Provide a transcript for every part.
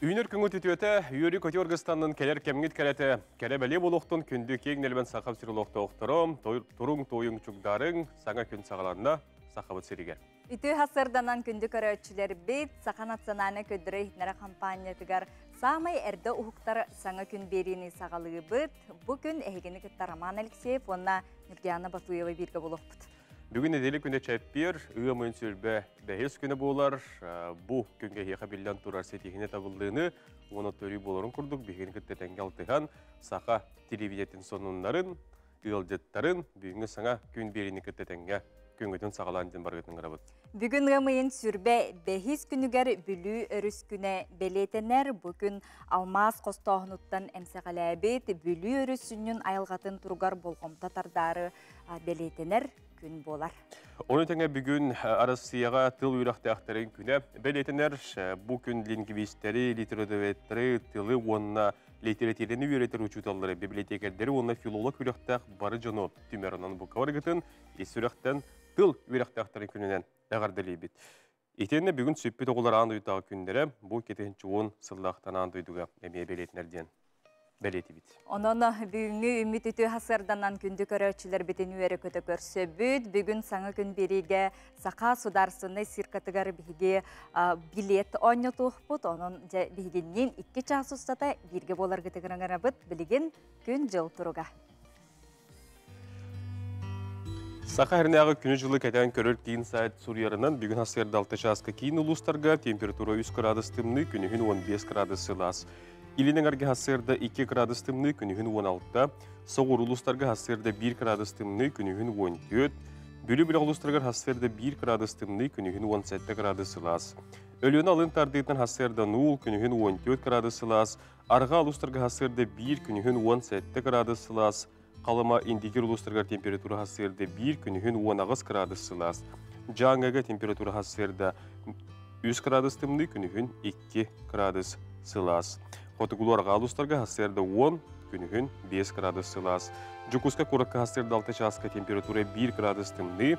Үйнер күңі түтіөті үйері көте Оргыстанның келер кемгіт кәлеті кәрі бәле болуқтың күнді кейін әлбен сақап сирылуқты оқтырым, тұрың тойың чүгдарың саңа күн сағаларында сақабыт сирігер. Үті хасырданан күнді көрөтчілер бейт, сақан атсананы көдірі хитнара компания тігар самай әрді ұхықтар саңа күн беріні сағалығы бұд. Бұ күн әйгені күтті Роман Алексеев, онна Нұргияна Батуева бірге болуқ бұд. Бүгін әделі күнде чәппер, үйі сүрбе бәйіз күні болар. Бұ күнге еқа білден тұрар сетігіне табылдığını, оны төрі боларын күрдік. Бігін күтті тәңге алтыған сақа телевидетін сонунларын, үйілдеттарын бүгінгі саңа күн беріні күтті тәңге күнгітін сағаланден барғытын ғырабыд. Бүгін ғымайын сүрбе бәйіз күнігер бүлі өріс күні бәлетенер. Бүгін алмаз қостағынуттан әмсәғалі әбет бүлі өріс сүннің айылғатын тұрғар болғымта тардары бәлетенер күн болар. Оны тәңе бүгін Арасияға тыл үйрақты ақтарын күні бәлетенер. Бұл күн лингвистері, литературоветтері, тылы онына литературені үйретер учуталары, библиотекерлері, онына филолог үйрақтақ бары жону түмерінен бұл каварғытын, есүрақтан тыл үйрақты ақтарын күнінен әғардылы бет. Етені бүгін сөппет оғылар аңды ұйтағы күндері бұл кетінші он сыллақтан аңды ұйдыға әмей бәлетінерден бәлеті бет. Onun бүгінгі үміт үті хасырданан күнді көрәтшілер бетін үйері көті көрсі бүд. Бүгін саңы күн береге сақа сударсыны сиркатығар бігі билет ойны тұқ бұд. Оның бігінен 2 час ұстата бірге болар күтігіріңірі бұд білген күн жыл тұруға. Сақа әрінағы күні жылы кәтен көрір кейін сайт Сурьярынан бүгін хасырды 6 жасқа кейін ұлыстарға температура 3 градус тымны, күнігін 15 градус сылас. Илінің әрге хасырды 2 градус тымны, күнігін 16, соғыр ұлыстарға хасырды 1 градус тымны, күнігін 14, бөлі-бөлі ұлыстарға хасырды 1 градус тымны, күнігін 17 градус сылас. Өліні алын тардыйтын хасырды 0, күнігін 14 градус сылас, арға ұлыстарға хасырды 1, күнігін 17 градус сылас, қалыма индигер ұлыстарға температура хасырды 1, күнігін 19 градус сылас. Жаңаға температура хасырды 3 градус тымны, күнігін 2 градус сылас. Хотығыларға алыстарға хасырды 10, күнігін 5 градус сылас. Жүкусқа көріккі хасырды 6 жасқа температура 1 градус тымны,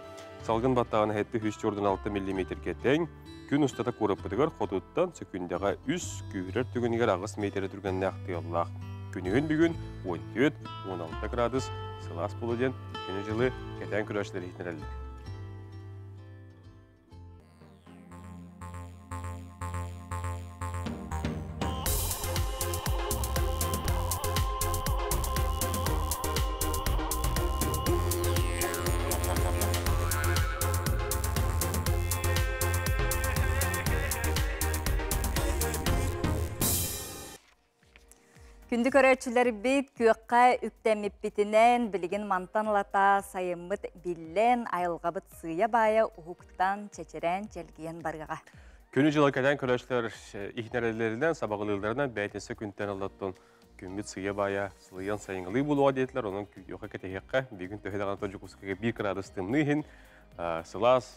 салғын баттағын әтті 3,6 мм кәтен, күн ұстата көріп бұдығар хотуттан сөкіндіға 3 күйірер түгінігер ағыс метері түргенне ақтияллақ. Күнігін бүгін 14-16 градус сылас болуден күні жылы кәтен күрәшілер етінерелді. Күнді көрәтшілер бейт көққа үктәміп бітінен білген мантанлата сайымыт білен айылғабыт сыя бая ұғықтан чәчерен чәлгейен барғаға. Күні жылы кәден көрәтшілер ихнәрелерінен, сабағылыларынан бәйтесі күнттен алаттың күмбет сыя бая сылыян сайыңғылы болуға дейтілер. Оның күйеуға кәтехеққа бігін төхедаған тоджықұсқаға 1 градус тымныхын, сылас,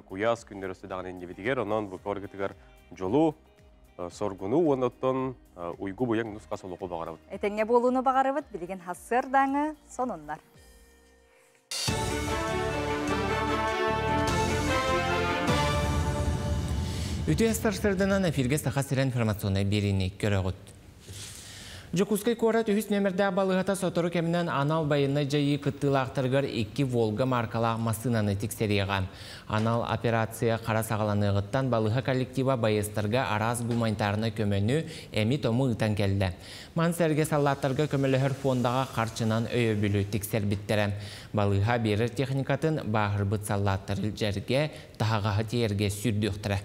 куяс күндер өстедаған ендебетігер, оның бұқарғытығар жолу, соргуну оныттон уйгу буян нусқа солуқу бағарабыд. Әтәңе болуыны бағарабыд, білген хасырдаңы сонынлар. Үті әстарсырдынан эфирге сақа сирен информационный беріні көріғыд. Жокускай корат үхіс нөмірді балығата сотору кемінен анал байыны жайы күттілақтырғыр 2 Волга маркала масынаны тексереген. Анал операция қара сағаланығыттан балыға коллектива байыстырға араз гуманитарны көмөні әмі тому ұтан келді. Мансерге саллаттырға көмілігір фондаға қарчынан өйі бүлі тексер біттірі. Балыға берір техникатын бағыр бұт саллаттырыл жерге тағаға терге сүрдіқтірі.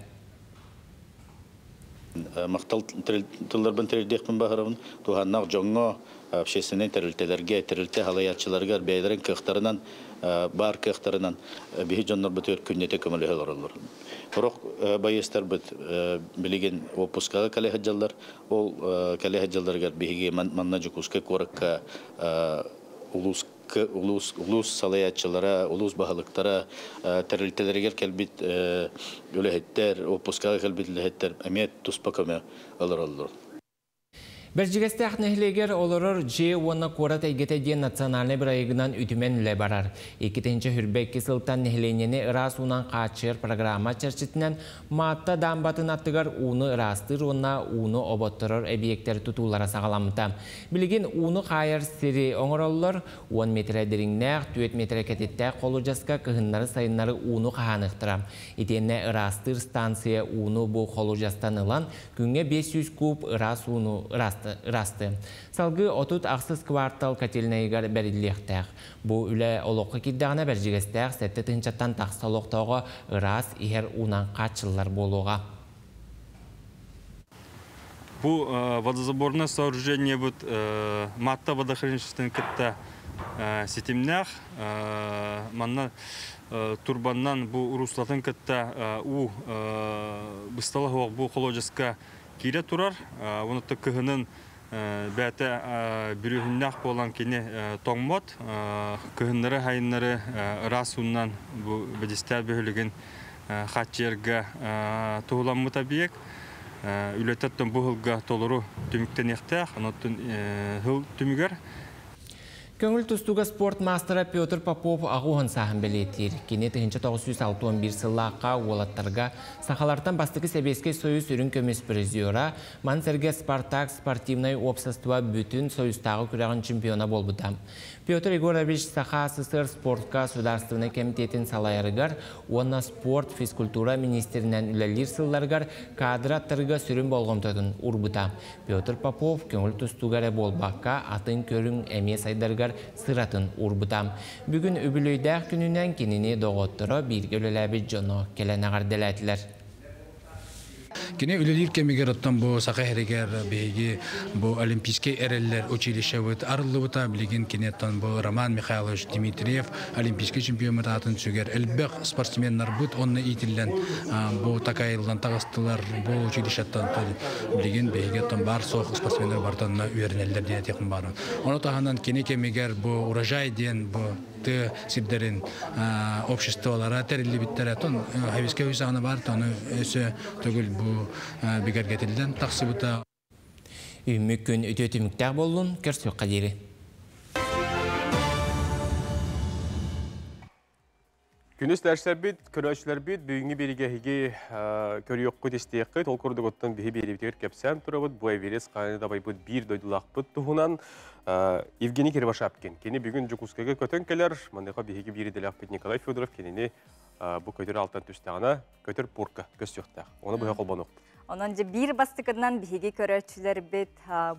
Мақтал тылларбын тәрелдекпін бағырабын, туғаннақ жоңға общественный тәрелтелерге, тәрелте халаятчыларға бәйлерін кықтарынан, бар кықтарынан бейі жонлар бұт өр күннете көмілі олар. Құрақ байыстар бұт білеген опускаға кәлі хаджалар, ол кәлі хаджаларға бейге манна жүкусқа қорыққа улус салаятчылара, улус бағалықтара, тәрілтелерігер кәлбет өліхеттер, опускаға кәлбет өліхеттер, әмет тұспа көмі олар олар. Бәржігестәқ нәхілегер олырыр G1 қорат әйгеті ден национальный бір айығынан үтімен үлі барар. Екетінші хүрбәкке сылтан нәхіленені ырас унан қачыр программа чәрчетінен маатта дамбатын аттығар уны ырастыр, онна уны оботтырыр әбиектер тұтулара сағаламыта. Білген уны қайыр сері оңыролылар 10 метр әдіріңнәқ, 4 метр кәтеттәқ қолу жасқа кығынлары сайынлары уны қағанықтыра. Етенне ырастыр станция уны бұл қолу жастан ылан, күнге 500 куб ырас уны ырасты. Салғы отут ақсыз квартал кателінайгар бәріліқтәқ. Бұ үлі олыққы кеддіғана бәржігістәқ сәтті тыңчаттан тақсалықтауға ырас ихер унан қатшылар болуға. Бұл водозаборное сооружение будет матта водохранилищестен кітті сетимнях. Манна турбаннан бұл руслатын кітті у бұсталығы бұл қоложесқа кире турар. Оны тұқығының бәті бүрігіннақ болан кені тоңмот. Кығынлары хайынлары расуннан бұл бәдістер бөлігін қатчерге тұғыламы табиек. Үлететтен бұл ғылға толыру түміктен еқтәқ, оныттын ғыл түмігер. Көңіл тұстуға спорт мастера Петр Попов ағуын сағын бәлеттер. Кене 1961 сыллаққа олаттарға сақалартан бастықы сәбеске союз үрін көмес президиора Мансерге Спартак спортивной общество бүтін союзтағы күрәғын чемпиона болбыда. Петр Егорович Саха СССР спортқа сударственный комитетін салайырығар, онна спорт физкультура министерінен үләлер сылларғар кадраттарға сүрін болғымтадың ұрбыда. Петр Попов көңіл тұстуғары болбаққа атын көрін әмес айдарғар сыратын урбутам. Бүгін үбілөйдәқ күнінен кеніне доғыттыры бір өлеләбі жоны келен ағарделәтілер. Кене үлелер кемегер оттан бу сақа херегер беги бу олимпийский эреллер училище вот арлыбыта билген кенеттан бу Роман Михайлович Дмитриев олимпийский чемпион атын сүгер элбек спортсменнар бут онны итилен бу такайлан тагыстылар бу училищеттан билген беги оттан бар сох спортсменнар бартан үйренелдер диye текин бар. Оны тагынан кене кемегер бу урожай ден бу ты сибдерин обществолара терли биттер атон хависке үсаны бар тоны өсө төгүл бу бигергетилден таксыбыта Үмүккүн өтөтүмүктәк болун көрсөк кадири. Күнүс дәрсәр бит, көрәчләр бит, бүгүнкү берегеге көрөккө тестеккет, ол көрдүк оттан биһи беребитер кепсән турабыт, бу эверес кайны да байбыт бир дойдулакпыт туһунан Евгений Кирбашапкин. Кени бүгүн Жукускага көтөн келер, мындайга биһиге бир делакпыт Николай Федоров кенени бу көтөр алтан түстәгенә көтөр порка көсөктә. Оны буга колбонук. Онан же бир бастыкынан биһиге көрөчүлөр бит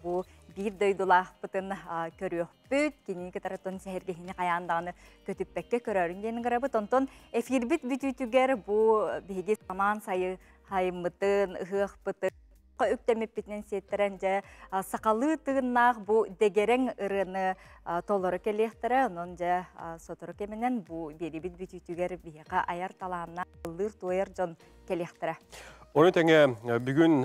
бу бир дойдулакпытын көрөкпүт кини катаратон сехергехини каяндаганы көтүппекке көрөрүн дени гарабыт онтон эфир бит бүтүтүгер бу биһиге саман сайы хаймытын ыхыкпытын өктемеппитнен сеттерен же сакалы тыгыннах бу дегерең ырыны толору келехтере онон же сотору кеменен бу берибит бүтүтүгер биһига аяр талаанна лыр туер жон келехтере. Оны тәңе бүгін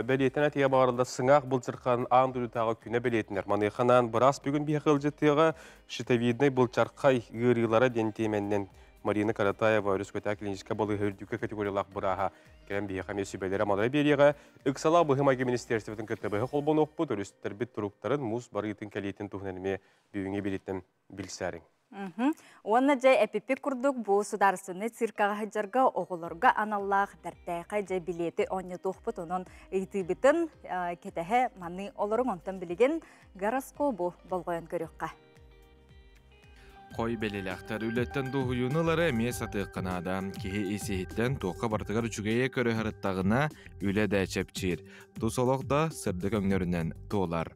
бәлетіне тия бағарылда сыңақ бұлчырқан аңдырытағы күні бәлетінер. Манайқанан біраз бүгін бейқыл жеттіға шытавидный бұлчарқай ғырылары дентеменнен Марина Каратаева өріскөті клиническа болы үрдікі категориялақ бұраға кәрім бейқа месібәлері мадыры береға. Үксала бұғымаге министерстветін көтті бұғы қолбон оқпыд, өрістер біт тұруқтарын мұз барытын кәлетін тұғынанымен бүгінге белеттен білсәрің. Оны жай әпепе күрдік бұл сударсыны циркаға жарға оғылырға аналлақ дәртәйқа жай билеті оны тұқпыт, оның үйтібітін кетәхе маны олырың онтан білеген гараско бұл болғайын көріққа. Қой белеләқтар үлеттен тұғыйынылары әме сатыққанада кеге есейттен тоққа бартығар жүгейе көрі ғырыттағына үлі дә чәпчер. Тұсолықта сырды көңнерінен тоғылар.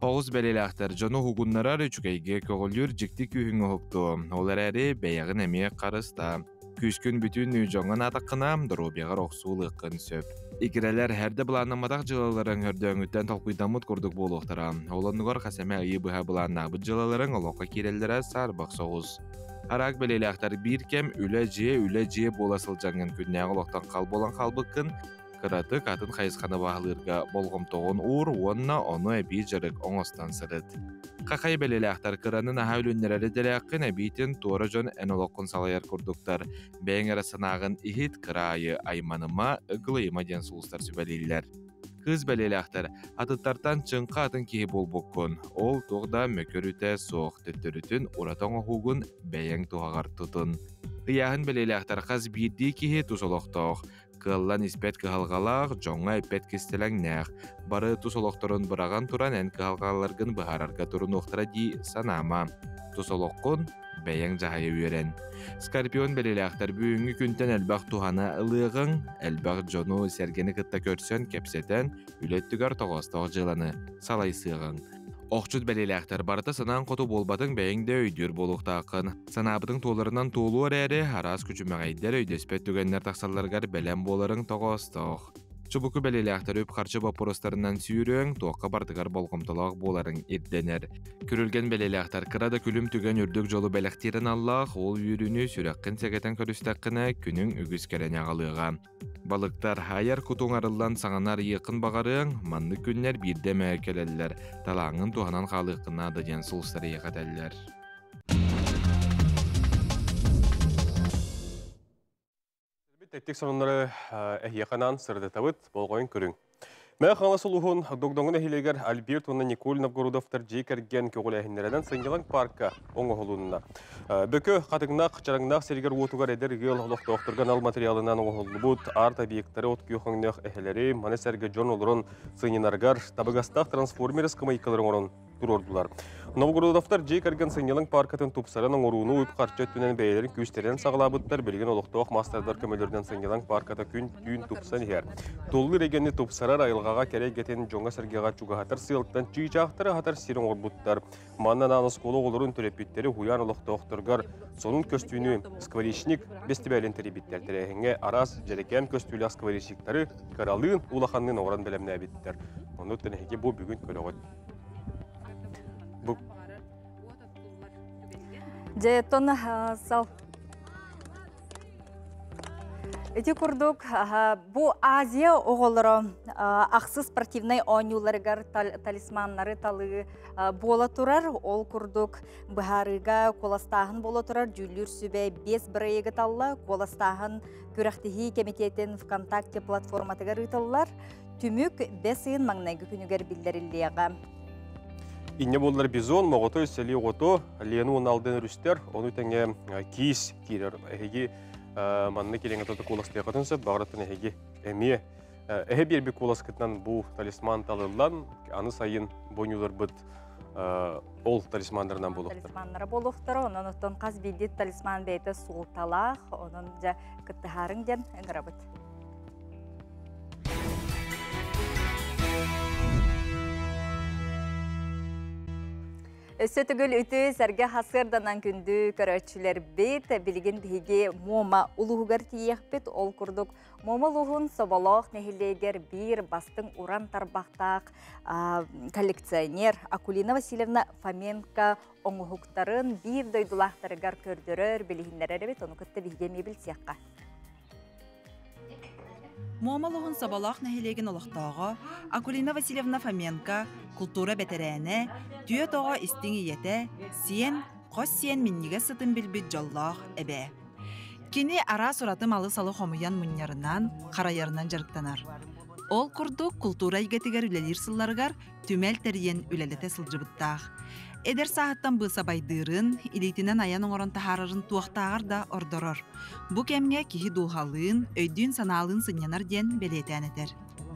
Оғыз белеләқтар жоны хугуннарар үчүгейге көғылюр жікті күйіңі хоқты. Олар әрі бәйіғін әме қарыста. Күшкін бүтін үйжоңын атаққына дұрубеғар оқсулыққын сөп. Икірелер әрді бұланамадақ жылаларын өрдөңіттен толқуйдамыт көрдік болуқтыра. Оланығар қасаме айы бұға бұланабыт жылаларын олыққа керелдері сарбақ соғыз. Арақ белеләқтар бір кем үлі же боласыл жаңын күннәғі олықтан қал болан қалбыққын. Кыраты катын хайысқаны бағылырға болғым тоғын ұр, онына оны әбей жарық оңыстан сырыд. Қақай белеләқтар кыранын аға өліннерәрі дәләққын әбейтін туары жон әнолыққын салайар көрдіктар. Бәйін арасынағын ихит кырайы айманыма ұғылайыма ден сұлыстар сөбәлейлер. Kız beleleğler atıttartan çınqa atın kihi bolbokkun. Ol toğda mökörüte soğuk tüttürütün uratan ohugun beyeng tuğagar tutun. Kıyahın beleleğler kaz birdi kihi tusoloqtoq. Kıllan ispet kıhalgalaq, jonga ipet kistelen näq. Bары tusoloqtorun bırağan turan en kıhalgalargın bıhararga turun oqtara di sanama. Tusoloqqun beyeng jahaya üyeren. Skorpion beleleğler büyüngü günten elbaq tuhana ılığın, elbaq jonu sergeni kıtta körsön kepseten, ülettügar toğostoq jılanı, salay sığın. Oqçut beleleğler barıta sanan qotu bolbatın beyengde öydür boluqtaqın. Sanabıtın toğlarından toğluar eri, aras küçümeğeyder öydespet tügenler taqsallargar belem boların toğostoq. Çubuku beleleğler öp qarşı vaporoslarından sүйürün, toqqa bardıgar bolqomtalaq boların irdener. Kürülgen beleleğler kırada külüm tügen ürdük jolu belektirin Allah, ol yürünü sürekkin segeten körüstaqına günün ügüz keren ağalığa. Balıktar hayar kutun arıllan sağanar yıqın bağarın, manlı günler bir deme keleliler, talağın tuhanan qalıqına da jen sulustары yıqadeller. Tettik sonunları ehiyakanan sırdı tabıt bolgoyun körün. Mä xalas uluhun dogdongun ehileger Albert ona Nikol Novgorodovtar jekergen kögül ehinlerden Sınyalan Parka oňa holunna. Bökö qatıgnak çarangnak serger otugar eder gel holoqtoqturgan al materialından oňa holubut art obyektleri otkyuxunnak ehileri mana serge jon olurun Sınyanargar tabagastaq transformers kımaykaların orun durordular. Novgorodovtar jekergen Sınyalan Parkatın tupsaranın oruunu uyup qarça tünen beylerin küsteren sağlabıttar bilgen oloqtoq masterlar kömelerden Sınyalan Parkata gün düğün tupsan her. Dollu regenni tupsarar ayılgağa kerek geten jonga sergega çugahatar sıyılıktan çiğçahtары hatar sirin orbuttar. Mannan anı skolu olurun törepitleri huyan oloqtoqturgar. Sonun köstüğünü skvarişnik bestibelin teribitler terehenge aras jereken köstüğülü skvarişnikleri karalığın ulaqanlığın oran belemne bittir. Onu teneheki bu bugün köleğot. Bu Жетон сал. Эти курдук бу Азия оголоро аксыз спортивный ойнуларгар талисманнары талы бола турар. Ол курдук бахарыга коластахын бола турар. Жүлүр сүбе 5 бирайга талла коластахын күрәхтиһи комитетин ВКонтакте платформатыгар ыталлар. Түмүк 5 ыйын маңнайгы күнүгер билдирилига. İnne bollar bizon, moğoto, seli oğoto, liyenu onun aldığın rüster, onu tenge kis kirer. Ehegi manna kilenge tota kolastıya katınsa, bağıratın ehegi emiye. Ehe bir kolas kıtnan bu talisman talırlan, anı sayın boynular bıt ol talismanlarından boluqtar. Talismanlara boluqtar, onun oton qaz bildi talisman beyte sultalaq, onun ja kıttıharın jen engrabıt. Sötügül ütü serge hasırdanan kündü köröçüler bit bilgin bihigi moma uluğugar tiyekbit ol kurduk. Moma uluğun sobaloq nehilleger bir bastın uran tarbaqtaq kolleksiyoner Akulina Vasilyevna Fomenko oňuhuktarın bir doydulaqtarıgar kördürör bilihinler bit onu kıttı bihige mebil siyaqqa. Muammalıhın sabalaq nehilegen olaqtağı Akulina Vasilyevna Fomenko kultura beterene tüye toğa istiniyete siyen qos siyen minnige sıtın bilbit jallaq ebe. Kini ara suratı malı salı homuyan munyarından qarayarından jarıktanar. Ol kurduk kultura igetigar ülelir sıllargar tümel teriyen ülelete sılcıbıttaq. Eder sahattan bısa baydırın, ilitinen ayan oran tahararın tuaqtağır da ordoror. Bu kemge kihi duhalığın, öydüğün sanalığın sınyanar den beleten eder.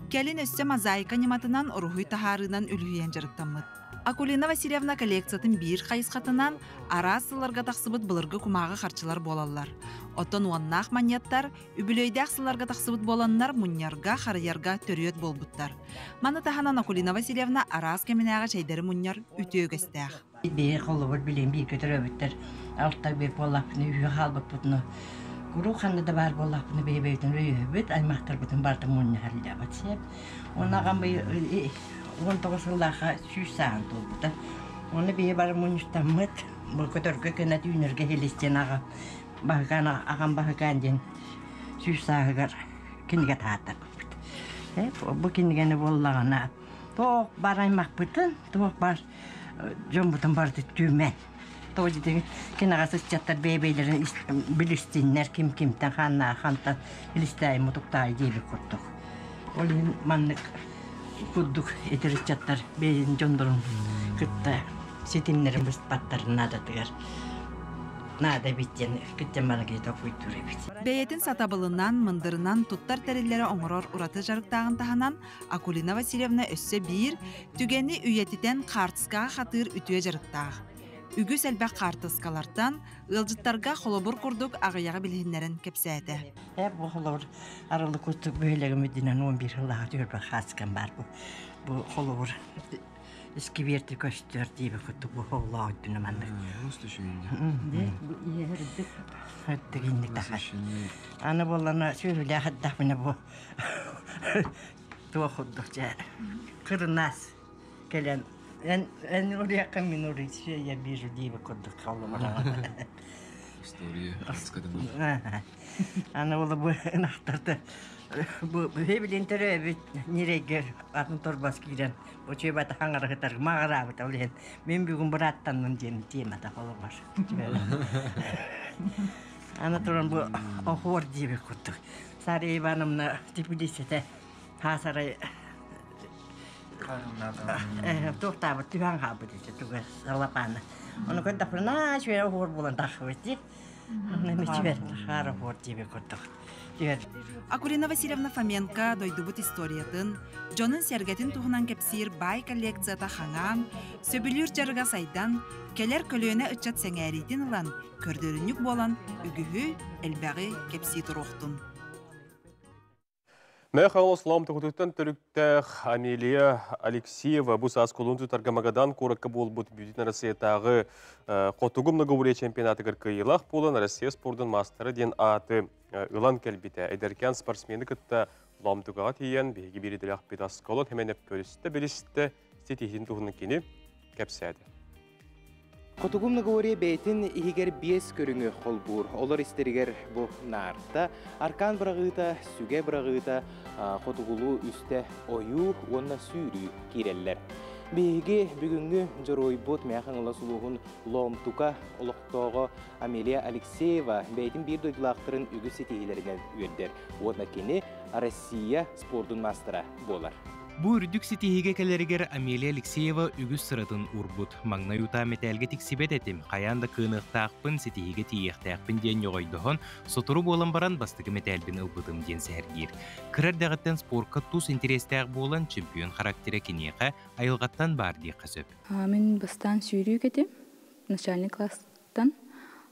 Kelin össe mozaika nimatınan oruhuy taharınan ülhüyen jarıktanmıd. Akulina Vasilyevna kolleksiyatın bir qayısqatынан ara sıllarga taqsıbıt bılırgı kumağı qarçılar bolallar. Oton uannaq manyattar, übülöydaq sıllarga taqsıbıt bolanlar munyarga qarayarga törüyöt bolbuttar. Mana tahanan Akulina Vasilyevna aras keminağa şeyderi munyar ütüö göstəq. Bir qolubur bilin bir götüröbüttür. Altta bir bollapını üyü halbıt butunu. Guru xandı da bar bollapını beybeytin röyöbüt. Aymaqtar butun bardı munyarlı batsep. Onağın bir 19 yıldaqa süs sağın dolbuda. Onu bir bar munyurtanmıd. Bu kötörgü köne düğünürge helisten ağa. Bağıgan ağam bağıgan den süs sağıgar kinige taattar bud. Bu kinigeni bollağına. Toq bar aymaq butun. Toq bar jon butun bardı tümen. Toq dedi kinağa sıçattar beybeylerin bilistinler kim kimten xanna xantan ilistay mutuqtay debi kurtuq. Olin manlık Куддук этеричаттар бейин жондорун кытта сетимнерин баттарын надатыгар. Нада биттен кыттен бана кейт окуйттур бит. Бәйетін сатабылынан, мындырынан туттар тәрелері оңырор ураты жарықтағын таханан Акулина Васильевна өссө бир түгені үйетітен қартысқа қатыр үтуе жарықтағы. Үгіс әлбәк қартыскалардан ылжыттарға холобур құрдық ағыяға білгенлерін кепсәді. Бұл холобур арылы күттік бөйлегі мүддінен 11 жылаға түрбі қасқан бар бұл холобур. Eski verdi gösterdiği bir kutu bu Allah ödünü mandık. Usta şimdi. Yerdik. Öttük indik daha. Ana bollarına söyle hatta bana bu. Tuğa kudduk ya. Kırnaz. Gelen. En oraya kamin oraya şeye bir diye bir kudduk kalımına. История рассказана. Ana bolla bu anahtarda. Bu hebilin teröbü nereye atın torbas giren. O çöbata hangara gitar mağara bit olen. Men bugün bırattandım diyeyim da falan var. Ana turan bu ahor diye bir kuttuk. Sarı ibanımla Tbilis'te Hasaray Tohtağı tühan kabı dedi. Tuğ salapana. Onu kadar fırna şöyle ahor bulan takveti. Onu müçver hara ahor diye bir kuttuk. Акулина Васильевна Фоменко дойдубут историятын, жонын сергетін туғынан кепсир бай коллекцията хаңам, сөбілер жарыға сайдан, келер көлөне үтчат сәңәритін ұлан, көрдөрінік болан, үгіхі әлбәғі кепси тұруқтын. Мәхал Слам тұғытықтан түріктәқ Амелия Алексеева бұс Асколунзу Таргамагадан коракка бол бұд бюджетін Россиятағы қотығым нұғылы чемпионаты кіркійлақ болын Россия спордың мастары ден аты ұлан кәлбеті. Әдеркен спортсмені күтті ламтуғаға тейен бейгі береділі ақпет Асколун хеменеп көрісті білісті сетихин тұғының кені кәпсәді. Котугумна говори бейтин игер биес көрүңү холбур. Олар истеригер бу нарта аркан брагыта, сүге брагыта, котугулу үсте ою, онна сүйрү киреллер. Беге бүгүнгү жоройбот мяхаңла сулугун ломтука олоктого Амелия Алексеева бейтин бир дойдулактырын үгү сетигилеринен үйөрдер. Онна кени Россия спордун мастера болар. Бу үрдүк сетихиге келеригер Амелия Алексеева үгүс сыратын урбут. Маңна юта метелге тиксибет этим. Каянда кыынықтақпын сетихиге тиехтақпын ден йоғойдохон, сотуру болан баран бастығы метелбін ылбытым ден сәргер. Кырар дағыттан спортқа тус интерестәқ болан чемпион характері кенеға айылғаттан бар дей қасып. Мен бастан сүйрүү кетем, начальный класстан.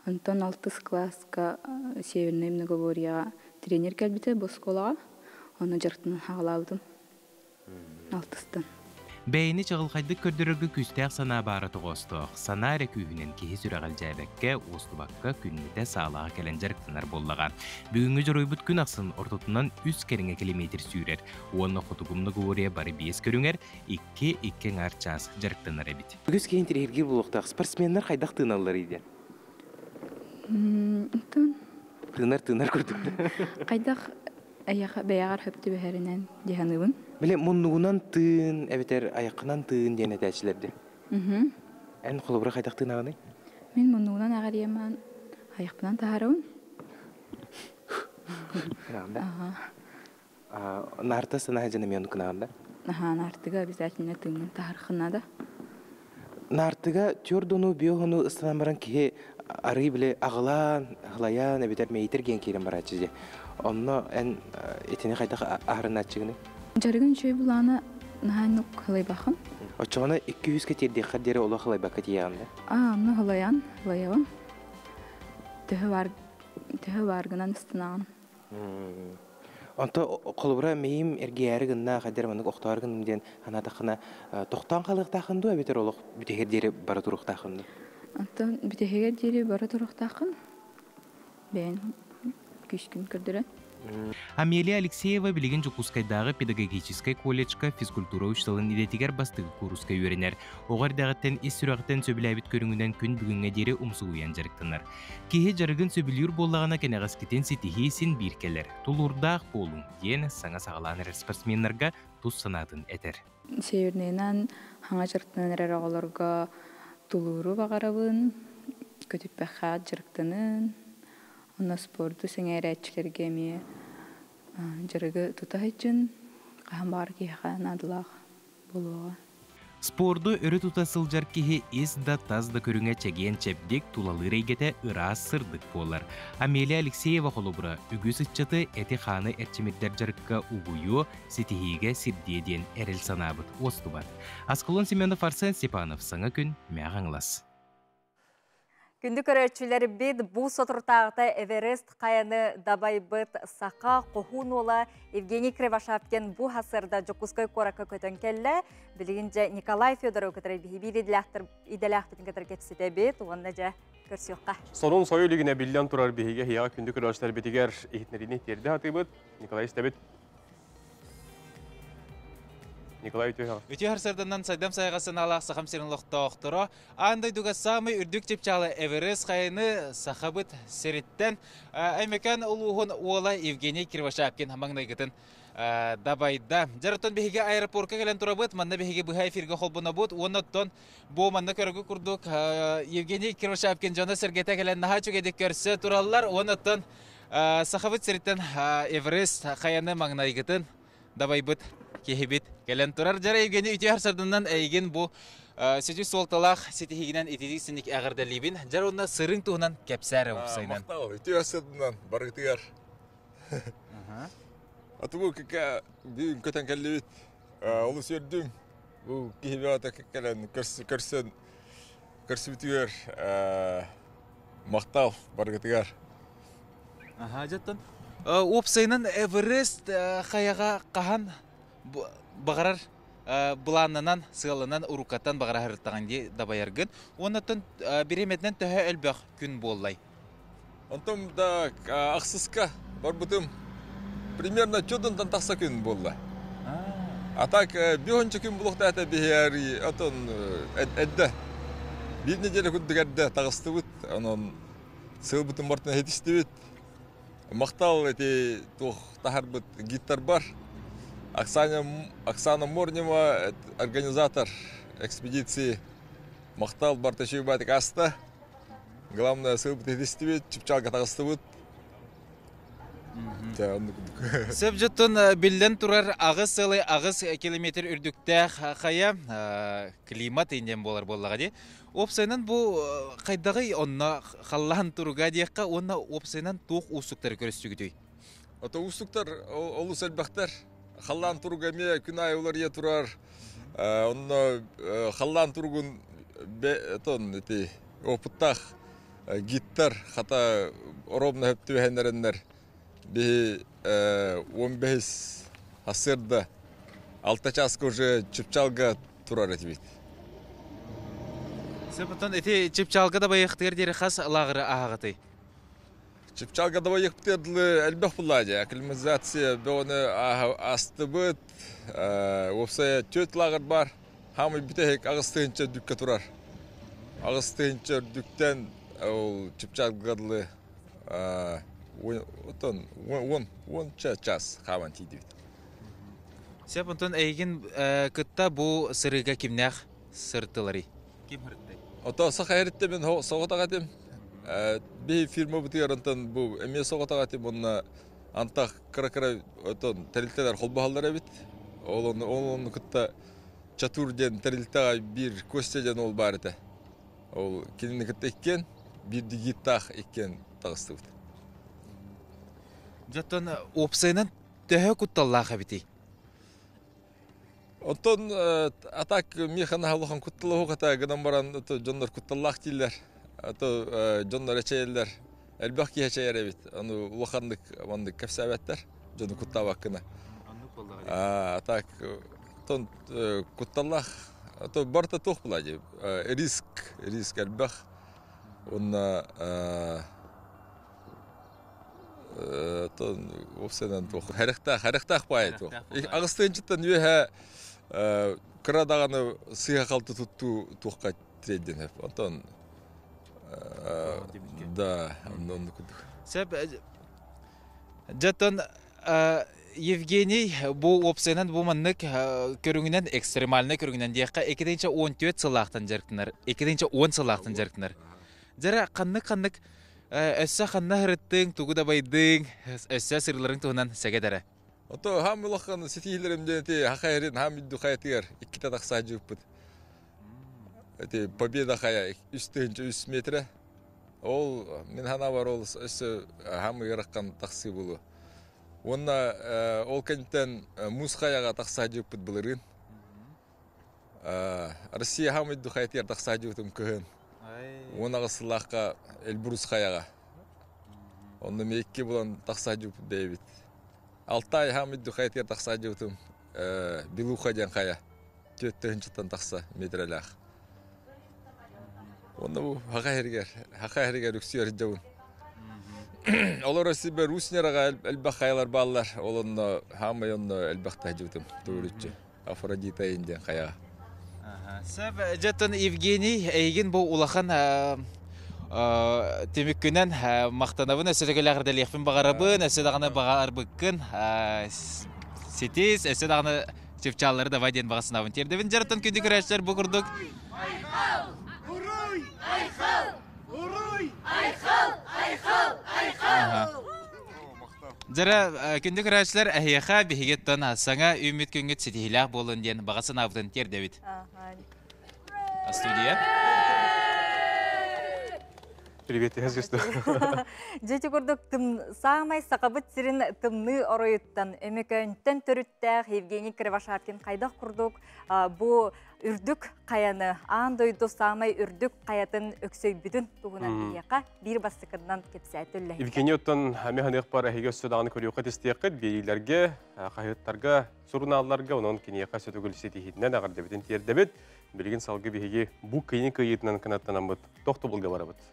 Антон 6 класска Северная многоворья тренер кәлбіті бұл сколаға. Оны жарқтын хағалалдым. Бәйіні чығылқайды көрдірігі күстәқ сана бары тұғыстық. Сана әрі күйінен кейі сүрәғіл жәбәкке, остубаққа күнніде сағалаға кәлін жарықтанар боллаға. Бүгінгі жұройбыт күн ақсын ортотынан 3 кәріңе километр сүйрер. Оны құтығымны ғория бары 5 көріңер, 2 арчас жарықтанар әбіт. Бүгіз кейін тірерге болуқтақ спортсменлер қайдақ тыналар еді? Тынар көрдік. Қайдақ бәяғар хөпті бәхәрінен дегенігін. Біле, мұннуғынан тын, әбетер аяқынан тын дені тәчілерді. Ән қолыбыра қайдақ тын ағаны? Мен мұннуғынан ағар еман аяқпынан тағарауын. Нарта сана әжені мен күнағында? Нартыға обязательно тыңын тағарқынады. Нартыға түрдіну биоғыну ұстанан баран кеге ары біле ағылан, ағылаян, әбетер мейтірген керен бар әчізе. Онно ән етіне қайдақ ағырын әтчігіні? Жарығын шөй бұланы нағайнық қылай бақын. Очоғына 200 кетерде қаддері ола қылай бақы тияғында? Оны қылаян, қылаяуын. Түхі барғынан ұстынағын. Онта қолыбыра мейім әргейәрі гынна қаддері мұнық оқтауар гынымден анатақына тоқтан қалық тақынды, әбетер олық бүтегердері бары тұруқ тақынды? Онта бүтегердері бары тұруқ тақын. Бәйін күшкін көрдірі. Амелия Алексеева билеген Жукускайдағы педагогический колледжка физкультура учталын идетигер бастығы курска үйерінер. Оғар дағыттен ес сүрақтен сөбіләбіт көріңінен күн бүгінге дері ұмсы ұян жарықтынар. Кейі жарығын сөбілер болағына кәнеғас кетен сетихи сен біркелер. Тұлурдақ болың ден саңа сағаланыр спортсменларға тұз санатын әтер. Севернейнан хаңа жарықтыныр әрағаларға тұлуру бағарабын, көтіп бәқат жарықтынын. Онна спорту сәңәр әтчілерге ме жарығы тұта әтчін, қахан бар кейхан адылақ болуға. Спорду өрі тута сылжар кихи ис да таз да көріңе чеген чепдек тулалы рейгете ырас сырдық болар. Амелия Алексеева холубра үгіз ытчаты әті ханы әрчемердер жарыққа угую сетихиге сирдеден әріл санабыт остубат. Асколон Семенов Арсен Степанов саңа күн мәғаңлас. Күнді көрәтшілері бет бұл сотыртағыта Эверест қаяны дабайбыт сақа қоғын ола Евгений Кривошапкен бұл хасырда Жокускай қораққа көтін келі. Білігінже Николай Федоров көтірі бейбір иделяқтырын көтір кетсіде бет, онда жа көрсіоққа. Сонун сойы үлігіне білден тұрар бейге хияға күнді көрәтшілер бетігер ехтінеріне терді атыбыт. Николай істебет. Николай Ütühar. Ütühar sırdandan saydam sayğaсын alaq saxam serin loqtoqtoro. Anday duga samay ürdük tipçalı Everest qayını saxabıt seritten aymekan uluğun ola Evgeniy Krivошапkin hamangday gıtın dabayda. Jaratan bihige aeroportka gelen turabıt manna bihige buhay firga holbuna but onotton bu manna körgü kurduk Evgeniy Krivошапkin jona sergete gelen naha çögedik körse turallar onotton saxabıt seritten Everest qayını mangday gıtın dabayıt kehibit gelen turar jara Evgeniy Ütühar sırdandan eygen bu Sözü soltalaq setihiginen itidik sindik ağırdalibin jar onda sırın tuğunan kepsarı upsaydan. Maqtav, Ütühar sırdandan barıqtıyar. Atı bu kika büyün köten kellibit. Olu sördüm. Bu kehibata kekelen kırsı Ütühar. Maqtav barıqtıyar. Aha jattan. Upsaydan Everest qayaga qahan bağarar bulanından sığalanan urukatan bağara hırttağın diye dabayargın. Ondan birimetinden töhe elbaq gün bollay. Ondan da aqsızka var butum. Примерно чөдөнтан тақса күн болла. Атак bir önce gün buluqta ata bihari atın edde. Bir neçe күндігерді тағысты бұд. Onun sığ бұтын бартына етісті бұд. Мақтал эти тух тахар бұд гиттар бар. Оксана Морнева, организатор экспедиции Мақтал Барташев Батик Аста. Главное, сыл бұд етісті бұд, чүпчалға тағысты бұд. Сөп жөттін білден тұрар ағыз сылы ағыз километр үрдікті қая климат енден болар болаға де. Опсайнан бұл қайдағы онна қаллаған тұруға дейққа онна опсайнан тоқ ұсықтар көрістігі дей. Ото ұсықтар олы сәлбақтар. Қаллаған тұруға ме күн ай олар е тұрар. Онна қаллаған тұруғын опыттақ гиттар қата оробна хөпті өйенерінлер. Bir 15 asırda 6 çaskı уже çıpçalga turar etibit. Sebatan eti çıpçalga da bayıqtır deri xas lağırı ağıtı. Çıpçalga da bayıqtırdılı elbaq bulladı. Aklimizasiya onu astı bıt. Opsaya töt lağır var. Hamı bitehek ağıstığınca dükka turar. Ağıstığınca dükten çıpçalgadılı on час хаван тидибит. Себантон эйген кытта бу сырыга кимнях сыртылары. Ким хыртты? Ото сахаритте мен соғотага тем. Би фирма бутыярантан бу эме соғотага тем онна антах кара отон тарилтелер холбахалдар бит. Олон кытта чатурден тарилтага бир көстеден ол бар эте. Ол кинини кытта эккен, бир дигиттах эккен тагыстыбыт. Жаттан опсайнан төһө кутталлаха бити. Онтон атак механа халыхан кутталлаху ката гынан баран жоннор кутталлах дилер. Ато жоннор эчейлер. Элбах ки эчейлер бит. Аны улахандык мандык кепсабаттар. Жону куттабакына. Атак тон кутталлах ато барта тох булади. Риск элбах. Онна Опсенен тох. Харықтақ байы тох. Ағыстын жыттан үйе қырадағаны сыға қалты тұтту тоққа тредден. Онтан да, онды күдік. Сөп, жаттан Евгений бұл опсенен бұл маннық көріңінен, экстремаліне көріңінен дейққа 2-14 сылақтан жарықтынар, 2-10 сылақтан жарықтынар. Жара қаннық Өссө ханна хырыттың, тугу да байдың, өссө сырларын туғынан сәгедәрі. Ото хам улахан сетилеримден те хахайрин хам идду хайтер 2 та такса жуппут. Эти победа хая 3 метр. Ол мен хана бар ол өсө хам яраккан таксы болу. Онна ол кенттен муз хаяга такса жуппут булырын. Россия хам идду хайтер такса жуптум көн. Онага сылакка Эльбрус хаяга. Онда мекке булан такса жуппут дейбит. Алтай хам идду хайтер такса жуптум Билуха жан хая. 4-тен такса метрелах. Онда бу хакайргер үксүер жабын. Олар сибер руснерага элбахайлар баллар. Олонно хамы онно элбахта жутум туручу. Афродита инден хая. Сәб жатын Евгений эйген бу улахан темиккүнен мактанабын өсөдөгөлөр делехпин багарабын, өсөдөгөнө багарбыккын. Сетис өсөдөгөнө чепчаллары да ваден багасынабын. Тердебин жартын күндү көрөчтөр бу курдук. Жара күндік рәшілер әйеға бігеттен саңа үміт күнгіт сетихілях болын ден бағасын абдын тер Дэвид. Студия. Привет, я здесь. Жети көрдік самай сақабыт сирин тымны оройыттан өмекөнтен түріттәқ Евгений Кривошапкин қайдақ құрдық. Бұ үрдік қаяны, андойды самай үрдік қаятын өксөй бүтін туғынан бейеқа бір бастықынан кепсәтілі. Евгений оттан әмеғанық бар әйге сөдағаны көріуқат істеқіт бейлерге, қайыттарға, сұрыналарға, оның кенеқа сөтігіл сетихетінен ағыр дебетін тер дебет, білген салғы бейге бұл күйені көйетінен қанаттанан бұд, тоқты бұлға бары бұд.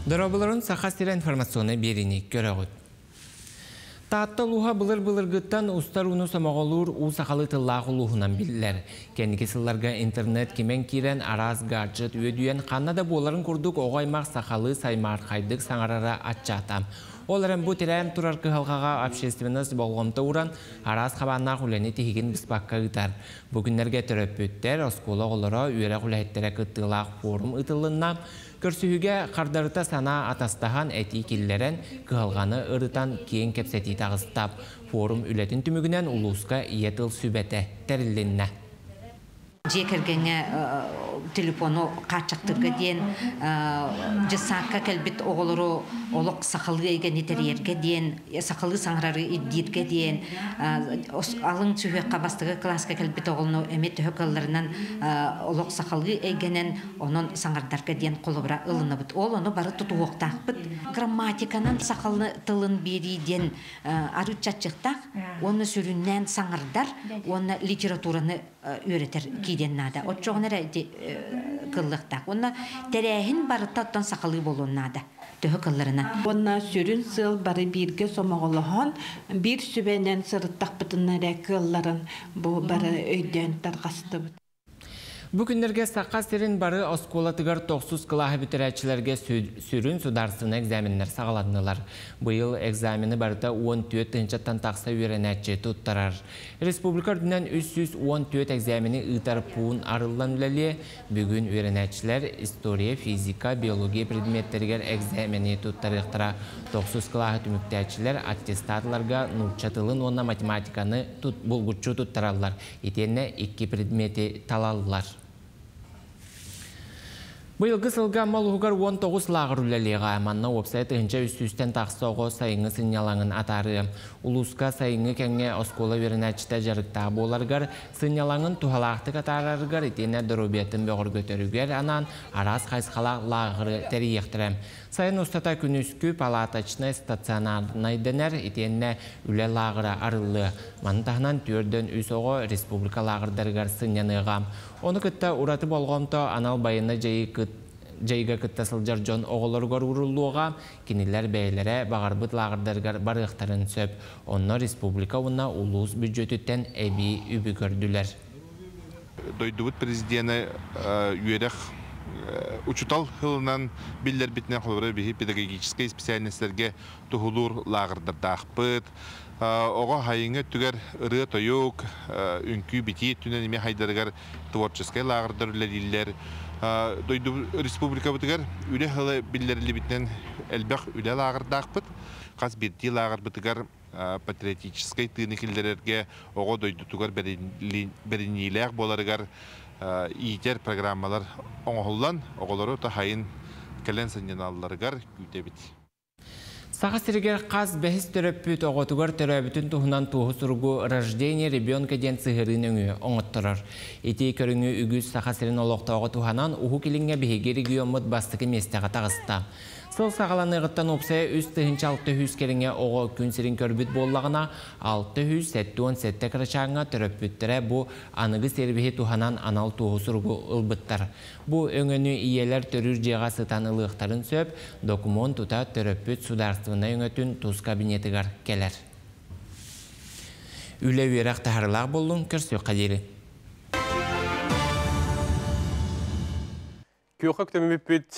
Дорабыларын сақастыра информационы беріне көріғыд. Таатта луға бұлыр-бұлырғыттан ұстар ұны самағалуыр ұсақалы тыллағы луғынан білілер. Кәнеке сылларға интернет кемен керен араз гаджет өйдүйен қаннада боларын күрдік оғаймақ сақалы саймар қайдық саңарара атчатам. Оларын бұ терәйім тұрар кығалғаға общественность болғымты уран араз қабанна құләне тегін біспаққа ұтар. Бүгінлерге түріп өттер, оскола олара үйері құләйттері күттілақ форум ұтылынна көрсүхіге қардарыта сана атастаған әти келлерін кығалғаны ұрытан кейін кепсеті тағыстап. Форум үлетін түмігінен ұлысқа иетіл сүбәті тәрілінна. Жекергенге телефону қачақтырға дейін, жасаққа кәлбет оғылыру олық сақылы еген етерерге дейін, сақылы саңырары иддерге дейін, алың түйеққа бастығы класқа кәлбет оғылыну әмет өкілерінен олық сақылы егенен оның саңырдарға дейін қолыбыра ылыны бұд. Ол оны бары тұту оқтақ бұд. Грамматиканан сақылы тылын бериден арутчатчықтақ, оны сүріннен саңырдар, оны литератураны өретер кейден нада. От жоғыныр әйді қылықтақ. Оны тәрәйін бары таттан сақылы болуын нада. Төхі қылырына. Оны сүрін сыл бары бірге сомағылыған бір сүбенен сырыттақ бұтыннары қылларын бұл бары өйден тарғасты бұд. Бүгіндерге саққа сирин бары осколатығар 900 қылағы бүтірәтшілерге сүрін сударсыны экзаменлер сағаладынылар. Бұйыл экзамені барыта 14 тыңчаттан тақса үйренәтші тұттарар. Республика үрдінен 314 экзамені ұйтар пуын арылдан үләле, бүгін үйренәтшілер история, физика, биология предметтергер экзамені тұттарықтыра. 900 қылағы түміктәтшілер аттестатларға нұрчатылын онна математиканы бұлғытшы тұттаралар. Етені 2 предметі талалылар. Бұйылғы сылға малуғығар 19 лағыр үләлеға аманна опсайт ұғынша үстістен тақсоғы сайыңы сынялаңын атары. Улусқа сайыңы кәңе оскола верінәчіті жарықта боларғар, сынялаңын тұхалақты қатарарғар етені дұрубетін бөғір көтерігер анан арас қайсқалақ лағыры тәріектірем. Сайын ұстата күнүскү палатачны стационарнай денер етені үлі лағыры арылы. Мантағынан түрден үсоғы республика лағырдарғар сынянығам. Оны күтті ұраты болғымты анал байыны жайға күтті сылжар жон оғылырғар ұрылуға кенелер бәйлері бағарбыт лағырдарғар барықтарын сөп. Оны республика ұна ұлыс бюджеттен әбей үбі көрділер. Дойдубыт президенті үйерек учутал хылынан биллер битне холбары бихи педагогический специальностьлерге тухулур лагырдардахпыт. Ого хайыңы түгер ыры тойук, үнкү бити түнен име хайдарыгар творческий лагырдар үлелилер. Дойду республика бутыгар үле хылы биллерли битнен элбэх үле лагырдахпыт. Каз бирти лагыр бутыгар патриотический тыыныкиллерерге ого дойду тугар беринилер боларыгар иитер программалар оңоллан оголору тахайын келен сынжаналларыгар күтебит. Саха сиригер қаз бәхіс төрөппүт оғотугар төрөбүтін туһунан туһу сургу рождение ребенка ден сыгырын өңі оңыттырар. Эти көріңі үгіз саха сирин олоқтауға туһанан уху келінге бігері гүйомыт бастықы местеға тағыста. Сыл сағаланығыттан опсая үз тыхынча 600 келінге оғы күн сирин көрбіт боллағына 600-7-7 кірачағына төрөппүттірі бұ анығы сербихи туһанан анал туһу сургу ылбыттар. Бұ өңіні иелер төрүр жеға сытан ылықтарын сөп, документ тута төрөппүт сударствына өңөтін туз кабинетігар келер. Үлі верақ тахарлақ болуын көрсі қадері. Күйоқық төміміппет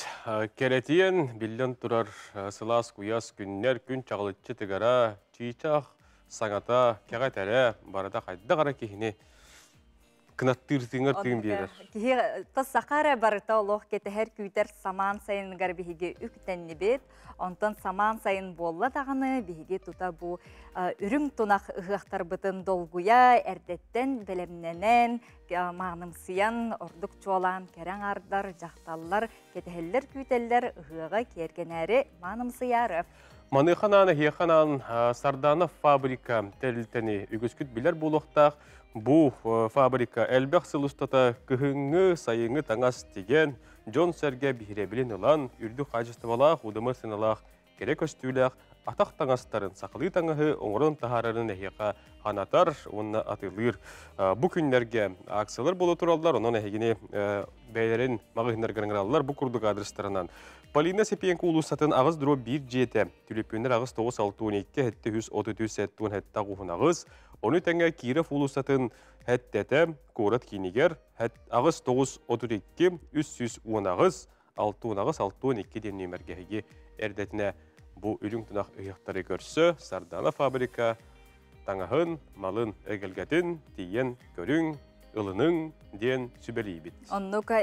керетиен білден тұрар сылас күйас күннер күн чағылытчы тігара, чиичақ, саңата, кеға тәрі, барада қайда қара кейіне кынаттырсыңыр тыгын берер. Тас сақара барыта олық кеті әр күйтер саман сайын гарбихиге үктенні бет, онтан саман сайын болла дағаны бихиге тута бұ үрім тунақ ұғақтар бұтын долгуя, әрдеттен, білімненен, мағнымсыян, ордық чуалан, кәрен ардар, жақталлар, кетігелер күйтелер ұғыға кергенәрі мағнымсыяры. Маныхананы хияханан сарданы фабрика тәлілтені үгізкіт білер болуқтақ. Бұ фабрика әлбәқ сылыстата күхіңі сайыңы таңас деген Джон Сәрге бігіре білін ұлан, үрді қажыстымалақ, ұдымы сыналақ, керек өстүйләқ, атақ таңастарын сақылы таңығы оңырын тахарарын әхеқа ханатар, онына атылыр. Бұ күнлерге ақсылыр болу тұралдар, оның әхегіне бәйлерін мағығынар ғырыңыралылар бұ күрдік адрестарынан. Полина Сепиенко улусатын ағыз дұру 1 жеті, түліппендер ағыз 9-6-12, әтті 133 әтті ғуғын ағыз, оны тәңе Киров улусатын әттәті көрет кейінігер, ағыз 9-32, 310 ағыз, 6 ағыз 6-12 ден нөміргеге әрдетіне бұл үлің тұнақ ұйықтары көрсі, Сардана фабрика таңағын, малын әгілгетін, тиен көрің, ылының ден сүбелейбіт. Оннука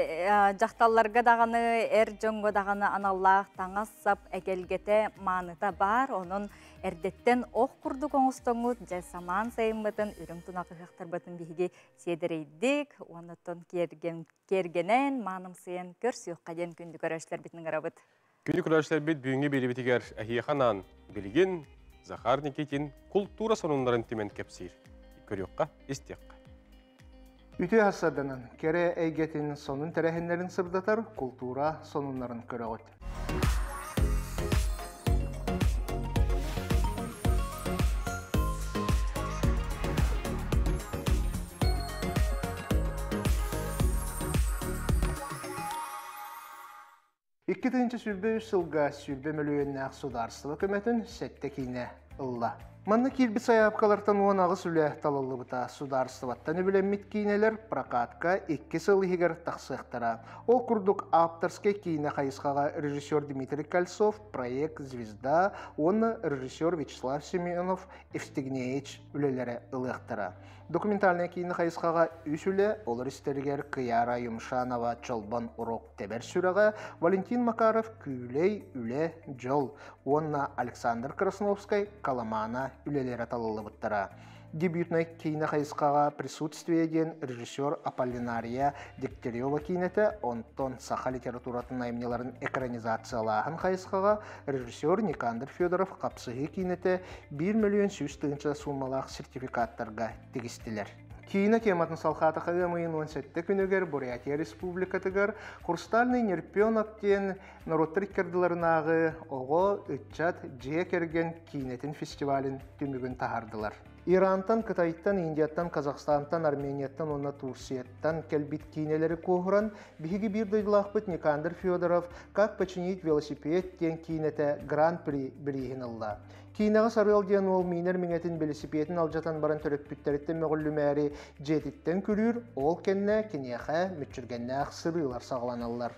жақталларға дағаны, әр жоңғы дағаны аналлақ таңас сап әгелгеті маныта бар, оның әрдеттен оқ күрді қоңыстыңыз, жай саман сайынбытын, үрім тұнақы қақтар бұтын бейге седірейдік, оныттың кергенен, манымсыен көрсі қаден күнді көрәшілер бітінің арабыт. Күнді көрәшілер біт бүйінге бері бітігер әхияқанан білген Захар Никитин культура сонунларын темен кепсир. Көріққа, істеққа. Үті хасаданан кере әйгетін сонун тәрәхенлерін сырдатар культура сонунларын көріғыт. Икки тыынчы сүрбе сылға сүрбе мөлуенне ақсударсылы көметін сәтті кейіне ұлла. Манны килби саяпкалартан уон агыс үле талалыбыта сударстваттан өбілеммит кейнелер прокатка 2 сыл егер тақсықтара. Ол күрдік авторске кейне қайысқаға режиссер Дмитрий Кольцов, проект «Звезда», оны режиссер Вячеслав Семенов, Евстигнеевич үлелері ылықтара. Документальный кейне қайысқаға үс үле, олар істергер Кияра Юмшанова Чолбан урок тебер сүріға, Валентин Макаров Күлей үле жол, оны Александр Красновский Каламана үлелері талылы бұттара. Дебютный кейіне қайысқаға присутствие ден режиссер Аполлинария Дегтярева кейнеті, онтон саха литературатын наймнеларын экранизациялағын қайысқаға режиссер Никандр Федоров қапсығы кейнеті 1 миллион сүйіс тыынча сумалақ сертификаттарға тегістілер. Кейіне тематын салқаты қағымайын 17 күнігер Бурятия Республикатығыр Хрустальный нерпенок ден народтар керділерінағы оғы үтчат жия керген кейнетін фестивалін түмігін тахардылар. Ирантан, Кытайттан, Индияттан, Казахстантан, Арменияттан, онна Турцияттан келбит кейнелері коғыран, бігі бір дойдылақ бұт Никандр Федоров, как починить велосипед ден кейнеті гран-при бірігін алла. Кейнеға сарыл ден ол мейнер меңетін велосипедін алжатан баран төрөппүттеріттен мәғілі мәри жетіттен күрір, ол кенне кенеға мүтчіргенне ақсырылар сағыланалар.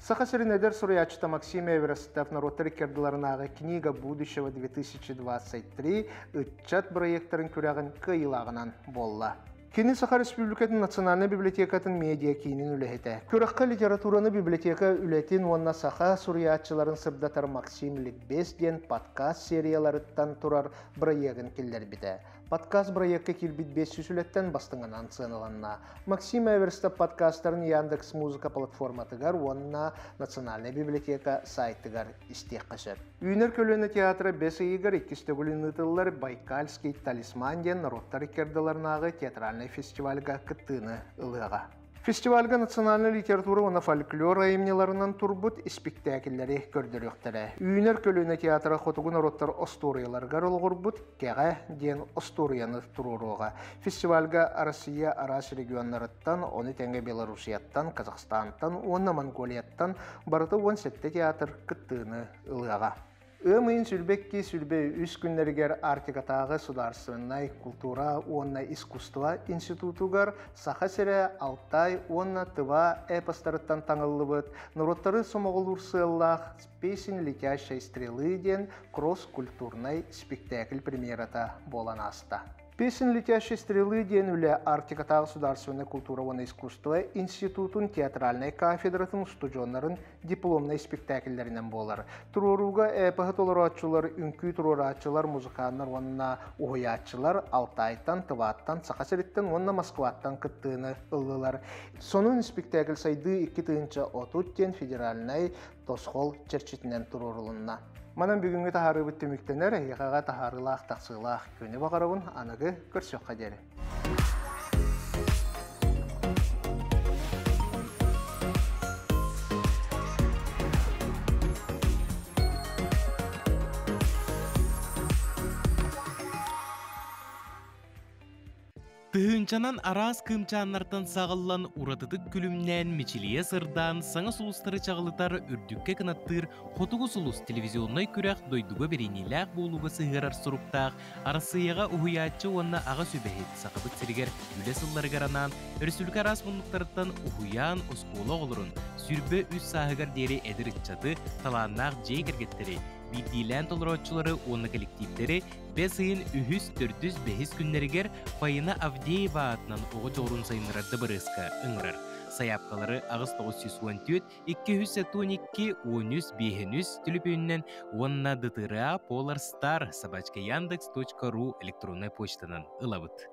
Саха Серенедер Сурьячта Максим Эверестов народтар кердыларынағы книга будущего 2023 үтчат проекторын күрәғін кыйылағынан болла. Кені Саха Республикатын Национальный библиотекатын медиа кейінін үләхеті. Көріққа литератураны библиотека үләтін онна Саха Сурьячыларын сырдатар Максим Ликбес ден подкаст серияларыттан тұрар проектын келдер біді. Подкаст проектке кирбит 500 үлеттен бастыңынан сыналанна. Максим Эверстов подкасттарын Яндекс музыка платформатыгар, онна Национальный библиотека сайтыгар истек қашыр. Үйнер көліні театры 5 игар 2 ытыллар Байкальский талисман ден народтар кердаларынағы театральный фестивальга кыттыны ылыға. Фестивальга национальный литература оны фольклор айымнеларынан турбут спектакльлері көрдіріқтірі. Үйінер көліні театры хотугун ороттар осторияларғар олғырбут кеға ден осторияны тұруруға. Фестивальга Россия арас регионларыттан, оны тәңге Белорусияттан, Казахстантан, оны Монголияттан барыты 17 театр кыттыны ылыға. Өмейін сүлбекки сүлбе үс күннергер Артикатағы Сударственной культура онна искусства институтугар Саха Сере Алтай онна тыва эпостарыттан таңылыбыт народтары сомоғылур сыллах песен летящей стрелы ден кросс-культурный спектакль премьерата болан аста. Песен летящей стрелы ден үлі Артикатағы Сударственной культура онна искусства институтун театральной кафедратын студионнарын дипломный спектакльлерінен болар. Туруруга эпахат оларатчылар, үнкі туруратчылар, музыканлар, онна уғыятчылар, Алтайтан, Тываттан, Сахасереттен, онна Москваттан кыттыны ылылар. Сонун спектакль сайды 2 отуттен федеральный тосхол черчетінен турурулунна. Манан бүгінгі тахары бүтті мүктенер, еғаға тахарылақ, тақсылақ көне бағарабын, анығы көрсек қадері. Тыһынчанан арас кымчааннартан сағыллан уратытык күлімнен мечилие сырдан саңа сулустары чағылытар үрдүкке кынаттыр хотугу сулус телевизионной күрәк дойдуга берениләк болуга сыгырар суруктақ арасыяға ухуячы онна аға сөбәхет сақыбыт сиригер үле сылларыгаранан өрсүлік арас мұндықтарыттан ухуян оскула олырын сүрбе үс сағығар дері әдірікчаты таланнақ жей кергеттері Биддилен толоротчулары онны коллективдері бесыйын үхіс төрдүз бехис күннерігер Фаина Авдеева атынан оғы жоғырын сайынырады біріскі үңірір. Саяпқалары ағыз 914 212 13 500 түліпүйінен онна дытыра Polarstar @yandex.ru электронной почтанан ылабыт.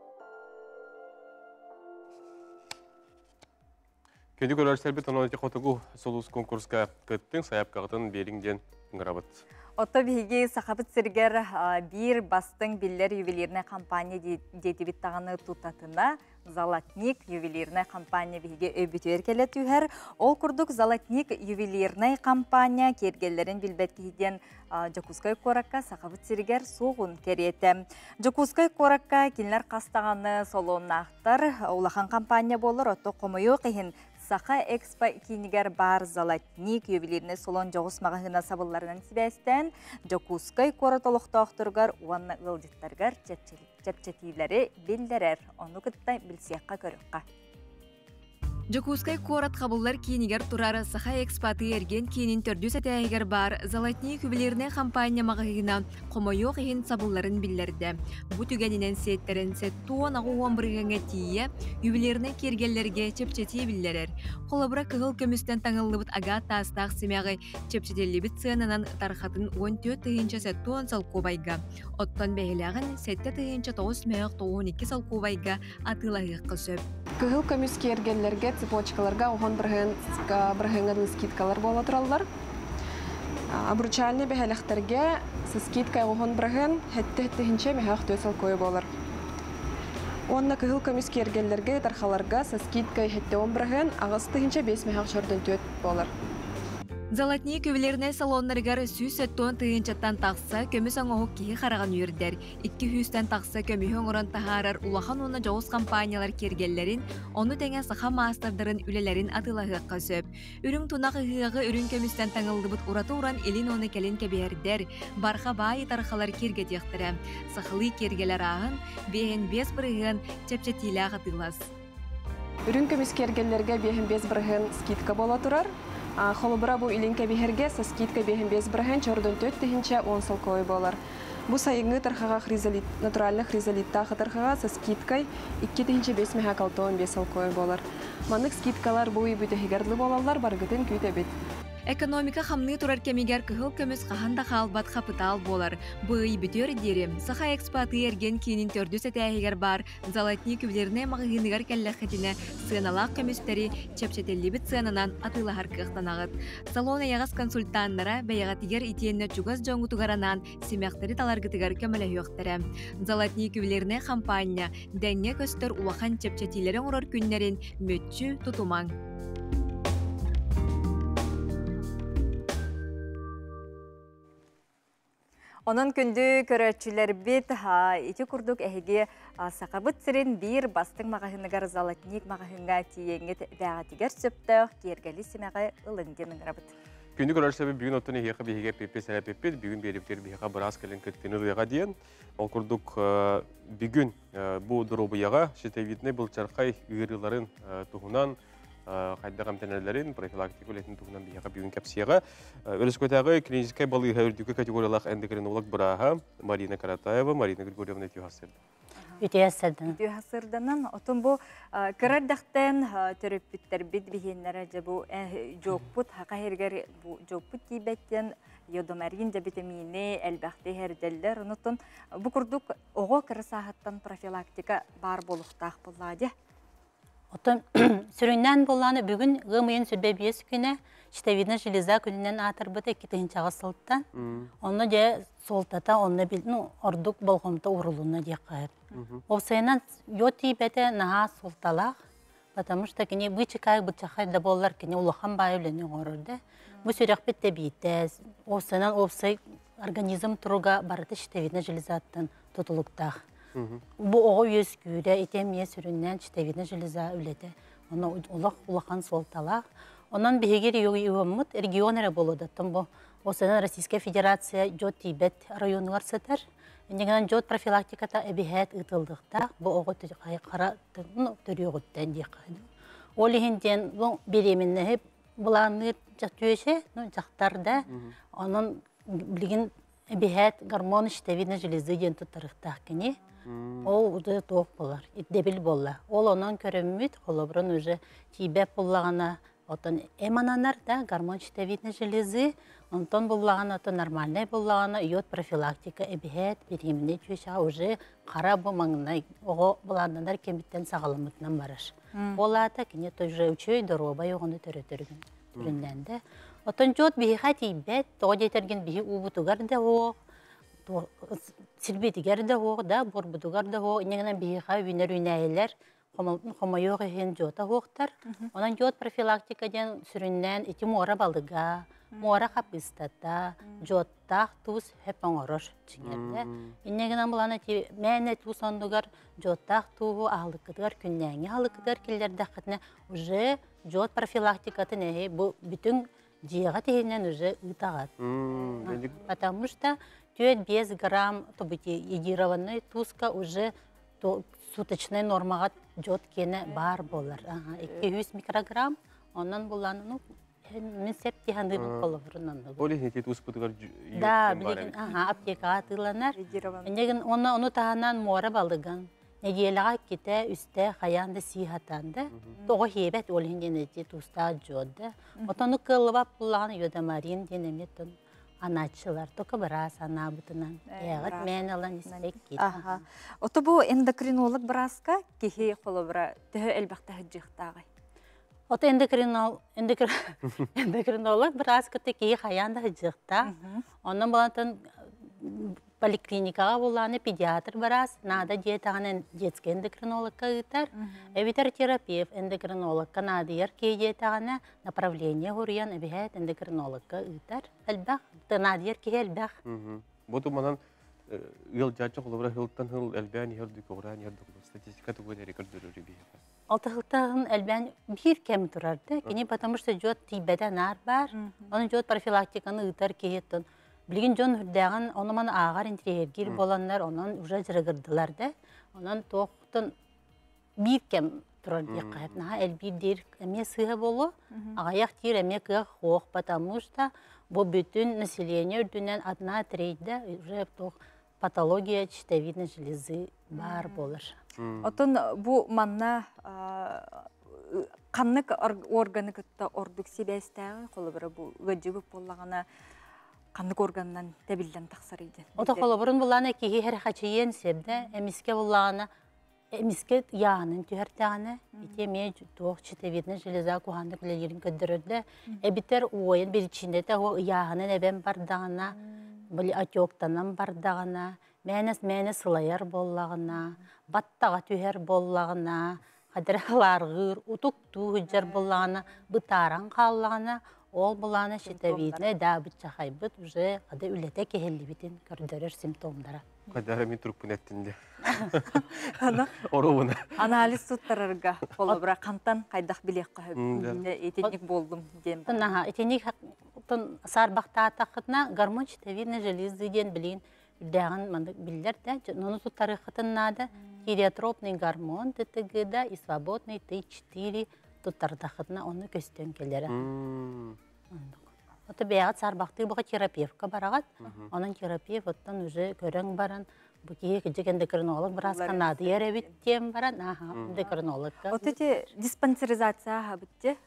Көнді көрәрсәлбі тонуыте қотығу солус конкурска көттің саяпқағытын беріңден үңірабыт. Отто биһиги сахабыт сиргер бир бастың биллер ювелирная компания детибит тағаны тутатына Золотник ювелирная компания биһиги өбүтөр келет үһәр. Ол курдук Золотник ювелирная компания кергеллерин билбет киден Жокускай коракка сахабыт сиргер сугун керете. Жокускай коракка кинлер кастаганы солоннахтар улахан компания болор. Отто комою кыйын Саха Экспо кинигер бар Золотник ювелирный салон жоғыс мағahына сабылларынан сибәстен Жокускай коратолықтақтырғар уанна ылдеттарғар чәпчәтилері белдерер. Оны күтті білсияққа көріққа. Жокускай корат қабыллар кинигер турары Саха Экспоты ерген кинин төрдүс әтәйгер бар Золотник ювелирный компания мағahына қомойо қиын сабылларын білдерді. Бұ түгенінен сеттерін сеттуон ағу оңбырғанға тие ювелирный кергеллерге чепчети білдерер. Қолабыра кығыл көмістен таңылыбыт ага тастақ семяғы чепчетелібіт сыянынан тарқатын 14 тыйынча сеттуон салқобайға. Оттан бәйіліғін сетте тыйынча 9 мәйіқ 12 салқобайға атылағы қысып. Кығыл көміс кергеллерге цепочкаларга оған бірғыңғы скидкалар бола тұралар. Обручальный бәхәліқтерге скидка оған бірғын хәтті-хәттіхінче мәхәқ төсіл көй болар. Онна кығыл көміс кергеллерге тархаларға скидка хәтті он бірғын ағыстығынче 5 мәхәқ жөрден төт болар. Золотник ювелирный салоннаргар сүз сеттон тыйынчаттан тақса көміс аңоғы кейі қараған үйірдер. 200-тен тақса көмі өңірін тахарар улахан оны жоғыз компаниялар кергеллерін, оны тәңе саха мастардарын үлелерін атылағы қасып. Үрің тұнақ ұғығы үрін көмістен таңылды бұд ұраты ұран елін оны кәлін кәбердер. Барха бай тархалар керге тектірі. Сақылы кергелер ағын, бейін бес бірігін чәпчетилі ағытылас. Үрін көміс кергелерге бейін бес бірігін скидка бола тұрар. Холобра бу илин кебихерге соскитка бехен без браген чордон 4 тихинче 10 салкой болар. Бу сайынгы тархага хризолит, натуральный хризолитта хатархага соскиткой 2 тихинче 5 меха калтон 5 салкой болар. Манык скиткалар бу ибүтө хигерлы болалар баргытын күйтөбит. Экономика хамны турар кемигер кыхыл көмөс қағанда қалбат қапытал болар. Бұй бүтер дерем. Саха экспаты ерген кейінін төрді сәтәйгер бар. Залатни күбілеріне мағығынығар кәлләқетіне сыналақ көмөстері чәпшетелі біт сынанан атылағар кықтанағыд. Салон аяғас консультаннара бәйғатигер итенне чугас жоңғы тугаранан семяқтары таларгытыгар көмілі өқтірі. Залатни күбілеріне компания дәңе көстір улахан чәпшетелерін ұрар күннерін мөтчі тұтумаң. Onun күнді көрәтчілер бет ити күрдік әйге сақабыт сірін бір бастың мағахынығар залатник мағахынға тиеңет дәғатигер сөпті кергелі семеғі ылыңден ғырабыт. Күнді көрәтчілер бүгін оттың еқі бейге пепе сәрі пепе, бүгін беріптер бейға біраз кәлін күттені ұйға дейін. Ол күрдік бүгін бұл дұробыяға шетевітіне бұл чарқай үйіріларын тұғынан қайдағам тәнәлерін профилактика өлетін тұғынан бейға бүгін кәпсияға. Өліс көтәғы клиническай балыға үрдігі категориялақ эндокринолог бұраға Марина Каратаева, Марина Григорьевна түйхасырды. Түйхасырдынан, отын бұл кірардақтан түріппіттер бет бейгенлері бұл жоқпұт, хақа хергер жоқпұт кейбеттен йодомәрген де витамины, әлбәқті әрделдер. Ұнытын бұл күрдік оғы кірі сағаттан профилактика бар болуқтақ бұлады. Отын сүріннен боланы бүгін ғымайын сүрбе бес күні щитовидная железа күнінен атырбыды 2 сылттан. Оны де солтата, оны білдің ордық болғымды ұрылуына де қайыр. Овсайынан йод тейбәді наға солталақ, потому что кіне бычықай бычақайда болар кіне улахан байылыны ғорырды. Бұл сүрек бітті бейті, овсайынан овсай организм тұруға барыды щитовидная железаттың тұтылықтақ. Бұл оғы өз күйді, етемие сүріннен щитовидная железа өледі. Оны улахан солталақ. Онан бігегер йоғы үйімміт регионері болуды. Осыдан Российская Федерация жод тейбет районығар сәтір. Негенен жод профилактиката әбіхәт ұтылдықта. Бұл оғы қара түрі ғыттен дейқайды. Ол егенден беременні бұланыр жақтүйеше, жақтарда. Оның білген әбіхәт гормон щитовидная железа ден тұттырықтақ кене. Ол ұды тоқ болар, дебіл болар. Ол онан көріммет, қолыбырын уже тейбәп болағана, отын эмананар да, гормон щитовидная железы, онтон болағана, отын нормальный болағана, йод профилактика әбіхәт, береміне түйеша, уже қара бұмаңынай, оғы болағандар кембіттен сағалымытынан барыш. Ол ата кене тоже үчөй дұрубай оғыны түрінденді. Отын жод бейха тейбәт, тоғы дейтерген бейі ұбытуғар да оғы, силбетигер да оғы да, борбудугар да оғы, инегінен бейха үйнер үйнәйелер, қомайоқ ехен жота оқтар. Онан жод профилактика ден сүріннен ити мора балыға, мора қапыстата, жоттақ туыз хөппен орош чыңерді. Инегінен бұланы мәне туыз ондығар жоттақ туғы ағылықыдығар, күннәңе ағылықыдығар келдерді қытына уже жод профилактикатын әйі бұл бүтін жиға тегенен уже ұтағат. Потому что 5 грамм егированный туска уже суточный нормаға жод кені бар болар. 200 микрограмм, онан бұланы, мен сәп тегенді бұл қолығырынан. Оле хеті туз бұтығар да, білеген, аптекаға атыланар. Оны тағынан мора балыған. Неделаға кете үсті қаянды сихатанды. Тоғы хебет оленден әте туста жоды. Отаны қылыбап бұлағаны йодамарин денеметін. Аначылар, тоқа біраз ана бұтынан. Яғыт мен алан іспек кет. Оты бұл эндокринолог біразға кехе қолы бұра түхі әлбәқті жүқтағы? Оты эндокринолог біраз күтті кехе қаянды жүқта. Оның болатын поликлиникаға боланы педиатр біраз, нада диетағанын детский эндокринологқа ұйтар. Әбітер терапевт эндокринологқа надыер кей диетағаны направление ғұриян әбіхәт эндокринологқа ұйтар. Әлбәқ, надыер кей әлбәқ. Бұты манан ыл жачы қолыбыра хылттан хыл әлбән ердік оғыран ердік статистика түгөне рекордөрі бейхі. Алтықылтағын әлбән бір кәмі тұрарды. Кені потому что жод тейбәден ар бар. Оның жод профилактиканы ұйтар кейеттін. Білген жон үрдәғін, оныман ағар интриергер боланлар, онын уже жырығырдылар да. Онын тоқтын бір кәм тұрар дейік қайып. Наға әлбір дейір әме сыға болу, ағаяқ дейір әме күйі қоқ, потому что бұл бүтін население үрдінен одна трейді уже патология щитовидной железы бар болыр. Отын бұл манна қаннық органы күтті ордық себәстәғі қолы бірі бұл ғыджығы болағына қаннық органынан тәбілден тақсар еді. Ота қолы бұрын болағына кейі әр қачайын себді, әмеске болағына әмеске яғының түйіртіғаны, етеме тоқ щитовидной железа қуғандық үлелерін көдірді. Әбітер ойын бір ішінде яғының әбен бардағына, бұл атеоқтанан бардағына, мәні сылайар болағына, баттаға түйер болағына, қадырғыларғыр, ұтық туғыджар болағына, бұтаран қалағына, ол болағына щитовидной да бұтша қайбыт уже қады үлеті кехелі бітін көрдірер симптомдары. Қадары мен тұрып күнеттінде. Оруына. Анализ тұттарырға қолы бұра қантан қайдақ білек қағып. Етенік болдым дем. Етенік сарбақта атақытына гормон щитовидной железы ден білейін үрдәғын білдер дә, оны тұттары қытыннады тиреотропный гормон ТТГ-да и свободный Т4 тұттардақытына оны көстен келері. Оты бәғат сарбақты бұға терапевка барағат, оның терапев оттан уже көрің баран, бұқи кіжік эндокринолог біраз қанады еребіт тем баран, эндокринологқа. Оты те диспансеризация ғабытте,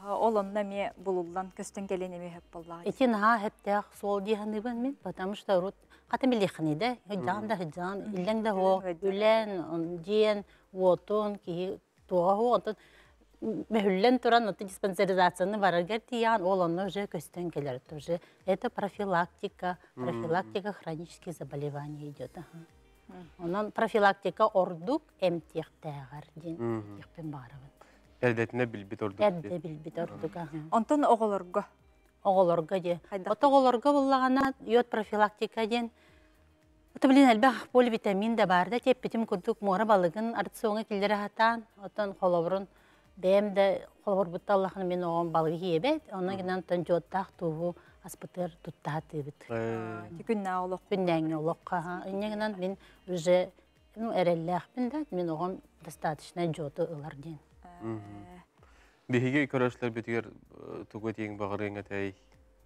ол онда ме бұлылдан көстен келенеме хөп боллағы. Етен хөптәқ сол дейханы бін мен, потому что рут қатым біліқыны да, хүджан да хүджан, үлләң да хоқ, үллән, ден, отын, кейі туға хоқ, Мәхүллен туран диспансеризацияны бараргар тиян, ол оны уже көстен келер. Это профилактика хронических заболеваний идет. Онан профилактика ордук эмтектәгәр дин текпен барабын. Әлдәтіне білбет ордук. Әлдә білбет ордук. Онтон оғылырға? Оғылырға де. Ота оғылырға болағана йод профилактика ден. Ота білін әлбәқ поливитамин да бар да, теп бітім күрдік мора балығын артысуыңа келдері хатан, отан қолабырын Бәм де қолғыр бұтты Аллахын мен оған балғы ебет, оның генен тон жоттақ туғы аспытыр тұттағы бит. Күннәң олық. Күннәң олық. Инегенен мен уже әрелләқпін да, мен оған достаточно жоты ұлар ден. Бехеге көрәшілер бетігер тұғы тегін бағырың әтәй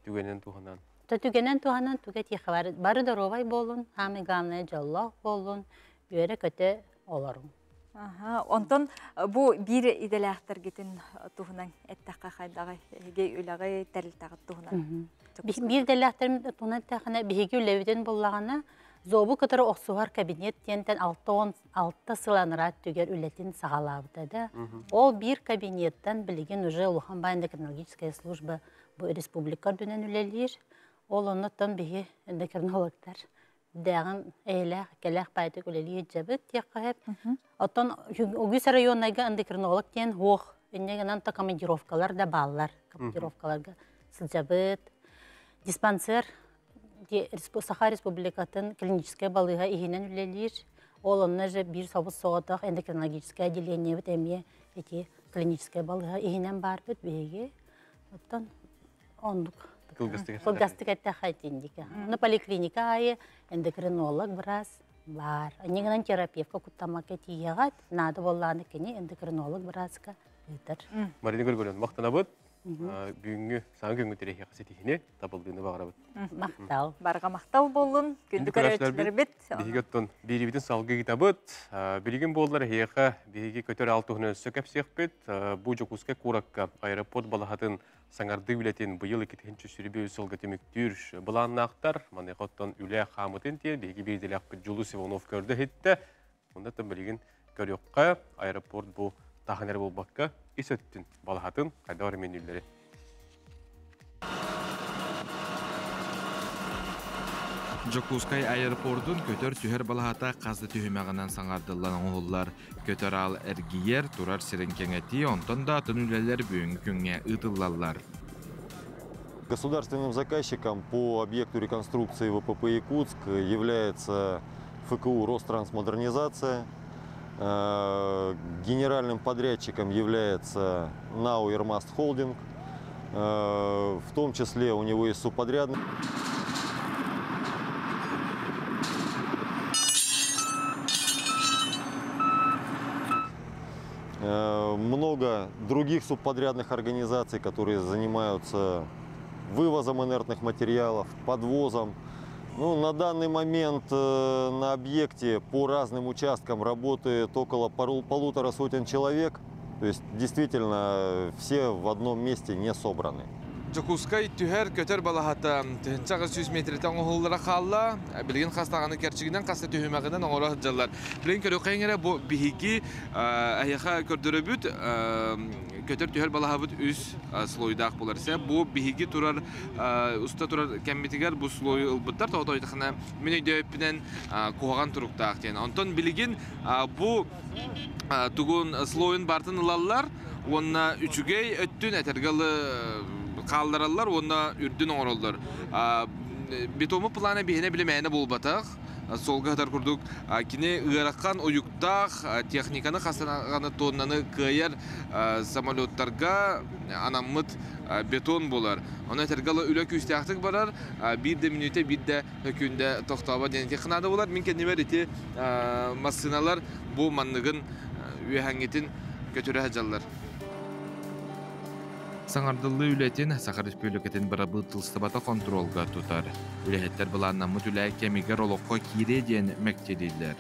түгенен туғанан? Түгенен туғанан түге тегі бар. Бары да ровай болын, хамы ғамны жаллақ болын, бүйері көте оларым. Онтон бұл бір иделәқтір кетін тұғынан әттәққа қайдағы үліғі тәрілтағы тұғынан? Бір иделәқтір тұғынан әттәқына бейгі үләуіден болағына зобы күтірі оқсуғар кабинет тентен 6 сыланырат түгер үләтін сағалабыда. Ол бір кабинеттен білген уже Улухан эндокринологическая служба бұл республика дүнен үләлер. Ол оныттан бейгі эндокринологтар. Дәғін әйләқ, кәләқ бәйті көлелі жабыт тек Оттан Огюс районнайга эндокринолог тен хоқ. Иннегенен та командировкалар да баллар. Командировкаларга сылжабыт. Диспансер Саха Республикатын клиническая балыға ихинен үлелер. Ол онна же бір собыс соғатақ эндокринологическое отделение бит әме клиническая балыға ихинен бар бит бейге. Оттан ондық. Кылгастык әтті қайтындика. Оны поликлиника айы эндокринолог біраз бар. Негінен терапевка күттамак әтиеғат, нады болланы кені эндокринолог біразға өтір. Марина Григорьевна, мақтана бұд, бүгінгі саңы күнгі терехе қасетихіне табылдığını бағыра бұд. Мақтал. Барға мақтал болын, күнді көрәтшілер біт. Бігеттон беребетін салғы кита бұд. Білген болдылар хеға беге көтер алтығын өсі көпсек біт. Бұ жокусқа қораққа аэропорт балағатын саңарды білетін бұйыл екетінші сүрібе өсілгі теміктір бұланын ақтар. Маны қоттан үлі қамытын те беге берделі ақпыт Жулу Сивонов көрді хетті. Ондаттан білген көріққа аэропорт бұл тағынар болбаққа ес өттін балағатын қайда бар мен үйлері. Жокускай аэропортун көтөр түһер балахата қазды түһімәғынан саңардылан оғылар. Көтөр ал әргиер турар сиренкеңети, онтон да түнүлелер бүгінгі күнге ұтылалар. Государственным заказчиком по объекту реконструкции ВПП Якутск является ФКУ «Ространсмодернизация». Генеральным подрядчиком является НАО «Ирмаст Холдинг». В том числе у него есть субподрядный. Много других субподрядных организаций, которые занимаются вывозом инертных материалов, подвозом. Ну, на данный момент на объекте по разным участкам работает около 150 человек. То есть действительно все в одном месте не собраны. Жокускай түһәр көтөр балахата тенчагы 100 метрден оһуллара халла билген хастаганы керчигинен каста төһөмәгенен оңора хҗаллар. Билген көрө кайгыра бу биһиги аяха көрдөрөбүт көтөр түһәр балахабыт үс слойдак буларса бу биһиги турар уста турар кеммитигер бу слой ылбыттар тойтохна мен өйдөпнен куган туруктак ден. Антон билген бу тугун слойын бартын ылаллар, онна үчүгей өттүн этергалы kaldırırlar, onda ürdün oğruldur. Betomu planı bihine bilemeyene bulbataq. Solga kadar kurduk. Kine ırakkan oyuktaq, texnikanı hastanağını tonlanı kıyar samolyotlarga anamıt beton bolar. Ona tergalı ülök üstüyaktık barar. Bir de minüte bir de hükünde tohtaba deneti kınadı bolar. Min kendime eti masınalar bu manlığın üyehengetin götürü hacallar. Саңардылы үлетін Сахар Республикатын барабы тылстыбата контролға тұтар. Үлеттер бұланнамы түлі кемигер олыққа кире ден мәктелілер.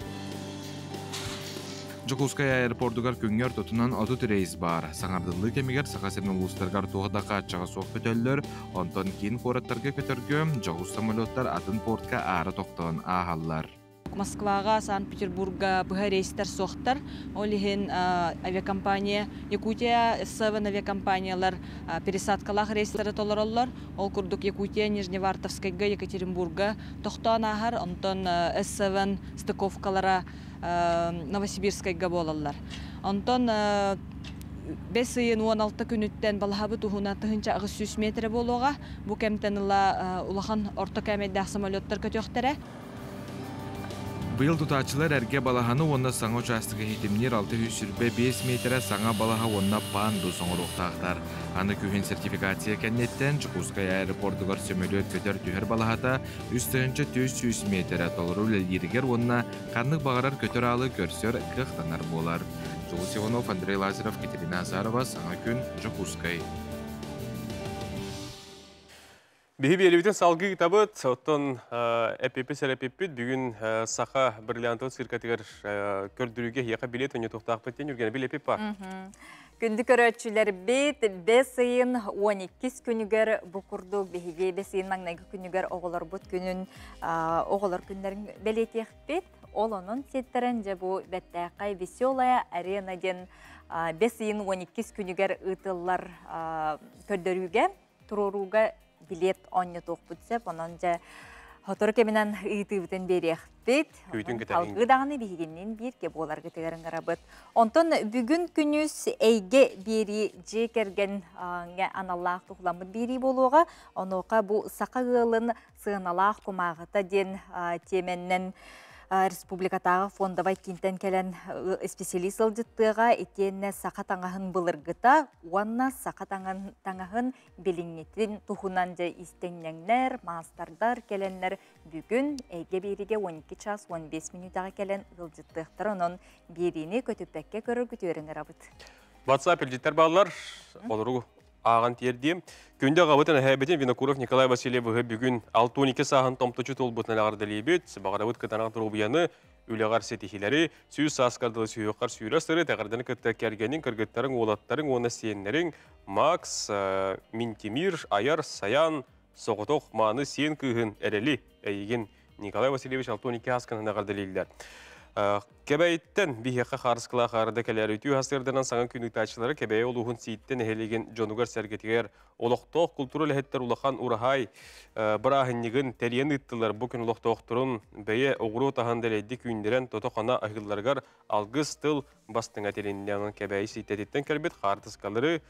Жокускай аэропортугар күнгер тұтынан отут рейс бар. Саңардылы кемигер Сахасырның ұлыстарғар туғыда қатшаға соқ көтөллер, онтон кейін қораттарға көтөргө, Жокус самолеттар атын портқа ары тоқтығын ағалар. Москвага, Санкт-Петербурга быга рейстер соқтар. Олихин авиакомпания, Якутия S7 авиакомпаниялар пересадкалах рейстері толыралар. Ол курдук Якутия, Нижневартовскайга, Екатеринбурга тоқтан ахар, онтон S7 стыковкалара Новосибирскайга болалар. Онтон 5 айын 16 күнүттен балахабы туһуна тыһынча 100 метр болуга бу кемтен улахан орто кемеддах самолеттар көтөктөрө. Быйыл тутачылар әрге балаханы онна саңа участығы хитимнер 605 метрі саңа балаха онна панду соңыруқтағдар. Аны күйін сертификация кәннеттен Жокускай аэропортугар сөмөлөт көтөр түхер балахата үстінчі 300 метрі толыру ләлдерігер онна қанлық бағарар көтөр алы көрсер қықтанар болар. Жолус Иванов, Андрей Лазаров, Катерина Азарова, саңа күн Жокускай. Биһи биэлибитин салгы китабыт, оттон эпипи-сәрепиппит, бүгін саха бірлянтыл сиркатығыр көрдіріге яқа билет өне тоқтақпыттен үргені билепип бар. Күнді көрөтчілер бет, 5 айын 12 күнігер бұқырды біхіге 5 айын маңнайғы күнігер оғылар бұт күнін оғылар күндерін белетек бет. Ол оның сеттерін жабу бәттәқай веселая аренаден 5 айын 12 күнігер ұтылар көрдіруге, тұруруға билет онны тоқпытсеп, онын жа хоторы кемінен ұйтыбытын берек бет. Халқы дағыны бейгеннен бір кеп олар кетегерін қарабыт. Онтон бүгін күніз әйге бері жекерген аналлақ тұқыламыд бері болуға, оныға бұл сақа ғылын сығыналақ құмағыта ден теменнен республикатағы фондавай кентен келен специалист ылжыттыға етенне сақа таңағын бұлырғыта, уанна сақа таңағын беліңнетін тұхынан жа истеннеңнер, мастардар келеннер бүгін әйге беріге 12 час 15 минутаға келен ылжыттықтыр, оның беріні көтіппәкке көрір күтуерін ғырабыд. WhatsApp елжеттер балалар, олыру ағын тердем. Күнде ғабытын әйбетін Винокуров Николай Васильев бүгін 6-12 сағын томтычы толбытын ағарды лейбет, бағарабыт кытанақ тұрубияны үліғар сетихилері, сүйіз сасқардылы сүйіқар сүйірастыры, тәғарданы күтті кәргенің, кіргіттарын, олаттарын, оны сиенлерін, Макс, Минтимир, Аяр, Саян, Соғытоқ, Маны, Сиен күйін әрелі әйген Николай Васильевич 6-12 асқын ағарды лейлдер. Кебәйттен бихеқа қарысқыла қарыда кәлері үтіу хастырдынан саңын күніктачылары кебәйі олуғын сейттен әхелеген жонуғар сәргетігер олықтоқ культуры ләхеттер улахан урахай бірағыннігін тәриен ұттылар бұкін олықтоқ тұрын бәйе оғыру таған дәлейді күйіндерін тотоқана ағылларғар алғыз тыл бастың әтелінден кебәйі сейттеттен кәлбет қартысқалары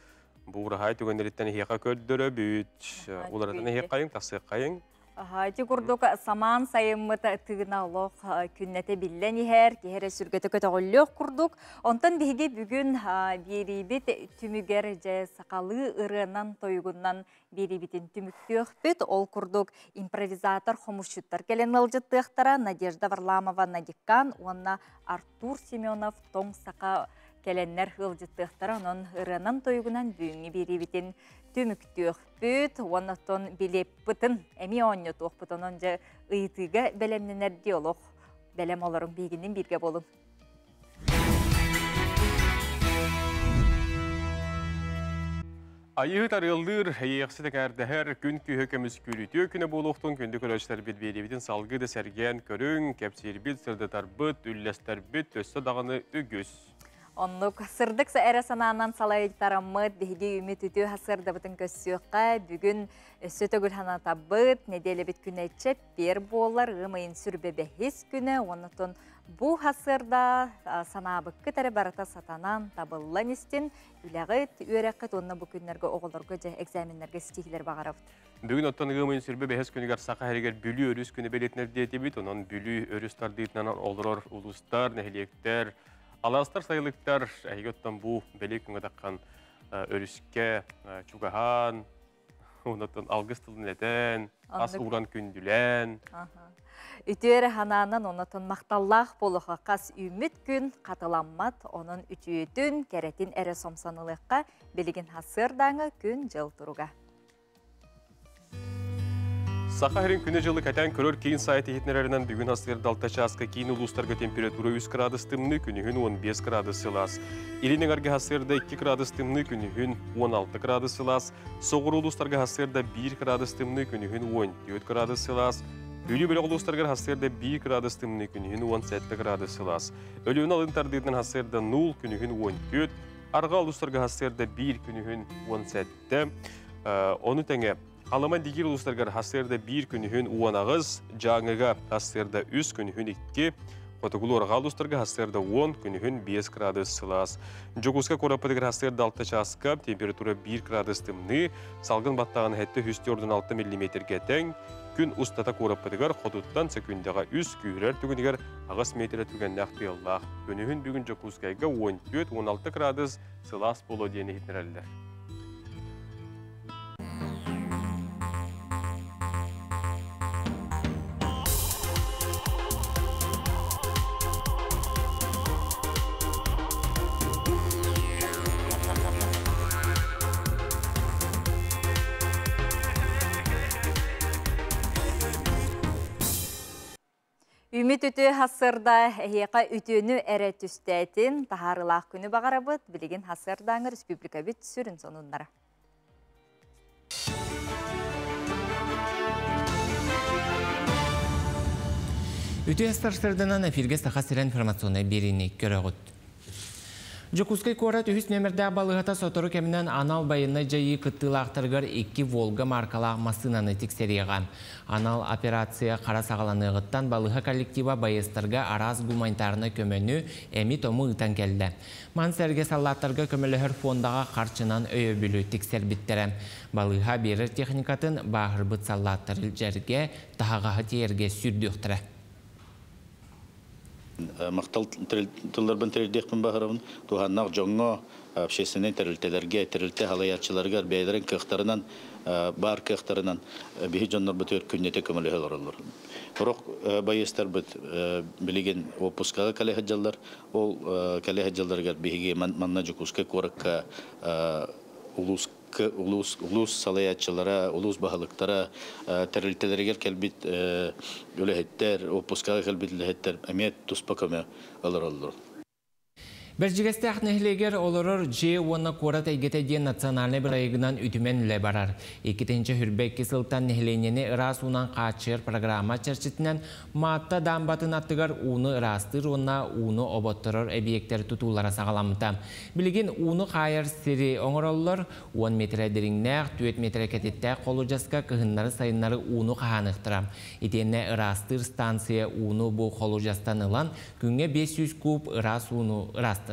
бұл урахай түгендеріттен әхеқа көрдірі бүйт олардан әхеқайың, тақсықайың. Ти курдук саман сайыммыта тыгына олох күннете биллен ихер, кихере сүргөтө көтөгөллөк курдук. Онтан биге бүгүн берибит түмүгер же сакалы ырынан тойгуннан берибитин түмүктөкпүт. Ол курдук импровизатор хомушуттар келен ылжыттыктара Надежда Варламова Надиккан, онна Артур Семенов тоң сака kelenler hılcıttığıhtар onun ırının toygunan büyüğünü biribitin tümüktüğük büt, onatton bilip bıtın, emi onyo tuğuk bıtın onca ıyıtıga belemnener diyalog. Belem olurun bilginin birge bolun. Ayığı tarıldır, ayıqsı tekerді her gün kühökemiz külütü küne boluqtun kündü köröçler bilbelibitin salgı da sergen körün, kepsir bil sırdı tarbıt, üllester bit, össü dağını ügüz. Onluk sırdıksa ere sanağından salayı taramıd, bihigi ümit ütü hasırda bıtın kössüqqa, bugün sötөгül hana tabıt, nedeli bit günetçep bir boğlar, ığmayın sürbebe his güne, onutun bu hasırda sanabıkkı tarı barata satanan tabıllan istin, üleğit, üyerekit onna bu günlerge oğullarga, egzaminlerge stihler bağırabıd. Bugün ottan ığmayın sürbebe his günüger saqa heriger bülü örüs günü beletner diyeti bit, onun bülü örüstar deyitnanan olurur ulustar, nehliyekler, Alastar sayılıklar, ayıgötten bu belek güne takkan örüske, çugahan, ondan algıstılın eden, as uğran kündülen. Ütüere hananan onatın maqtallaq boluğa qas ümit gün qatılanmat, onun ütüyütün keretin ere somsanılıqqa beligin hasırdağı gün jıl turuga. Сахарин күні жылы кәтен көрір кейін сайты етнерерінен бүгін астырды алтачасқа кейін ұлыстарға температура 3 градус тымны күнігін 15 градус сылас. Илінің арғы астырды 2 градус тымны күнігін 16 градус сылас. Соғыр ұлыстарға астырды 1 градус тымны күнігін 14 градус сылас. Өлі бөлі ұлыстарға астырды 1 градус тымны күнігін 17 градус сылас. Өліуін алынтардығын астырды 0 күнігін 14. Арға ұлыстарға астырды 1 күнігін 17. Оны тәңе Alaman digir uluslargar hasırda 1 günühün uanağız, жаңыға hasırda 3 günühün 2, otogulu orga uluslarga hasırda 10 günühün 5 gradus sılaz. Joguska korapadıgar hasırda 6 çaska, temperatura 1 gradus tımны, salgın battağın hette 146 mm geten, gün ustata korapadıgar xoduttan sekündaga 3 gürer tügünigar ağız metre tügen naxtıyallaq. Günühün bugün Joguskayga 14-16 gradus sılaz bolo diyeni hitnereller. Ümit ütü hasırda ehiyaka ütünü ere tüstətin, taharılaq günü bağarabıd, biligin hasırdağı Respublika bit sürün sonunlara. Ütü estarşlardan efirge sağa siren informasyonu birini görüğüd. Jokuskay Korat ühüs nömerde balıgata sotoru keminden anal bayını jayı kıttılaqtırgır 2 Volga markala masınanı tikseriğen. Anal operasiya qara sağlanığıttan balığa kollektiva bayыстırga araz gumanitarını kömönü emi tomu ıtan keldi. Manserge sallattırga kömölühür fondağa qarçınan öyöbülü tikser bittirem. Balığa berir texnikatın bağırbıt sallattırıl jerge tağağı tiyerge sürdüktire. Мақтал тылларбын тәрелдекпін бағырабын, туғаннақ жоңға общественный тәрелтелерге, тәрелте халаятчыларға бәйдерін кықтарынан, бар кықтарынан бейі жонлар бұт өркүннеті көмілі олар. Құрақ байыстар бұт білеген опускаға кәлі хаджалар, ол кәлі хаджаларға бейге манна жүкусқа қорыққа улус салаятчылара, улус бағалықтара, тәрелтелерге кәлбет өліхеттер, опускаға кәлбет өліхеттер, әмет тұспа көмі олар. Berjigeste ahnehleyger olurur J1'a korat eygete diye nasyonalne bir ayıgınan ütümen üle barar. İkitinci hürbekki sıltan nehleyneni ıras unan qaçır programa çerçetinden maatta dambatın attıgar unu ırastır, ona unu obotturur ebiyekleri tutulara sağlamıta. Bilgin unu qayır siri oңırollar 10 metre derinler, 4 metre ketette kolucaska kıhınları sayınları unu qahanıqtıram. İtenne ırastır stansiya unu bu kolujastanılan günge 500 kup ıras unu ırastı.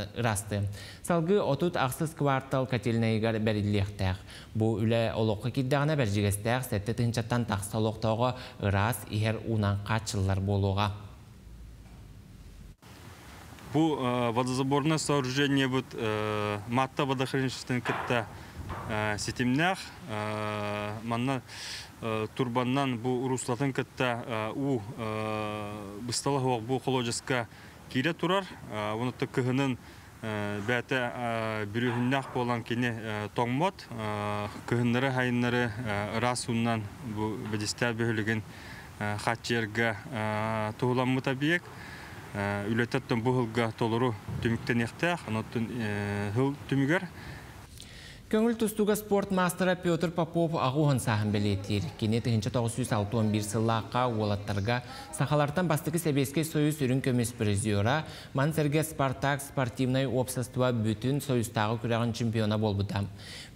Salgı otut aksız kvartal katelinaygar berilliqtaq. Bu üle oloqı kiddağına berjigestaq, sette tınçattan taqsaloqtağı ıras iher unan qaçıllar boluğa. Bu водозаборное сооружение вот матта водохранилищестен кытта сетимнах манна турбаннан bu руслатын кытта у бысталах bu колодеска кире турар. Оны тыкыгынын бәті бүрүхүннақ болан кені тоңмот, кыһыннары хайыннары расуннан бұл бәдістер бөлігін қатчерге туғыламы табиек. Үлететтен бұл ғылға толыру түміктен еқтәқ, аноттын ғыл түмігер. Көңіл тұстуға спорт мастера Петр Попов ағуын сағын білетер. Кенеті 1961 сыллаққа олаттарға сақалартан бастығы Себеске Союз үрін көмес президиора Мансерге Спартак спортивной общество бүтін Союзтағы күрәғын чемпиона болбыда.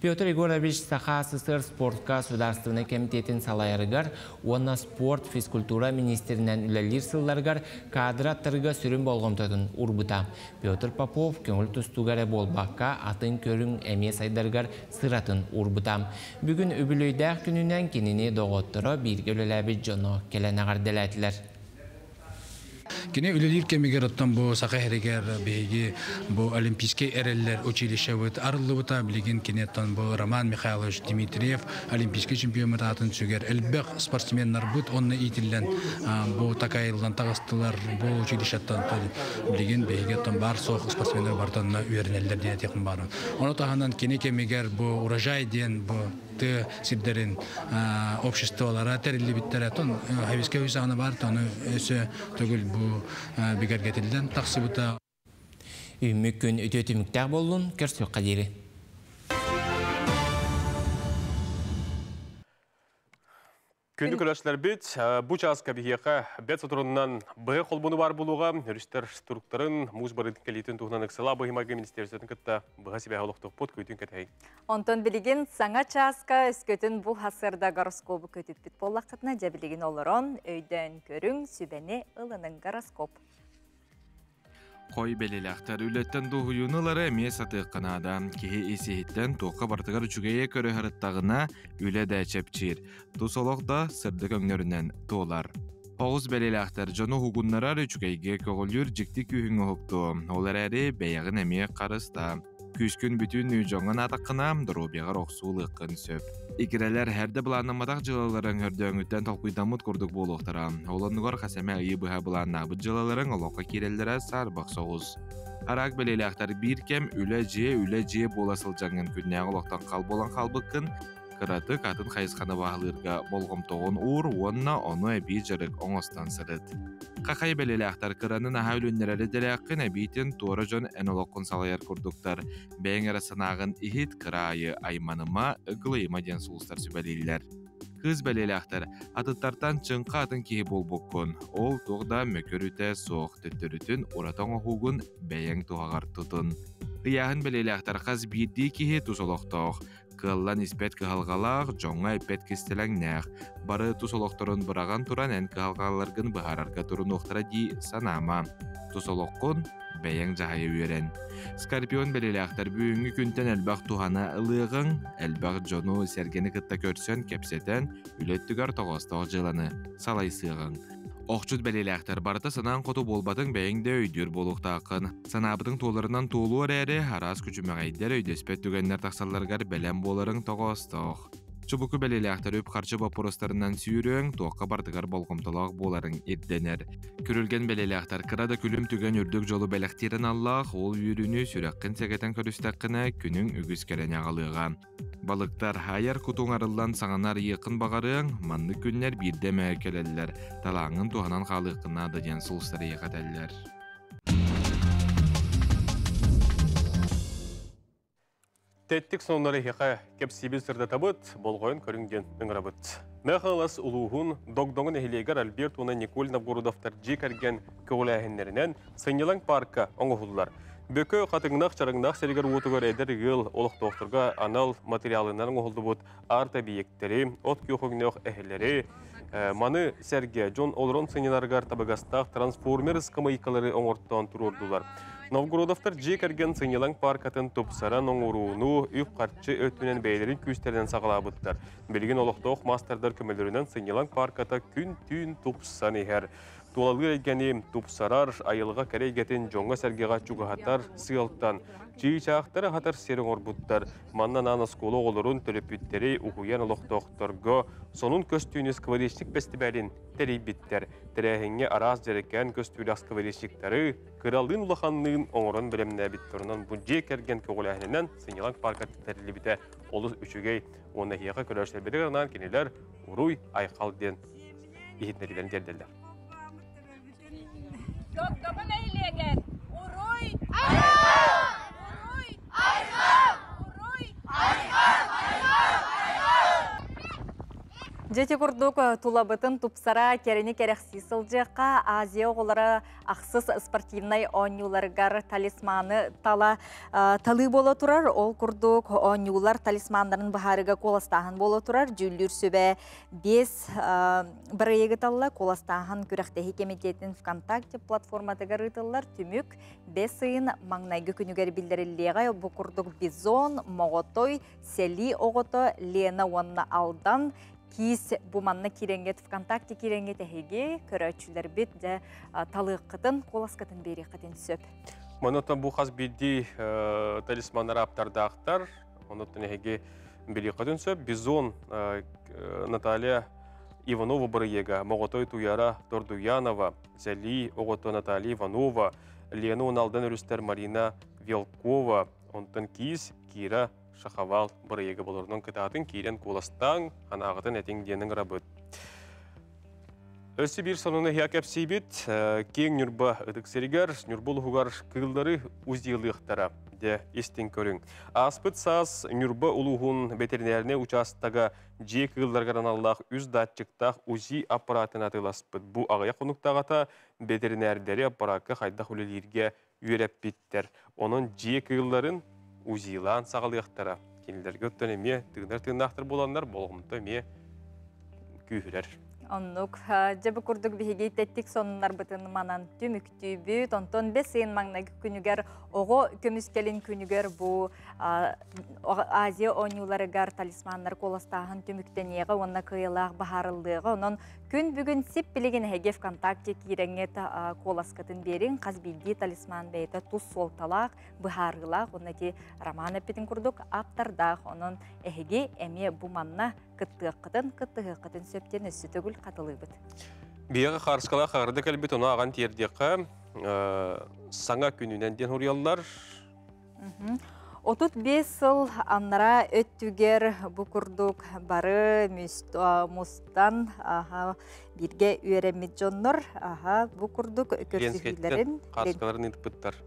Петр Егорович Саха СССР спортқа Сударственный комитетін салайырығар, онна спорт физкультура министерінен үләлер сылларғар кадра тұрға сүрін болғымтадың ұрбыта. Петр Попов көңіл тұстуғары болбаққа атын көрін әмес айдарғар сыратын урбутам. Бүгін үбілөйдәк күнінен кеніне доғыттыры бірге өлеләбі жоно келен ағарделәтілер. Кене үлелер кемегер оттан бұл сақа әрегер бейге бұл олимпийский әрелер училище бұд арылы бұта білеген кенеттен бұл Роман Михайлович Дмитриев олимпийский чемпион атын сүгер әлбәқ спортсменнар бұд онны итілден бұл такайылдан тағыстылар бұл училищеттен білеген бейге оттан бар соқ спортсменнар бартанына үйерінелдер ден текін барын. Оны тағандан кене кемегер бұл урожай ден бұл ты сиддерин обществолара терилли биттер тон хависке үсаны бар тоны өсө төгүл бу бигергетилден таксыбыта Үмүкүн өтөтүмүктәк болун көрсөк кадери. Күнді көрәшілер бет, бұ часқа бігеқа бет сотырыннан бұғы қолбуны бар болуға, үрістер структурын, мұз барыдың кәлейтін тұғынан ұқсыла бұғымағы министерсетін күтті бұға себе ғалықтық бұд көйтін кәтәй. Онтон білеген саңа часқа өскөтін бұл хасырда гороскопы көтіп бит болақытына жа білеген олырон, өйден көрің, сүбәне ылының гороскоп. Қой белеләқтер үлеттен дұғыюнылары әмес атыққанада, кеге есейттен тоққа бартығар жүгейе көрі ғырыттағына үлі дәчепчір. Тұсолықта сырды көңнерінен толар. Оғыз белеләқтер жоны хугуннарар жүгейге көғылыр жікті күйіңі ғықты. Олар әрі бәяғын әме қарыста. Күскін бүтін үйжоңын атаққына дұрубеғар оқсулыққын сөп. Икірелер әрді бұланамадақ жылаларын өрдөңіттен толқуйдамыт көрдік болуқтара. Оланығар қасаме айы бұға бұланабыт жылаларын олыққа керелдері сарбақ соғыз. Арақ белеләқтер бір кем үлі же боласыл жаңын күнне олықтан қал болан қалбыққын. Кыраты катын қайысқаны бағылырға болғым тоғын ұр, онына оны әбей жырық оңыстан сырыд. Қақай белеләқтар кыранын аға өліннерері дәләққын әбейтін туары жон әнолыққын салайар күрдіктар. Бәйін арасынағын ихит кырайы айманыма ұғылайыма ден сұлыстар сөбәлейлер. Кыз белеләқтар атыттартан чыңқа атын кейі бол бұққын. Ол тоғда мөкөріті соқ түттірітін ұратаңы хуғын бәйін туғағар тұтын.Ияғын белеләқтар қаз бірді кейі тұсылықтақ. Кыллан испет кыхалгалақ, жоңа ипет кестеләң нәқ. Бары тусолоқтырын бұраған туран ән кыхалгаларғын бұхарарға тұрын оқтыра ди санама. Тусолоққын бәйін жағайы өрен. Скорпион белеләқтар бүйінгі күнтен әлбақ туғана ылығың, әлбақ жону сәргені кытта көрсен кепсетен, үлеттігар тоғыстағы жыланы салай сығың. Оқчуд белеләқтар барыта санан қоту болбатын бәйіңді өйдер болуқтақын. Санабытың толарынан толуар әрі арас күчімәғайдер өйдеспет түгеннер тақсаларғар бәлем боларың тоғыстақ. Чубуку белеләқтар өп қарчы бапырыстарынан сүйірің, тоққа бартығар болғымтылақ боларың ерденер. Көрілген белеләқтар қырада күлім түген үрдік жолы бәләқтерін Аллах, ол үйіріні сүрәққін сәгетен көрістәққіні күнің үгіз кәрен ағалыға. Балықтар хайар күтуң арылдан саңанар еқін бағарың, манны күннер бірде мәкелелер, талаңын туғанан қалыққына даден сұлыстары еқадәлер. Тәттік сонлары хеқа кепсибі сырда табыт, болғойын көрінген үңірабыт. Мәқалас ұлуғын догдоңын әхілегер Альберт оны Николь Навгородовтар жекерген көғіләхінлерінен Сынелаң парка оңғылар. Бөкі қатыңнақ чарыңнақ сәрігер өтігер әдір ғыл олық тоқтырға анал материалынан оңғылды бұд арта бейектері, от күйіғінеуқ әхілері, маны сәрге Джон Олрон сынеларғар табығастақ трансформер скамайкалары оңырттан тұрурдылар. Новгородовтар жекерген Сынелаң паркатын топсаран оңыруыну үп қарчы өтінен бәйлерін күстерден сағалабыттар. Білген олықтауқ мастердар көмелерінен Сынелаң парката күн-түн топсан ехер. Туалыр егені тупсарар, айылға кәрейгетін жоңға сәргеға чуғатар сыялттан. Чиичақтары хатар серің орбуттар. Маннан аны сколы олырын төлөпүттері ұхуян ұлықтоқтырғы. Сонун көстүйіні скварищик бәстібәрін тәрей біттер. Тәрәхіңе араз жәрекән көстүйі скварищиктары кыралын ұлықанның оңырын білімнә біттерінен бұджи кәрген көғіләхінен сынелан паркат тәрілі біті олыс үшігей. Оны хияға көрәшілер бедігірінен кенелер ұруй айқалден ехетнерілерін терделдер. Gökdamın eylegen, uruy, Жеті күрдік тулабытын тупсара керені керексі сылжыққа Азия оғылары ақсыз спортивнай ойнуларғар талисманы талы болы тұрар. Ол күрдік ойнулар талисмандарын бұхарыға қоластағын болы тұрар. Жүлдір сөбе 5 бір егі талла қоластағын күректегі комитетін ВКонтакте платформатыға рытылар. Түмік 5 сыйын маңнайғы күнігер білдіріліға бұл күрдік Бизон, Моғотой, Сели оғыты, Лена онына алдан Кис буманна киренгет ВКонтакте киренгет әхеге көрәтшілер бет де талыққытын, қоласқытын бері қытын сөп. Мұнытын бұл қаз бейді талисманар аптарды ақтар. Мұнытын әхеге бері қытын сөп. Бизон Наталья Иванова біріега, Моғотой Туяра Тордуянова, Зәли Оғото Наталья Иванова, Лена Оналдан өрістер Марина Велкова, онтын Кис Кира Шахавал біріегі болырының кітатын кейрен қоластан анағытын әтен денің рабыт. Өсі бір сонуны хиякеп сейбет, кең нүрба үдіксерігер, нүрбол хугар кылдары ұздиылықтара де естен көрің. Аспыт саз нүрба ұлуғын ветеринәріне участага же кылдарғаран Аллах үз датчықтақ ұзи аппаратын атыласпыт. Бұ ағая қонуқтағата ветеринәрдері аппаратқа қайдақ үлелерге үйереп біттер. Оның же кылдарын Узилан сағалықтара. Кенілерге өттен еме тығынар-тығынақтыр боланлар болғымды ме күйірер. Оннук, жабы күрдік бігеге тәттік сонынлар бұтын манан түмікті бүт. Онтон бәсейін маңнағы күнігер, оғы көміскелін күнігер бұл Азия ойнуларығар талисманлар қоластағын түміктен еға, онына қиылақ бағарылдығы. Онын күн бүгін сеп білеген әге ВКонтакте кейреңет қоласқытын берін, қазбейді талисман бәйті тұс солталақ, бағарылақ, онына ке роман әпетін күрдік аптардақ. Онын әге әме бұманна кыттығы-қытын сөптен өсі төгіл қатылы бұд. Бияғы қарысқала қағырды кәлбет оны аған тердеқі саңа күнінен ден ұриялар. 35 сыл аннара өттігер бұқырдық бары мұстан бірге үйеремет жоннор. Бұқырдық көрсігілерін. Қарысқаларын етіп бұттар.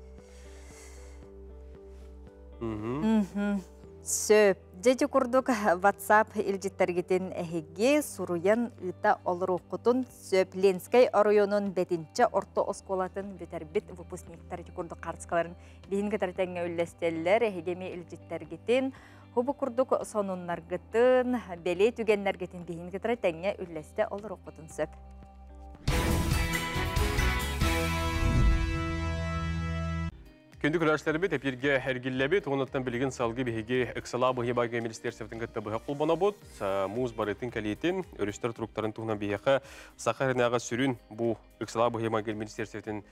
Сөп. Жеті күрдік WhatsApp илжеттергетін әхеге сұруян ұта олыр оқытын сөп Ленскай оройонын бәтінші орта осколатын бөтербет выпускниктар күрдік қарысқаларын бейінгі тәртәңе өлістелілер әхегеме илжеттергетін Хубы күрдік сонуннаргытын, бәле түгеннергетін бейінгі тәртәңе өлісті олыр оқытын сөп. Күнді күләшлері бет, әперге әргілі бет, оңыттан білген салғы бейге ұқсала бұғы бағы министерсевтің күтті бұғы құлбана бұд, мұз барытын кәлейтін, өрістер тұрықтарын тұғынан бейеқі сақарынаға сүрін бұл ұқсала бұғы бағы министерсевтің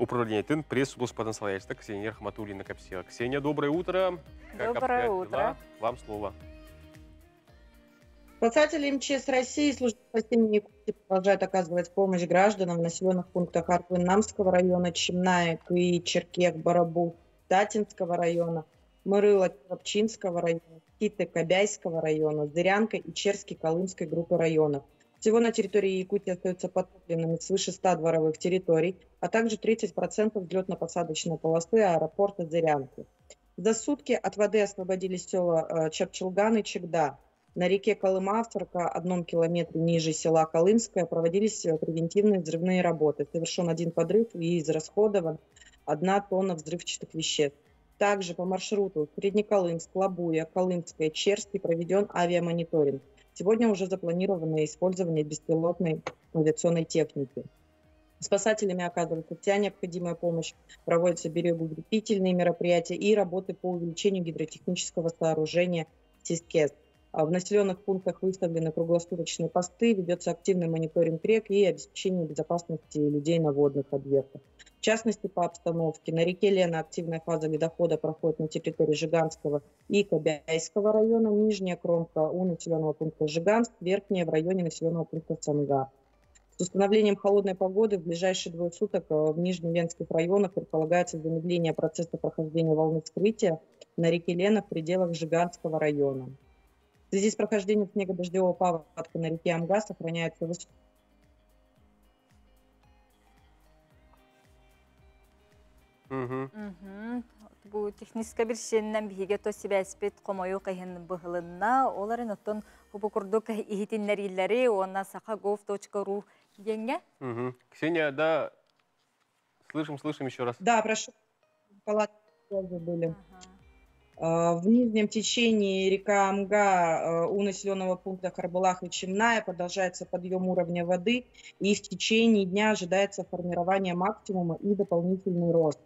управлениетін пресс-службадан салайшты Ксения Рахматуллина Капсия. Ксения, доброе утро. Доброе утро. Вам слово. Спасатели МЧС России и служба спасения Якутии продолжают оказывать помощь гражданам в населенных пунктах Арквин-Намского района, Чемная, Куи, Черкех, Барабу, Татинского района, Мырыла, Копчинского района, Киты, Кобяйского района, Зырянка и Черский, Колымской группы районов. Всего на территории Якутии остаются подтопленными свыше 100 дворовых территорий, а также 30% взлетно-посадочной полосы аэропорта Зырянки. За сутки от воды освободились села Чапчелган и Чегда. На реке Колыма в 41 километре ниже села Колымское проводились превентивные взрывные работы. Совершен 1 подрыв и израсходован 1 тонна взрывчатых веществ. Также по маршруту Среднеколымск, Лабуя, Колымское, Черский проведен авиамониторинг. Сегодня уже запланировано использование беспилотной авиационной техники. Спасателями оказывается вся необходимая помощь, проводятся берегоукрепительные мероприятия и работы по увеличению гидротехнического сооружения СИСКЕС. В населенных пунктах выставлены круглосуточные посты, ведется активный мониторинг рек и обеспечение безопасности людей на водных объектах. В частности, по обстановке, на реке Лена активная фаза ледохода проходит на территории Жиганского и Кобяйского района, нижняя кромка у населенного пункта Жиганск, верхняя в районе населенного пункта Сангар. С установлением холодной погоды в ближайшие 2 суток в нижневенских районах предполагается замедление процесса прохождения волны вскрытия на реке Лена в пределах Жиганского района. В связи с прохождением снегодождевого паводка на реке Амга сохраняется высокая Бу техническа бир шеннен биһиге то сибәспет комою кайын быгылынна оларын оттон хубукурдук ихитиннәрилләре онна sakagov.ru деньги. Ксения, да, слышим еще раз. Да, прошу. Были. В нижнем течении река Амга у населенного пункта Харбалах и Чемная продолжается подъем уровня воды, и в течение дня ожидается формирование максимума и дополнительный рост.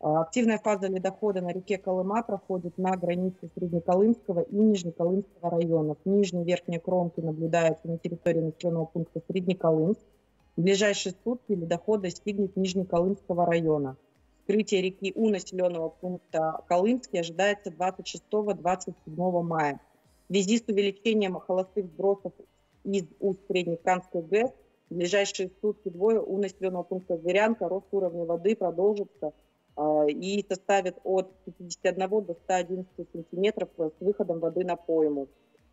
Активная фаза ледохода на реке Колыма проходит на границе Среднеколымского и Нижнеколымского районов. Нижние и верхние кромки наблюдаются на территории населенного пункта Среднеколымск. В ближайшие сутки ледоход достигнет Нижнеколымского района. Вскрытие реки у населенного пункта Колымский ожидается 26-27 мая. В связи с увеличением холостых сбросов из уст Среднекамской ГЭС в ближайшие сутки двое у населенного пункта Зырянка рост уровня воды продолжится и составит от 51 до 111 сантиметров с выходом воды на пойму.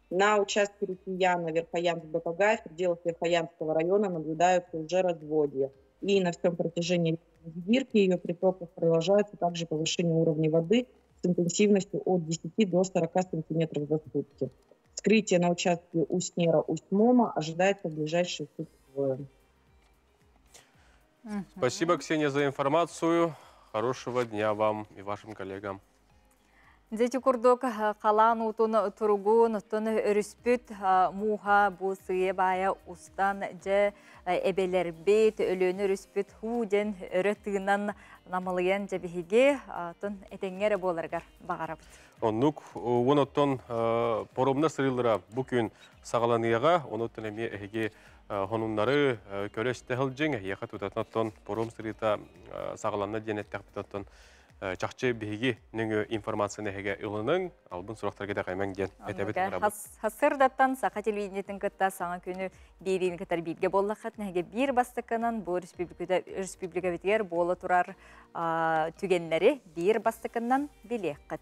На участке реки Яна, Верхоянск-Бапагай, в пределах Верхоянского района наблюдаются уже разводья. И на всем протяжении Зибирки и ее притоков продолжается также повышение уровня воды с интенсивностью от 10 до 40 сантиметров за сутки. Вскрытие на участке Усть-Нера-Усть-Мома ожидается в ближайшие сутки. Спасибо, Ксения, за информацию. Хорошего дня вам и вашим коллегам. Дети курдок калан утун тургун утун өрүспүт муха бу сые бая устан же эбелербет өлөнү өрүспүт худен өрөтүнан намалыян жабиге тон этеңере боларгар багарабыт. Оннук оноттон поромна сырылыра бу күн сагаланыяга оноттон эми эге хонуннары көрөстехилжең яка тутатнаттон пором сырыта сагаланна денеттактаттон чакчы биги нөңө информацияны эге ылының албын сурактарга да кайман ден этебет барабыз. Хасырдаттан сака телевидениятын кытта саңа күнү берин кытар бирге боллакат неге бир бастыкынан бу республика битер боло турар түгеннери бир бастыкынан билеккат.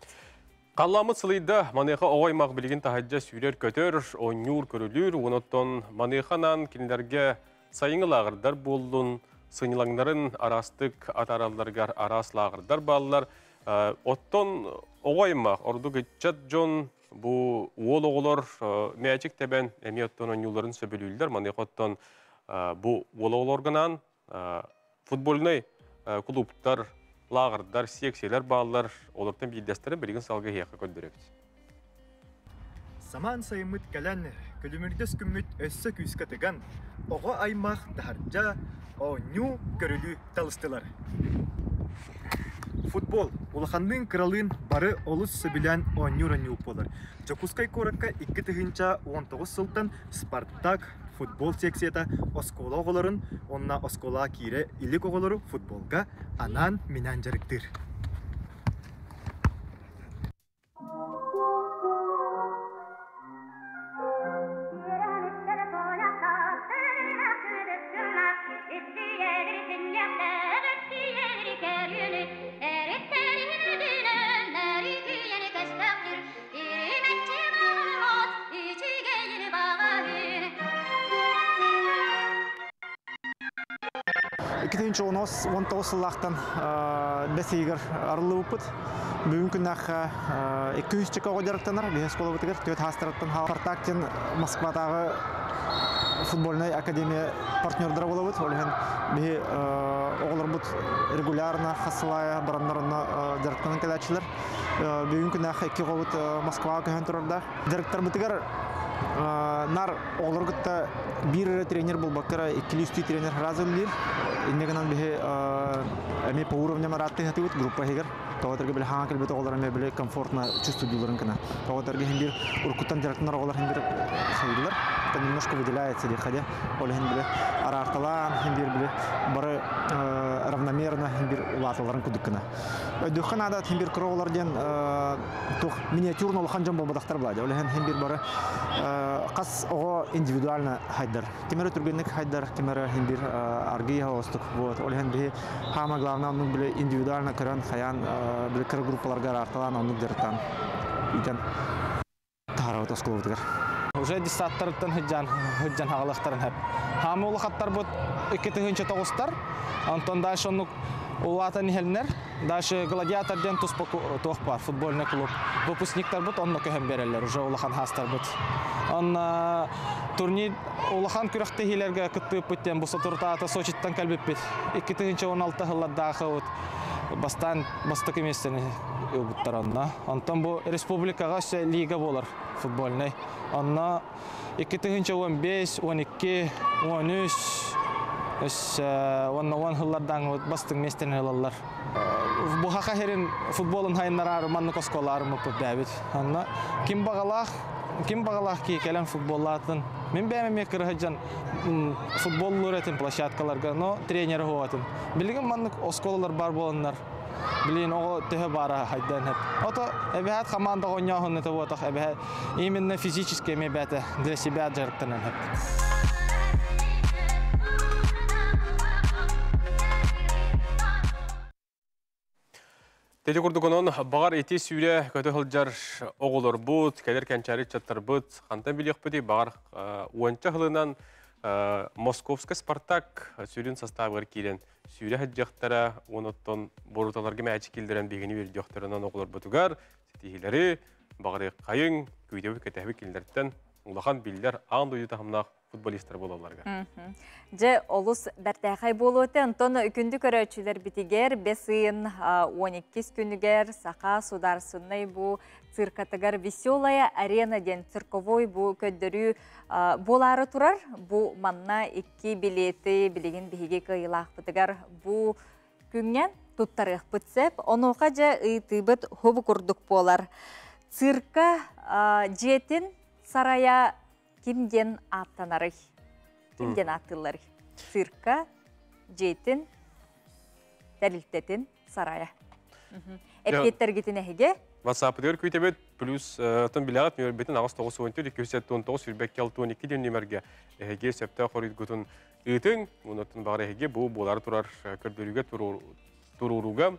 Қалламы сылыйда манеха оғаймақ білген тахаджа сүйрер көтөр, оңюр көрілір, оноттон манеханан кендерге сайыңы лағырдар болдun, сынылаңдарын арастык атаралдаргар арас лағырдар балылар. Оттон оғаймақ, орду гетчат жон, бұ уол оғылар мәчік тебен әме оттон оңюларын сөбілілдер. Манеха оттон бұ уол оғыларғынан футболный клубтар лағырдар, секселер, балылар, олықтан бейдестері білген салғы хияққа көндіребіз. Саман сайымыт кәлән, күлімірдес күмміт өссі күйіскі тыған, оға аймақ тахарджа, оңю көрілі талыстылар. Футбол, улахандың кралын бары олыс сөбілән оңю-раню болар. Жокускай коракка 2 тыгынча 19 сылтан Спартак футбол секцията оскола оғыларын, онна оскола кире илік оғылары футболға анан минан жарықтыр. Екінші 19 сыллақтан бәсейгер арылы ұпыт. Бүгін күннаққа 200 чеқа қойдарықтанар, бейес қолы бұтығыр, төт хастыраттан Спартактен Москвадағы футбольный академия партнердары болы бұт. Олеген бей оғылар бұт регулярна қасылая баранларына жарықтанын кәдәтшілер. Бүгін күннаққа 2 қолы бұт Москваға көхен тұрарда. Директор бұтығыр нар оларгытта bir тренер был бакара, ikili тренер разыллир. Иннегенан бихе эми по уровням ратты хатывыт группа хигер. Тоғатырға біле хаң келбеті олар әме біле комфортно чувствуйдыларын кына. Тоғатырға хендир уркуттан жарықтынар олар хендир хайдылар. Это немножко выделяется диходя. Олар хендир арарталан, хендир біле бары равномерно хендир улатыларын күдіккіна. Дүйхан адат хендир кыры оларден миниатюрно олхан жан болбадақтар болады. Олар хендир бары қас оға индивидуально хайдар. Кемері түргенік хайдар, кемері хендир аргия остық. Олар хендир хама главна біле индивидуально көрін хаян bir kırı gruplarga artalan onu dertan iden taharat oskuludur. Уже диссаттардан hıccan hağılıqtarın hep. Hamı ulu xattar bu 2009'tar. Ondan dальше onu улата нихелнер. Дальше гладиаторден тух бар футбольный клуб. Выпускниктар бут онны көһем берелер. Уже улахан хастар бут. Он турнир улахан күрәхте хиләргә кытып биттен бу сатуртата Сочиттан калбып бит. 2016 елларда бастык еместен ұбыттаранна. Антон бұл республикаға лига болар футбольный. Анна 2015, 12, 13, 10 жылдардан бастык местен елалар. Бұл хақа херін футболын хайынлар арманны косколарымы бәбіт. Анна ким бағалақ ки келен футболлатын. Мен бәмеме кырыхыджан футболлар этин площадкаларга, но тренер хоатын. Билген маннык осколалар бар боланнар. Билин ого төһө бара хайдан хеп. Ото эбәт команда ойнаган это вот эбәт именно физически мебәте для себя жарыктан хеп. Теде курдугонон багар эти сүре көтө хылжар оголор бут, келер канчары чаттар бут, хантан билек бити багар 10 жылынан Московский Спартак сүрін составы кирен сүре хаджақтара, оныттон боруталарга мәчі келдірен бегені бер жоқтарынан оғылар бұтығар, сетихилері, бағары қайын, көйдеуі кәтәбі келдерттен, ұлақан білдер аңды үйді тағымнақ футболистер болаларга. Же олус бәртәқай болу өте, ұнтон үкінді көрәчілер бітігер, 5-12 күнігер, сақа сударсынай бұ, циркатыгар веселая арена ден цирковой бұ көддірі болары тұрар. Бұ манна 2 билеті білеген бігеге қиылақ бұтыгар бұ күнген тұттарық бұтсеп, онуға же ұйтыбыт хобы күрдік болар. Цирка жетін сарая кимден аттанары, кимден аттылары. Цирка жетін дәлілтетін сарая. Әпкеттер кетіне хеге? WhatsApp-дыр көйтебет, плюс тон билағат мөрбетін ағыз 9-14, 219, үрбәк 12 ден нөмерге әйге сәпті қорит күтін үтін, ұнытын бағыр әйге бұл болары тұрар көрдіруге тұруруға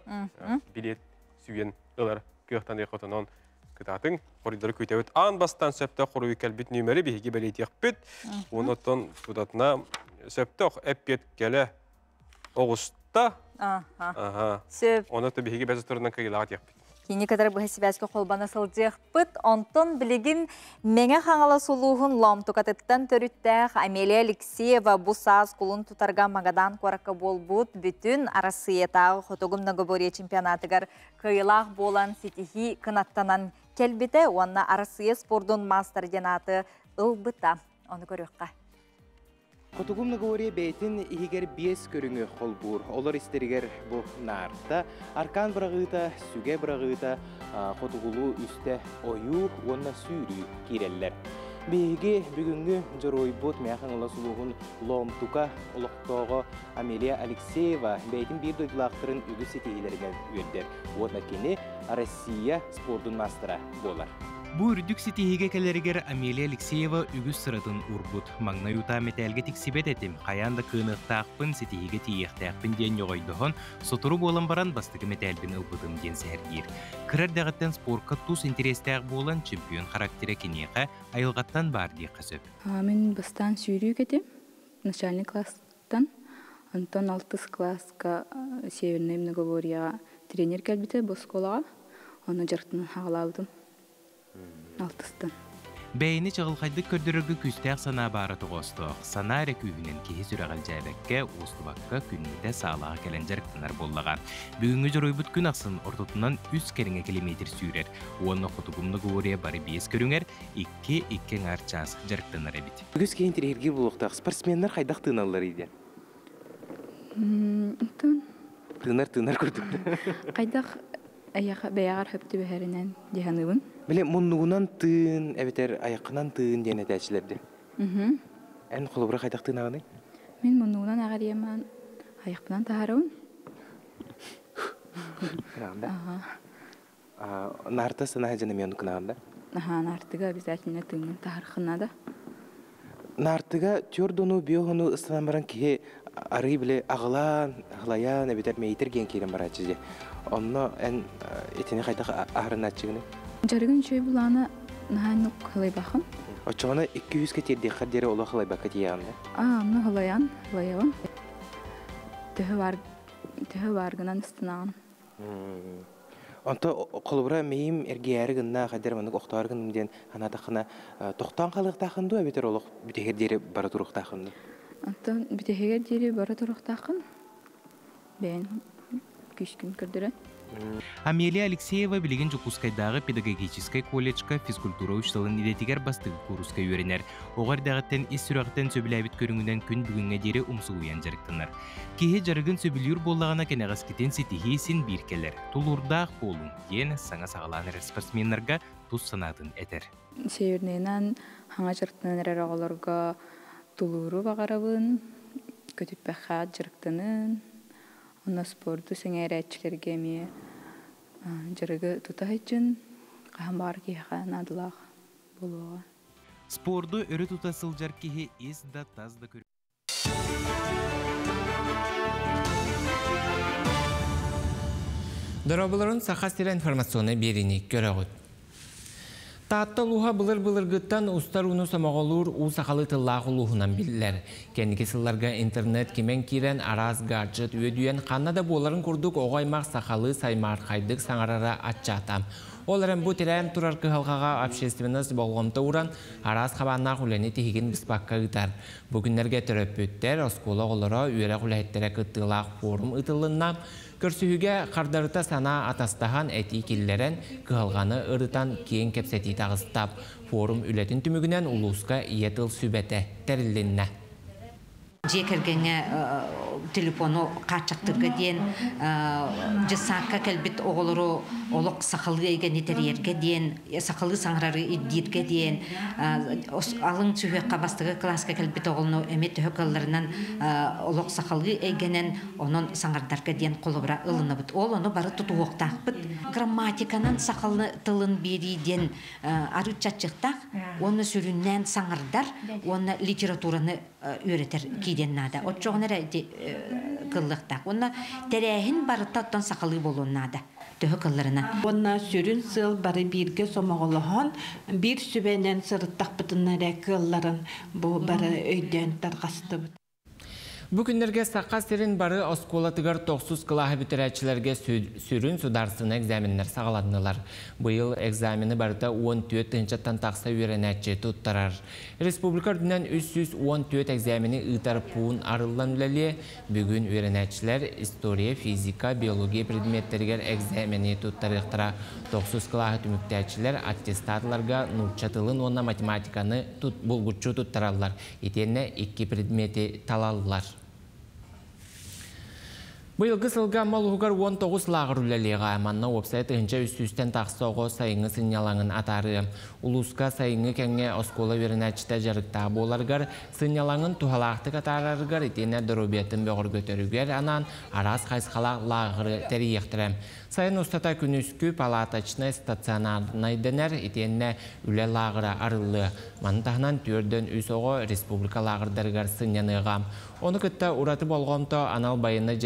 билет сүйен ұлар көқтан әйқотынан кытатын қоридары көйтебет. Ан бастан сәпті қоруы кәлбет нөмері бейге бәлейті еқпет, ұнытын тұдатына сәпті әппет кәлі оғыста, ұнытын бейге бәзі тұрынан кәгілағат еқпет. Кені кадар бұхы себәскі қолбаны сылжық бұт, онтон білігін мәңі қаңала сұлуғын ломтуқатыттан төріттәқ Амелия Алексеева бұ саз құлын тұтарға мағадан қораққа бол бұд, бүтін арасыетағы қотығым нағыбория чемпионатығар қиылақ болан сетихи қынаттанан кәлбеті, онына арасые спордың мастер денаты ұлбыта. Оны көріққа. Котугум наговория бейтин игер 5 көрүңү холбур. Олар истеригер бу нарта, аркан брагыта, сүге брагыта, котугулу үсте ою, онна сүйрү киреллер. Беге бүгүнгү жоройбот мяхаңла сулугун ломтука улуктоого Амелия Алексеева бейтин бир дойдулактырын үгү сетейлеринен үйөддер. Онна кени Россия спордун мастера болар. Бу үрдүк сетихиге келеригер Амелия Алексеева үгүс сыратын урбут. Маңна юта металге тиксибет этим. Каянда кыынықтақпын сетихиге тиектақпын ден йоғайдығын, сотуру болан баран бастығы металбін ылбытым ден сәргер. Кырар дағыттан спортқа тус интерестәқ болан чемпион характері кенеға айылғаттан бар дей қасып. Мен бастан сүйрүү кетем, начальный класстан. Антон 6 класска Северная многовория тренер кәлбіті бұл сколаға. Оны жарқтын хағалалдым. Бәйіні чағылқайды көрдірігі күстәқ сана бары тұғыстық. Сана әрі күйінен кейі сүрәғіл жәбәкке, ұстыбаққа күнніде сағылаға кәлін жарықтанар боллаға. Бүгінгі жұрой бұт күн ақсын ортотынан 3 керіңе километр сүйрер. Оны құтығымны ғория бары 5 көріңер, 2 ңар час жарықтанар әбіт. Бүгіз кейін тірерге болуқтақ спортсменлер қайдақ тыналар еді? Тынар көрдім. Қайдақ бәяғар хөпті бәхәрінен дегенігін. Біле, мұннығынан тын, әбетер аяқынан тын дене тәчілерді. Ән қолыбыра қайдақ тынағыны? Мен мұннығынан ағар еман аяқпынан тағарауын. Кынағында? Нарты сына әжіне мен кынағында? Нартыға обязательно тыңын тағарқынады. Нартыға түрдіну, биоғыну ұстанан баран кеге ары біле ағылан, ағылаян, әбетер мейтірген кейлен бар әчізе. Онны ән етіне қайдақ ағырын әтчігіні? Жарығын шөй бұланы нағайнық қылай бақын. Очоғына 200 кетерде қадері олы қылай бақы дейяғында? Мұны қылаян. Түхі барғынан ұстынағын. Онта қолыбыра мейім әргейәрі ғынна қадер мұнық оқтауар ғынымден анадақына тоқтан қалық тақынды, әбетер олық бүтегердері бары тұруқ тақынды? Онта бүтегердері бары тұруқ тақын. Бәйін күшкін көрдірі. Амелия Алексеева билеген Жукускайдағы педагогический колледжка физкультура учталын идетигер бастығы курска үйренер. Оғар дағыттен ес сүрақтен сөбіләбіт көріңінен күн бүгінге дері ұмсы ұян жарықтанар. Кейі жарығын сөбілер болағына кенеғас кетен сетихейсін біркелер. Тулурдақ болың ден саңа сағаланыр спортсменларға тұз санатын әтер. Севернейнен хаңа жарықтаныр әрағаларға тулуру бағарабын, көтіппәқа жарықтанын. Онна спорты сеңер әтчілерге ме жарығы тұта үшін қаған бар кейға надылақ болуға. Спорды өрі тұтасыл жар кейі ес да тазда көрі. Дұрабыларын сақастыра информационы беріне көріғыд. Таатта луха былыр-былыргыттан ұстар уну самағолур ұсақалы тыллағы лухынан білілер. Кәнеке сылларға интернет кемен керен араз гаджет өйдүйен қаннада боларын күрдік оғаймақ сақалы саймар қайдық саңарара атчатам. Оларын бұ тірәм тұрар кығалғаға общественность болғымты уран араз қабаннақ үләне тегін біспаққа ұтар. Бүгінлерге түріп өттер, оскола олара үйері құләйттері күттілақ форум ұтылынна көрсүхіге қардарыта сана атастахан әти келлерен кығалғаны ұрытан кейін кепсеті тағыстап. Форум үлетін түмігінен ұлысқа иетіл сүбәті тәрілінне. Жекергенге телефону қачақтырға дейін, жасаққа кәлбет оғылыру олық сақылы еген етерерге дейін, сақылы саңырары иддерге дейін, алың сүйеққа бастығы класқа кәлбет оғылыну әмет өкілерінен олық сақылы егенен оның саңырдарға дейін қолыбыра ылыны бұд. Ол оны бары тұту оқтақ бұд. Грамматиканан сақылы тылын берейден ару чатчықтақ, оны сүріннен саңырдар, оны литератураны өретер кейден нада. От жоғыныр әйді қылықтақ. Оны тәрәхін барыттаттан сақылы болуын нада. Төхі қылырына. Онна сүрін сыл бары бірге сомағылыған бір сүбәнен сырыттақ бұтыннары қылларын бұл бары өйден тарғасты бұд. Бүгінлерге саққа серін бары осколатығар 900 қылағы бітірәтшілерге сүрін сударсыны экзаменлер сағаладынылар. Бұйыл экзамені барыда 14 тыңчаттан тақса үйренәтші тұттарар. Республика үрдінен 314 экзамені ұйтар пуын арылдан үләле. Бүгін үйренәтшілер история, физика, биология предметтергер экзамені тұттарықтыра. 900 қылағы түміктәтшілер аттестатларға нұрчатылын онна математиканы бұлғытшы тұттаралар. Етені 2 предметі талалылар. Бұйылғы сылға малуғығар 19 лағыр үләлеға аманна опсайт ұнча үстістен тақсоғы сайыңы сынялаңын атары. Улусқа сайыңы кәңе оскола верінәчті жарықта боларғар, сынялаңын тухалақты қатарарғар етене дұрубетін бөғір көтерігер анан арас қайсқалақ лағыры тәріектірем. Сайын ұстата күнүскү палатачны стационарнай денер етене үлі лағыры арылы. Мантағынан түрден үсоғы республика лағырдарғар сынянығам. Оны күтті ұраты болғымта анал байыны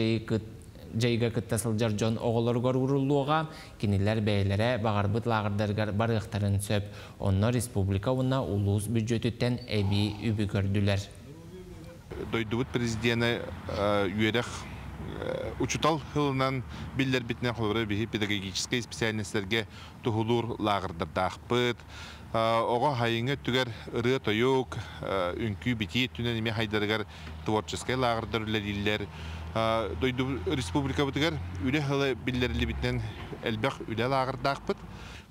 жайға күтті сылжар жон оғылырғар ұрылуға кенелер бәйлері бағарбыт лағырдарғар барықтарын сөп. Оны республика ұна ұлыс бюджеттен әбей үбі көрділер. Дойдубыт президенті үйерек учутал хылынан биллер битне холбары бихи педагогический специальностьлерге тухулур лагырдардахпыт. Ого хайыңы түгер ыры тойук, үнкү бити түнен име хайдарыгар творческий лагырдар үлелилер. Дойду республика бутыгар үле хылы биллерли битнен элбэх үле лагырдахпыт.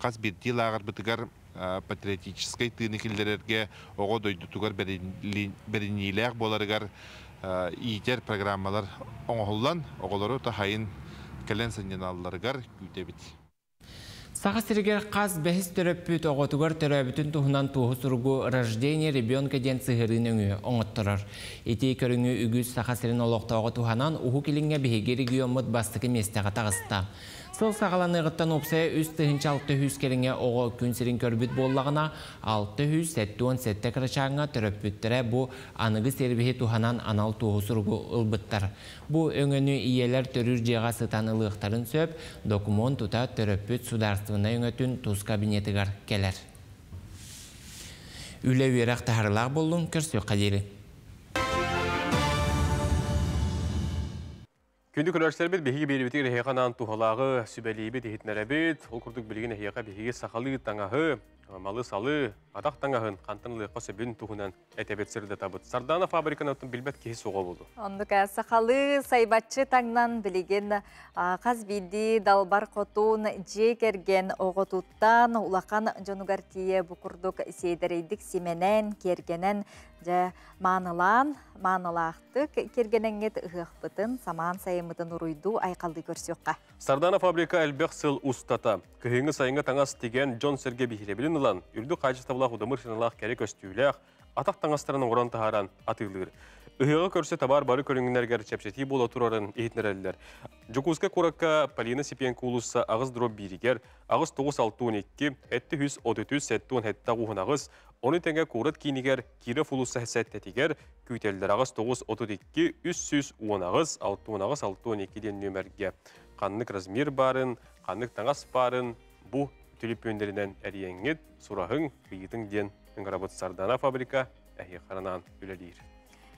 Каз бирти лагыр бутыгар патриотический тыыныкиллерге ого дойду тугар беринилер боларыгар иитер программалар оңоллан оголору тахайын келен сынжаналларыгар күтебит. Саха сиригер қаз бәхіс төрөппүт оғотугар төрөбүтін туһунан туһу сургу рождение ребенка ден сыгырын өңі оңыттырыр. Эти көріңі үгіз саха сирин олоқтауғы туһанан уху келінге бігеге региомыт бастықы местеға тағыста. Сыл сағаланыгыттан опсая үз тыһынча 600 келіңге оғы күн сирин көрбүт боллағына 600-7-7 кырычаңа төрөппүттірі бұ анығы сербихи туһанан анал туһу сургу ылбыттар. Бұ өңіні иелер төрүр жеға сытан ылықтарын сөп, документ тута төрөппүт сударствына өңөтін туз кабинетігар келер. Үлі верақ тахарлақ болуын көрсі қадері. Күнді көрәшілер бет бейгі беребетік рейханан тухалағы сүбәлейбі дейітнәрі бет, ол күрдік білген әйеға бейгі сақалы таңағы, малы салы, атақ таңағын қантынлыққа сөбін тухынан әтәбет сірді табыт. Сардана фабриканы өттің білбәт кейі соға болды. Ондық сақалы сайбатшы таңнан білген қаз биді далбар қотуын же керген оғытуттан улақан жонугар тие бұқырдық сейдірейдік семенен, кергенен жа манылақтық кергенеңет ұғықпытын, саман сайымытын ұруйду айқалды көрсеуққа. Сардана фабрика әлбек сыл ұстата. Көхіңі сайынға таңас теген Джон Серге бейхелебілін ұлан, үрді қайжыстабылақ ұдамыр шынылақ кәрек өстүйләқ, атақ таңастарының оран тахаран атылыр. Үхіға көрсе табар бары көріңінергер чәпшеті бол отырарын ехтінерелілер. Жокузка коракка Полина Сипенко улуса ағыз дроп биригер, ағыз 9-6-12, 700-33-7-7 ұғын ағыз, 10 тәңге қорыт кейінігер, Киров улуса хәсәттетігер, күйтелдер ағыз 9-32, 300-10 ағыз, 6-12-6-12 нөмерге. Қанлық размер барын, қанлық таңас барын, бұ түліп өндерінен әрiyengет, сұрағың, қиытың ден үңірабыт Сардана фабрика әйе қаранан үлелейір.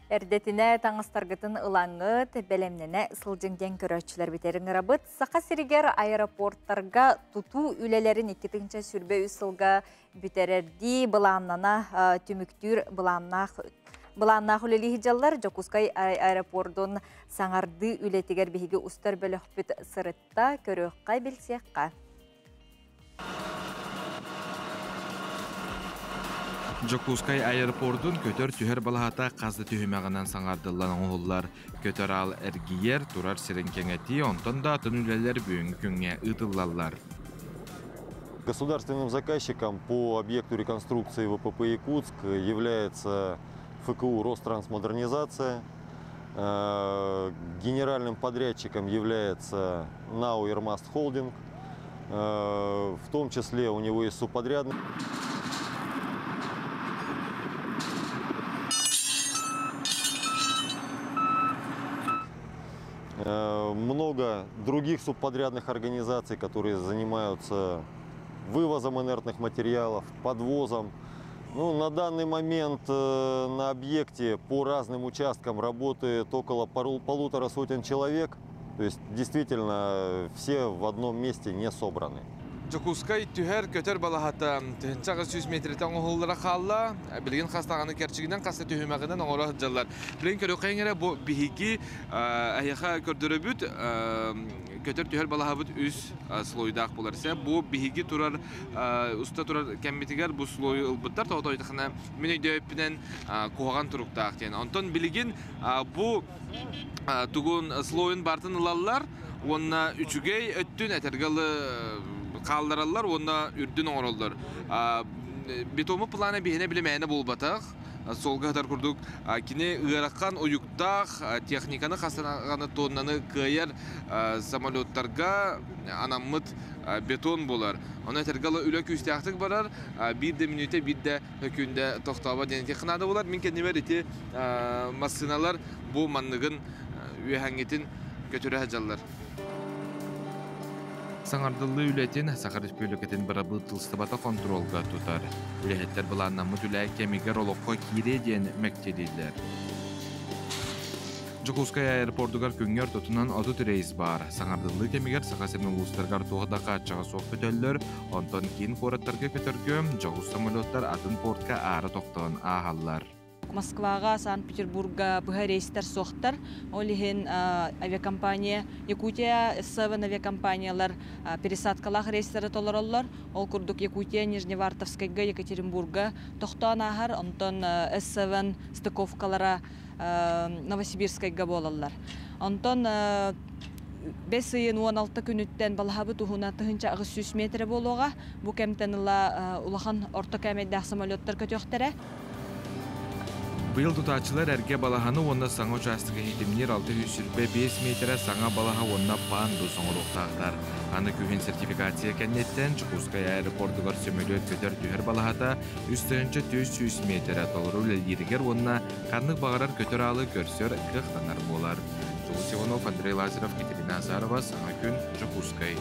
Әрдетіне таңыстарғытын ұлаңыт, бәлемнене сылжыңден көрөтчілер бітерін ғырабыт. Сақа сиригер аэропорттарға тұту үлелерін 2-ші сүрбе үсілға бүтерерді бұланнана түміктүр бұланнақ үлелі хиджалар Жокускай аэропордун саңарды үлетігер бейгі ұстар бөлік бүт сырытта көріққа білсеққа. Жокускай аэропортун көтөр түһер балахата қазды түһімәғынан саңардылан оғылар. Көтөр ал әргиер турар сиренкеңети, онтон да атын үлелер бүйін күнге ұтылалар. Государственным заказчиком по объекту реконструкции ВПП Якутск является ФКУ «Ространсмодернизация». Генеральным подрядчиком является НАО «Ирмаст Холдинг». В том числе у него есть субподрядный. Много других субподрядных организаций, которые занимаются вывозом инертных материалов, подвозом. На данный момент на объекте по разным участкам работает около 150 человек. То есть действительно все в одном месте не собраны. Жокускай түһәр көтөр балахата тыһынча 100 метрден оғыллара қалла, білген қастағаны кәрчігінен қасты түһімәғінен оңыра хыджалар. Білген көрі қайыңыра бұл бігі әйеқа көрдірі бүт, көтөр түһәр балахабыт үз слойдақ боларса, бұл бігі тұрар, ұста тұрар кәмметігер бұл слой ұлбыттар, тоғыт ойдықына мен өйді өпінен қоған тұрықтақ дейін. Онтон білген бұл тұғын слойын бартын ұлалар, онына үчігей өттін әтергалы қалдаралар, онна үрдін оңыролдар. Бетомы планы бейіне білемәйіне бол батақ. Солға қатар күрдік. Кіне ұғыраққан ойықтақ, техниканы қастанағаны тоннаны көйер самолеттарға анаммыт бетон болар. Оны әтергалы үлі көстіяқтық барар. Бірді минуте, бірді өкінде тоқтауға денеті қынады болар. Мен кәдіне бәрі массыналар бұл маннығын үйәңетін көтірі әжалар. Саңардылы үлетін Сақар Республикатын барабы тылстыбата контролға тұтар. Үлеттер бұланнамы түләй кемігер олыққа кире ден мәктедейлер. Жокускай аэропортугар күнгер тотунан отут рейс бар. Саңардылы кемигер сақасырын улустаргар туғыда қатчаға соқ көтөллөр, онтон кейін қораттарға көтөргөм, Жокус самолеттар атын портка ары тоқтон ағаллар. Москвага, Санкт-Петербурга быһа рейстер соқтар. Олиһин авиакомпания, Якутия S7 авиакомпаниялар пересадкалах рейстері толороллар. Ол курдук Якутия, Нижневартовскайга, Екатеринбурга тоқтан ахар, онтон S7 стыковкалара Новосибирскайга болалар. Онтон 5-16 күнүттен балхабы туһуна тыһынча 300 метр болуга бу кемтенла улахан орто кемеддах самолеттер көтөктөрө. Быйыл тутачылар әрге балаханы онна саңа участығы хитимнер 605 метрі саңа балаха онна панду соңыруқтағдар. Аны күйін сертификация кәннеттен Жокускай аэропортугар сөмөлөт көтер түйір балахата үстінші 300 метрі толыру ләлдерігер онна қанық бағарар көтер алы көрсер қықтанар болар. Жолы Сионов, Андрей Лазаров, Катерина Азарова, саңа күн Жокускай.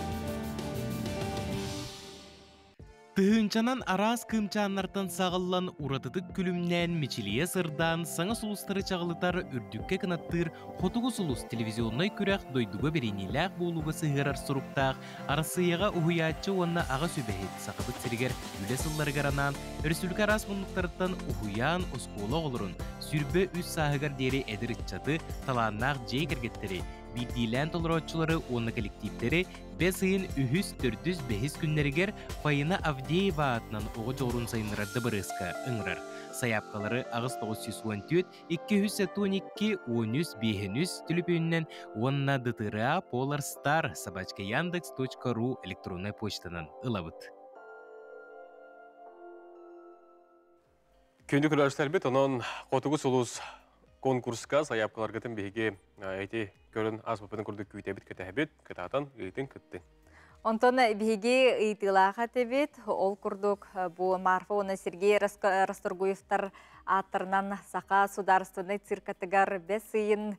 Тыһынчанан арас кымчааннартан сағыллан уратыдык күлімнен мечилие сырдан саңа сулустары чағылытар үрдүкке кынаттыр хотугу сулус телевизионной күрәк дойдуга берениләк болуга сыгырар суруктақ арасыяға ухуячы онна аға сөбәхет сақыбыт сиригер үле сылларыгаранан өрсүлкі арас мұндықтарыттан ухуян оскуола олырын сүрбе үс сағығар дері әдір итчаты таланнақ жей кіргеттері. Бидилен толоротчулары онны коллективтері 5-405 күннерігер Фаина Авдеева атынан оғы жоғырын сайынырарды біріскі ұңырар. Саяпқалары ағыз 914 212-13-500 түліпінінен онна дытыра Polarstar собачка Яндекс.ру электронной почтанын ылабыт. Күнді күләрістер бет, онын қотығы сұлыз конкурска саяпқаларғытын бейге әйті көрін аспапының күрді күйті бет кәтәбет, кәтәтан ұйтын күтті. Онтон бейге ұйтылаға тәбет, ол күрдік бұл Марфа, оны Сергей Расторгуевтар аттарынан сақа сударственный циркатыгар 5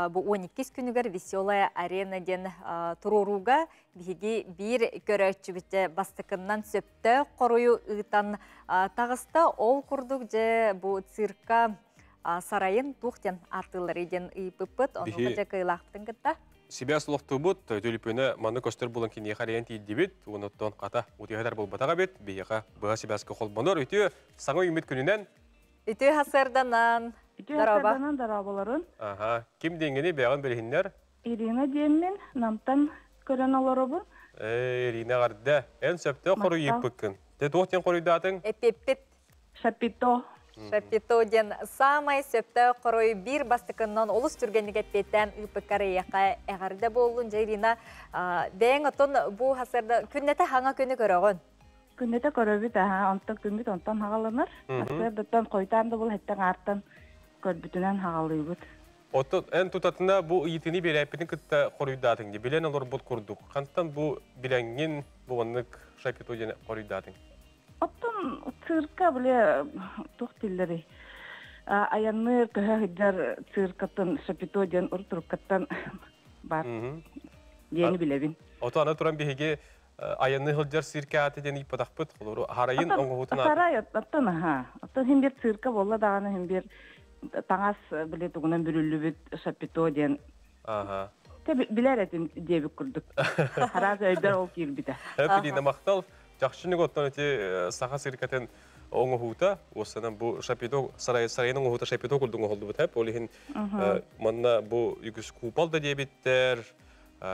бұл 12 күнігер веселая арена ден тұруруға бейге бір көрәтші бітті бастықыннан сөпті қорую ұйтан тағысты. Ол күрдік же бұл цирка сарайын туқтен артылар еден ұйпыппыт, оны же кыйлақтың кітті. Себя слухты бұд, төліпені маны көстер болын кенеге қариян тейді бет, оныттан қата өтеғадар бол батаға бет, бейеға бұға себәскі қол бұныр. Өте саңа үмет күнінен? Өте хасырданан. Өте хасырданан дарабаларын. Кем денгені бәғын білігіндер? Ирина дейінмен, намтан көрін олары бұл. Ирина қарды, ән сөпті қору еппіккін. Те тоқтен қорыйды атын? Эпеппет. Шапито. Шапито ден самай сөпті қорой бір бастықыннан олыс түргеніге петтен үпіккары еқа әғарды болуын жайрина. Бәйін отын бұл хасырда күннеті хаңа күні көріғын? Күннеті көрібіт, онтан күнбіт онтан хағаланыр. Хасырдықтан қойтанды бұл әттен артын көрбітінен хағалыйбыт. Отын ән тұтатына бұл етіні бір әппетін күтті қорыйды атың. Білен олар бұл құрдық. Қантан бұл біленген бұл онық Шапито ден қорыйды атың? Оттон цирка біле тоқтиллері. Аянныр көһәһиддер циркатын Шапитоден ұртұрыққаттан бар. Дені білебін. Ото ана туран бейге аянны хылдер цирка аты ден ипадақпыт қолыру. Харайын оңғығытын аты. Сарай оттон, оттон хембер цирка болла дағаны хембер таңас біле тұғынан бүрілі біт Шапитоден. Білер әтін дебік күрдік. Хараз өйдер ол кейірбіді. Әпіліне мақтал. Жақшыны көттен өте сақа сиркатын оңы хута, осынан бұл Шапито, сарайының оңы хута Шапито күлдің оңылды бұт әп. Олығын манна бұл үгіз купал да дебіттер,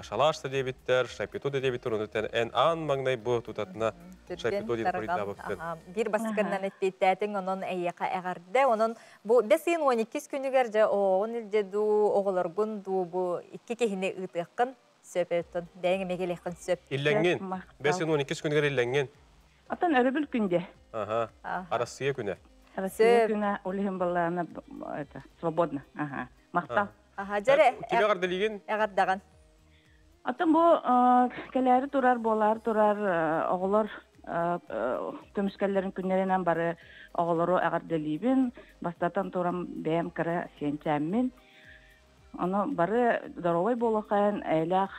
шалаш да дебіттер, Шапито да дебіттер, оныттен ән аң маңнай бұл тұтатына Шапито ден құрыйда бұқтын. Bir басқырынан әтпеттәтің, оның әйеқа әғарды, оның бұл 5-12 күнігер же оғын үлде ду, оғыларғын ду, бұл 2 кехіне ұтыққын. Сөпеттін, дәңі мекелеқін сөп. Илленген, 5-12 күнігер илленген. Атын өрібіл күнде. Арасыя күні. Арасыя күні олығын балағына свободна. Мақтал. Кеме қарды леген? Әғардаған. Атын бұл кәләрі тұрар, болар тұрар, оғылар көміскәлерін күнлерінен бары оғылару әғарды лейбін. Бастатан тұрам бәйім кірі сенчәммен. Оны бары даровай болуқайын әйләқ,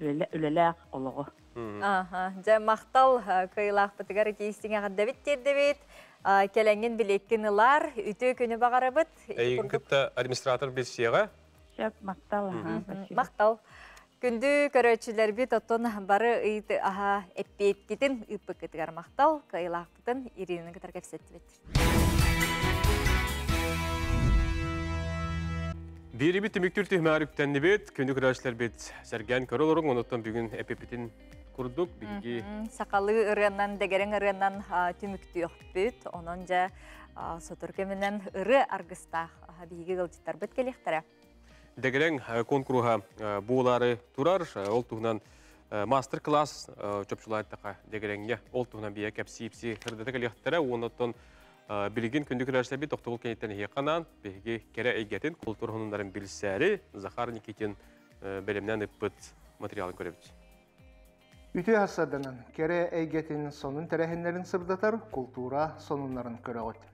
үлеләқ олығы. Жа мақтал кыйлақ бұтығар кейістің ағадда біттерді келәңген білеккін ұлар, үті күні бағары бұт. Әйін күтті администратор бесіяға? Спасибо, мақтал. Мақтал. Күнді көрөчілер бит оттон бары ыйты аха эппейткетін ыппы кытыгар мақтал, кайылақтытын Иринаны кытар кәпсетті бет. Бері бит түміктір түймәріптенді бет, күнді көрөчілер бет сәрген көрілерің, оныттан бүгін эппептін құрдық. Сақалы ұрыяннан, дегерен ұрыяннан түмікті өқпет, онын жа сотыр кемінен ұры арғыстақ бейгі ғылжыттар бет келектірі. Дегерен конкурға бұлары тұрар, ол тұғынан мастер-класс чөпшілайттаға дегеренге ол тұғынан бия кәпсейіпсі қырдады кәлектері, оныттан білген күнді күрәшілер бет оқтығыл кенеттен еқанан, бейге кәрі әйгетін құлтыр ғынындарын білсәрі, Захар Никитин бәлемнен үппіт материалын көребіт. Үті асадынан кәрі әйгетін сонын тәрәхенлерін сырдатар, культура сонынларын көріғыт.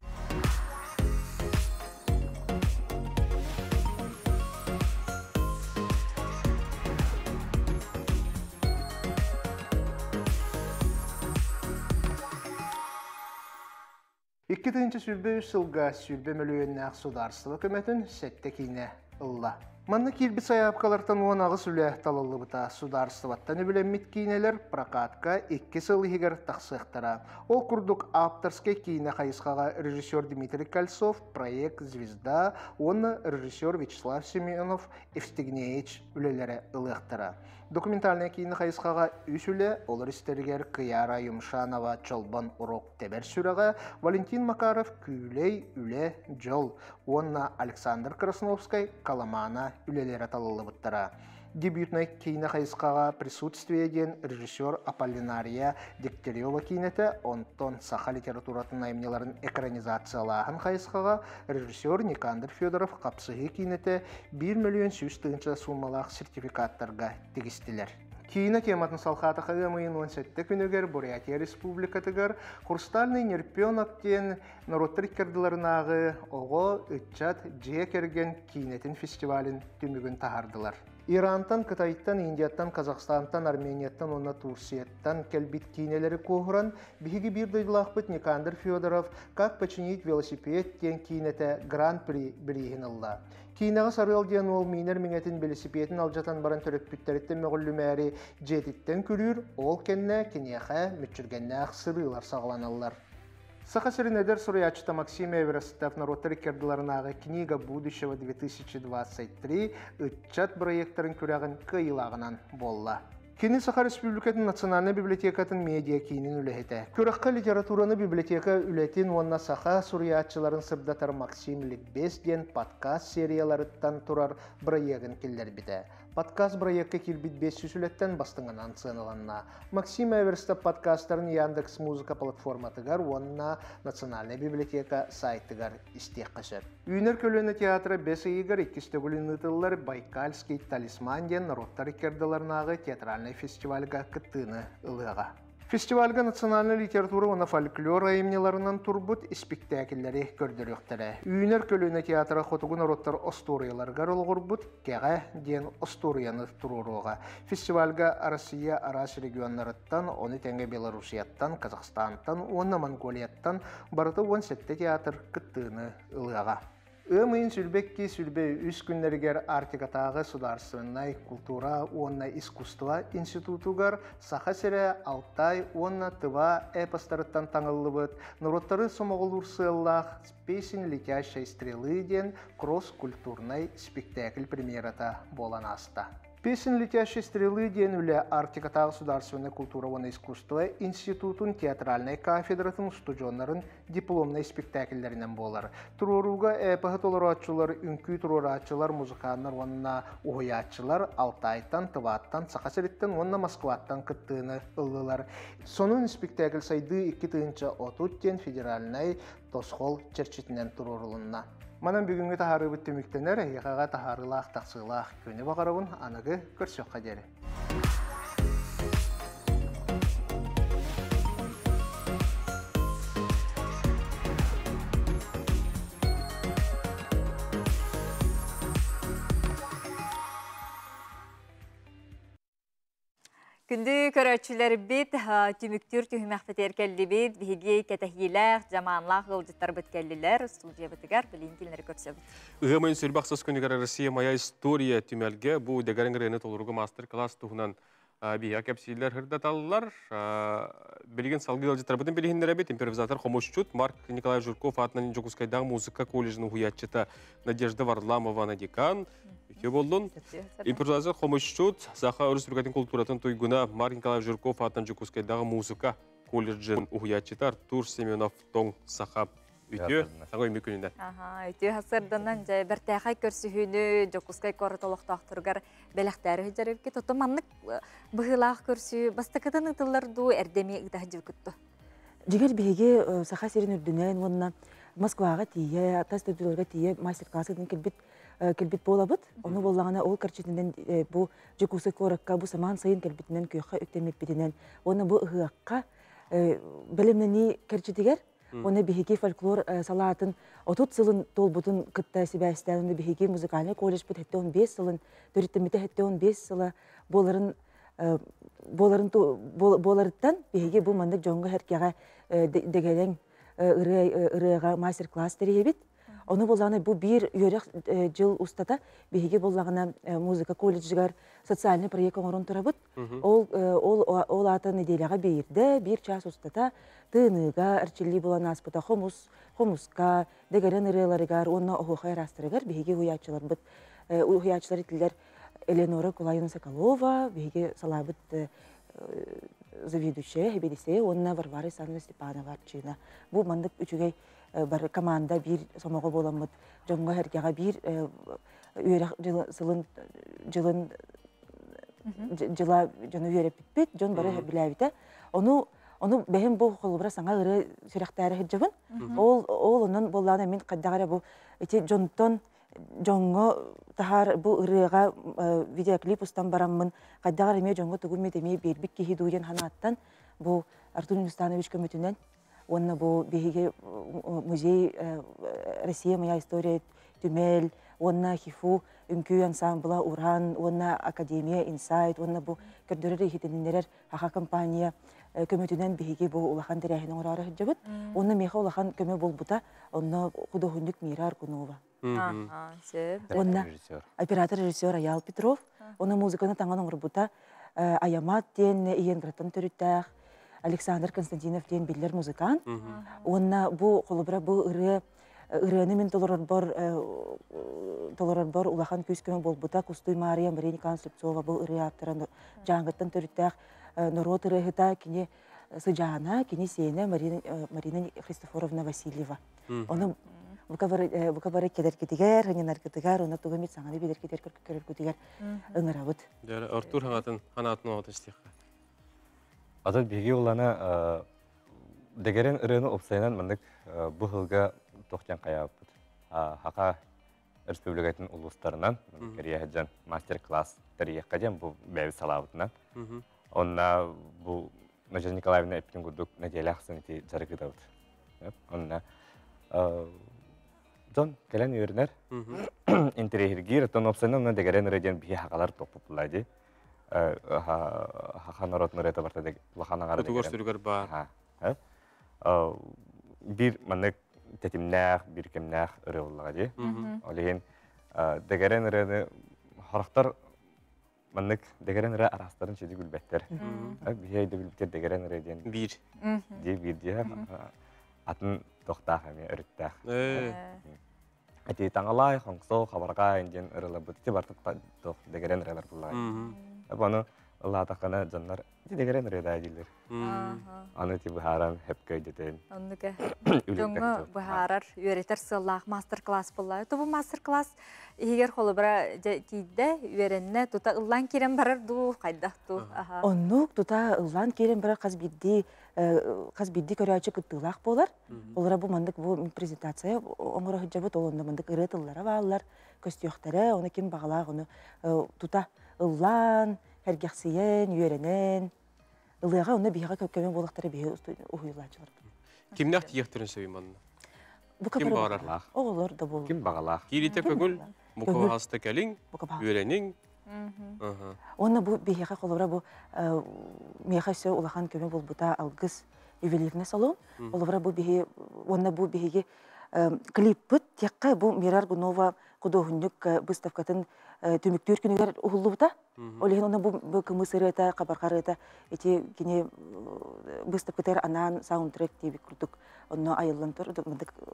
İki sürbe sılga sürbe mölüyennak sudarsılı kömетін sette kine ılla. Manna kilbi sayapkalartan onağı süle talallı bıta sudarsıvattan öbülenmit kineler prakatka 2 sıl higer taqsıqtara. Ol kurduk Aptarske kine kayısqağa rejissör Dmitri Kalsov, proyekt Zvezda, onu rejissör Vyacheslav Semyonov Evstigneich ülelere ılықтara. Dokumentalne kine kayısqağa üsüle olur isterger Kıyara Yumşanova Çolban Urok Teber sürağa, Valentin Makarov Küyley Üle Jol, onu Aleksandr Krasnovskay Kalamana ülelere talılı bıttara. Дебютный кинохайскага присутствие ден режиссер Аполлинария Дегтярева кинете, онтон саха литературатын наймнеларын экранизациялаһын хайскага режиссер Никандр Федоров капсыгы кинете 1 миллион сүүс тыынча суммалах сертификаттарга тегистилер. Кийина тематын салхатыға ғымайын 17 күнігер Бурятия Республикатыгар Хурстальный Нерпенок тен народтар керділарынағы оғы үтчат жие керген кейнетін фестивалін түмігін тахардылар. Ирантан, Кытайттан, Индияттан, Казахстантан, Арменияттан, онна Турсияттан келбит кейнелері коғыран, бігі бір дойдылақ бұт Никандр Федоров «Как починить велосипед» тен кейнеті Гран-при бірігін алла. Кейнеға сарыл ден ол мейнер меңетін велосипедін алжатан баран төрөппүттеріттен мәғілі мәри жетіттен күлір, ол кенне кенеға мүтчіргенне ақсырылар сағыланалар. Сахасыринедер Сурячта Максим Эверестов народтар керділарынағы книга будущего 2023 үтчат проекторын көрәғін кыйлағынан болла. Кені Саха Республикатын Национальный библиотекатын медиа кейінін үләхеті. Көріққа литератураны библиотека үләтін онна Саха Сурячыларын сырдатар Максим Ликбес ден подкаст серияларыттан тұрар проектын келдер біді. Подкаст проектке келбит 500 үлеттен бастыңынан сыналанна. Максим Эверстов подкасттарын Яндекс музыка платформатыгар, онна Национальный библиотека сайтыгар истек қашыр. Үйнер көліні театры 5 игар 2 төгілін ұтылар Байкальский талисман ден народтар керділарынағы театральный фестивальга кыттыны ылыға. Фестивальга национальный литература оны фольклор айымнеларынан турбут спектакльлері көрдіріқтірі. Үйінер көліні театры хотугун ороттар осторияларғар олғырбут кеға ден осторияны тұруруға. Фестивальга Россия арас регионларыттан, оны тәңге Белорусияттан, Казахстантан, оны Монголияттан барыты 17 театр кыттыны ылыға. Өмейін сүлбекки сүлбе үс күннергер Артикатағы Сударственной культура онна искусства институтугар Саха сере Алтай онна тыва эпостарыттан таңылыбыт народтары сомоғылыр сыллах песен летящей стрелы ден кросс-культурный спектакль премьерата болан аста. Песен летящей стрелы ден үлі Артикатағы Сударственной культура онна искусства институтун театральной кафедратын студионларын дипломный спектакльлерінен болар. Туруруга эпахат оларатчылар, үнкі туруратчылар, музыканлар, онна уғыятчылар, Алтайтан, Тываттан, Сахасыреттен, онна Москваттан кыттыны ылылар. Сонун спектакль сайды 2 тыынча отуттен федеральный тосхол черчетінен турурулунна. Манан бүгінгі тахары бүтті мүктенер, еғаға тахарылақ, тақсылақ көне бағарабын, анығы көрсек қадері. Күнді көрәтшілер бет, түміктір түйімәқпетер кәлді бет, бігі кәтәхиләқ, жаманлақ ғылдеттар бет кәлілер, студия бітігер, білейін келінері көрсе бет. Үғамайын сөлбақсыз күнігер Россия моя история түмәлге, бұл дәгәрін ғырыны толырғы мастер-класс тұғынан бия кәпсейлер хырдаталылар. Білген салғы ғылдеттар бітін білігіндер бет, импровизатор Хомошчут, Марк Николай Журков атынан Жокускайдағы музыка колледжінің хуятчыта Надежда Варламова декан. Үке болдың. Импровизатор Хомошчут, Саха Республикатын культуратын тойгуна Марк Николай Журков атынан Жокускайдағы музыка колледжін хуятчыта Артур Семенов тоң Саха үйде. Саңа өйме күнінде. Үйте хасырданан жай бір тәқай көрсіхүйні Жокускай корытолықтақтырғар бәліқтәрі жарып кет. Отоманлық бұғылақ көрсі бастықыдан ұтыларду әрдеме ұйтағы жив күтті. Жігер бейге Саха серін үрдінен, онына Москваға тие, тас төбділерге тие мастер-классыдың келбет болабыд. Оны болағына ол кәрчетінден бұл Жокускай корыққа, бұл саман сайын келбетінен күйіққа үктемеп бедінен. Оны бұл ұғыққа білімнені кәрчетігер, оны бейге фольклор салатын 30 сылын толбутын кытта себәстен, оны бейге музыкальный колледж бұд 15 сылын, төреттіміті 15 сылы боларыттан бейге бұл мандық жоңғы әркеға дегелен ұрыға мастер-класс тәребет. Оны болағына бұл бір үйерек жыл ұстата бейге болағына музыка колледжігер социальный проект оңырын тұрабыд. Ол атын неделяға бейірді, бір час ұстата тыныға, әрчелі болан аспыта хомусқа, дегерен ұрыларығар, онына оғықай растырығар, бейге ұятшылар бұд. Ұятшылар етілер Эленора Кулайна Соколова, бейге салабыд заведущая, хебедесе, онына Варвара Исанова Степанова арчина. Бұл мандық үчігей бар команда бір сомағы боламыд, жоңға әркеға бір үйерек жылын жыла жоны үйерек бітпет, жон бары біләбіті. Оны бәйім бұл қолыбыра саңа ұры сүректәрі хеджабын. Ол оның болағына мен қаддағара бұл жонтон жоңғы тахар бұл ұрыға видеоклип ұстан барамын. Қаддағара мен жоңғы тұғым едеме бербік кейі дуен ханаттан бұл Артур Нустанович көмітінен. Онна бұл бейге музей Россия моя история түмел, онна хифу үңкүй ансамбла Уран, онна Академия Инсайт, онна бұл көрдірі хитініндерер хақа компания көмітінен бейге бұл улахан дәрәхінің ұрары хыджабыд. Онна меха улахан көмі бол бұта, онна құдығындық Мирар Кунова. Онна оператор-режиссер Аял Петров, онна музыканы таңған оңыр бұта Аямат ден иен граттан түріттәқ, Александр Константинов ден билер музыкант. Онна бұл қолыбыра бұл ұрыны мен толырар бар улахан көскөмі бол бұта Кустуй Мария Мария Слепцова бұл ұры аптыран жаңғыттан түріттәқ народ ұрығыта кене Сыжана, кене Сейна Марина Христофоровна Васильева. Оны бұқабары кедер кетігер, ғаненар кетігер, оны тұғымет саңаны бедер кетер көрір көтігер ұңырабыд. Артур ханатын оғатын стиққа. Атат беги олана дегерен ырыны опсайнан мындык бу хылга тохтан каябыт. Хака республикатын улустарынан Кореяджан мастер-класс тарихка дем бу бәби салабытынан. Онна бу Надежда Николаевна эпингудук наделяхсын ити жарыгыдабыт. Онна Жон келен үйернер интерьергир тон опсайнан дегерен ырыден бии хакалар топпулади. Хақа народ нұрета барта лахана ғары дегерен. Өтігөстіргер бар. Бір манық тәтімнәқ, бір кемнәқ ұры олыға де. Олеген дегерен ұрыны харақтар манық дегерен ұры арастарын шеді гүлбәттер. Бейді гүлбәттер дегерен ұры ден. Бір. Бір де. Атын тоқтақ әме үріттәқ. Әте таңалай, қоңсол, қабарға әнден ұрылы бұдты бартық дегерен ұрылар бұллағы. Баны Аллатақана жаннар дегерен ұрыда әділдер. Аны ти бұхаран хепкөй детен. Онныға жоңы бұхарар үйретер сыллақ мастер-класс бұллағы. Тұбы мастер-класс егер қолы бұра тейді үйеренне тұта ұллан керен барар ду қайдақты. Оннық тұта ұллан керен барар қаз бидді көрәчі күттілақ болар. Олара бұл мандық бұл презентация оңыры хыджабыт олында мандық ұрытылары бағалар, көстіяқтары, оны кем бағалақ, оны тұта ұллан, әргәқсиен, үйеренен, ұлыға оны бейға көпкөмен болақтары бейі ұйылачылар. Кемнәқ тиектірін сөйім анына? Кем бағалар? Оғылар да бол. Кем бағалақ? Кейліте көгіл, мұқы ғасты кәлің, үйеренің, Оны бу бейхе қолыбыра бу меха сө улахан көмі бол бұта алгыз ювелирне салон. Олыбыра бу бейхе, оны бу бейхеге клип бұт, текқа бу Мирар Гунова құдоғыннық выставкатын төміктер күнігер ұғылы бұта. Олеген оны бу кымысыры әті, қабарқары әті, әте кене выставкатар анан саундтрек дейбі күрдік. Оны айылан тұр,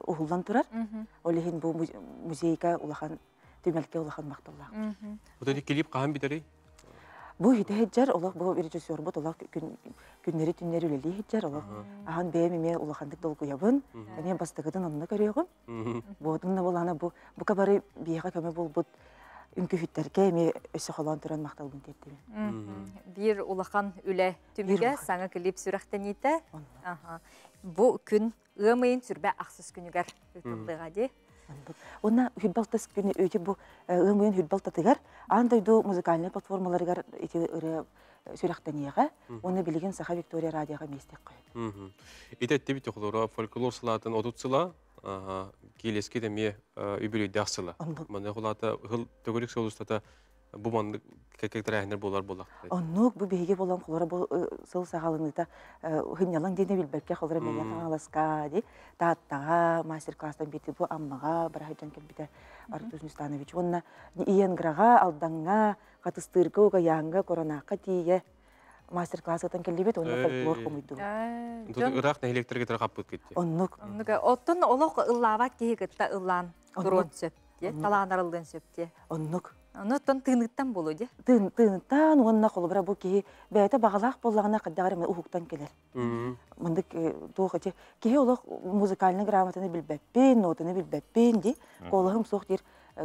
ұғылдан тұрар. Олеген бу музейка улахан төмелке улахан мақталла. Бұтады клип қаған бітірей? Бу хите хеджер, олақ бу режиссер бут, олақ күннері түннері үлелі хеджер, олақ ахан бәйім еме улахандық долгу ябын, әне бастығыдың онына көрегім. Бұдыңна боланы бу кабары бейға көмі бол бұд үнкі хүттерге еме өсі қолан тұран мақталғын дедім. Bir улахан үлі түміге саңа клип сүрәқтен еті. Бу күн ұмайын сүрбә ақсыз күнігер үтілдіға де. Онна хүтбалтас күні өте бұл ұмайын хүтбалтатығар, андайду музыкальный платформаларығар сүрәқтен еға, оны білеген Саха Виктория радияға местек қойып. Итәтті біті құлыра фольклор сылатын отут сыла, келеске деме үбілі дәқ сыла. Маны құлата ғыл төгілік соғыстата bu mandık kekekterәһнер болар болак. Оннук бу беге болан холора бу сыл сагалыныта хынялан дене билбекке холора менен аласка ди таттага мастер-класстан бити бу аммага барахаҗан келбите Артур Станович онна иенграга алданга катыстырга ога янга коронакка тие мастер-класстан келбит онна фольклор комуйду. Ирак нәһилектерге тарап кетти. Оннук оттон олок ыллава кегетта ыллан турон сөп, таланарылдын сөпте. Оннук Оттон тыныттан болу де. Тыныттан онна холобра бу ки бәйте багалак боллагына кадагар мен ухуктан келер. Мындык тоохачы ки олох музыкальный грамотаны билбеппин, нотаны билбеппин ди, колыгым соктир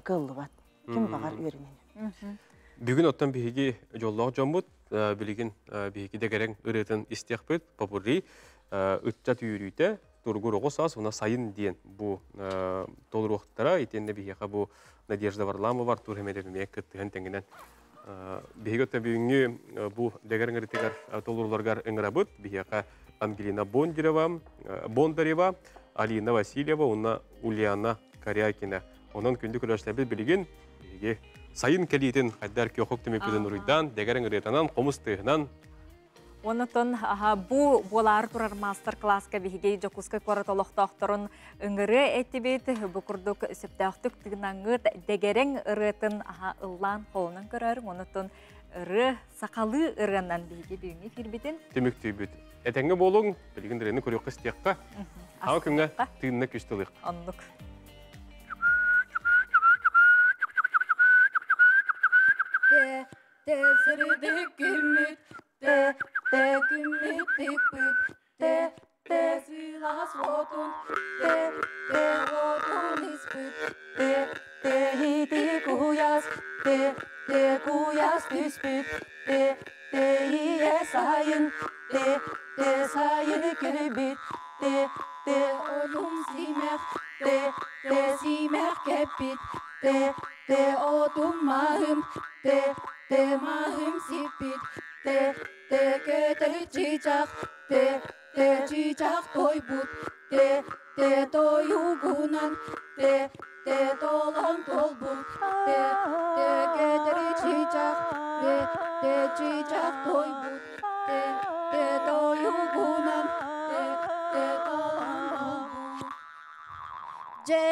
кыллыбат. Ким багар үйренен. Бүгүн оттан биһиги жоллоо жомбут, билигин биһиги дегерен ырытын истекпет, попурри, ытта түйрүйте, тургур огосас, уна сайын диен бу толуруктара, итенде биһига бу Надежда Варламова, Артур Хемедевме кыттыгын теңгенен. Биһиги бүгүнгү бу дегерен ырытыгар толурларгар ыңырабыт, биһига Ангелина Бондарева, Алина Васильева, уна Ульяна Карякина. Онон күндү көрөштөбүт билигин биһиги сайын келитин хаддар көхөк темепеден уруйдан, дегерен ырытанан, комустыгынан. Онотон бу болар турар мастер-класска биһиги жокуска коратолохтохторун ыңыры этибит бу курдук септахтык тыгнаңыт дегерен ырытын ыллан колунан көрөр. Онотон ыры сакалы ырынан биһиги бүгүнгү фирбитин Темектибит. Этеңге болуң, билигиндерени көрөк истекка. Ага күнгө тыынны күстөлүк. Аннык. Te sırdık gümüt, te gümüt tıkpıt, te silas votun, te votun ispıt, te hiti kuyas, te kuyas tüspüt, te hiye sayın, te sayın kübüt, te olum simek, te simek kepit, te odum mahım, te mahım sipit, te kötü çiçek, te çiçek toybut, te toyugunan, te dolan tolbut, te kötü çiçek, te çiçek toybut, te toyugunan, te dolan tolbut. Ce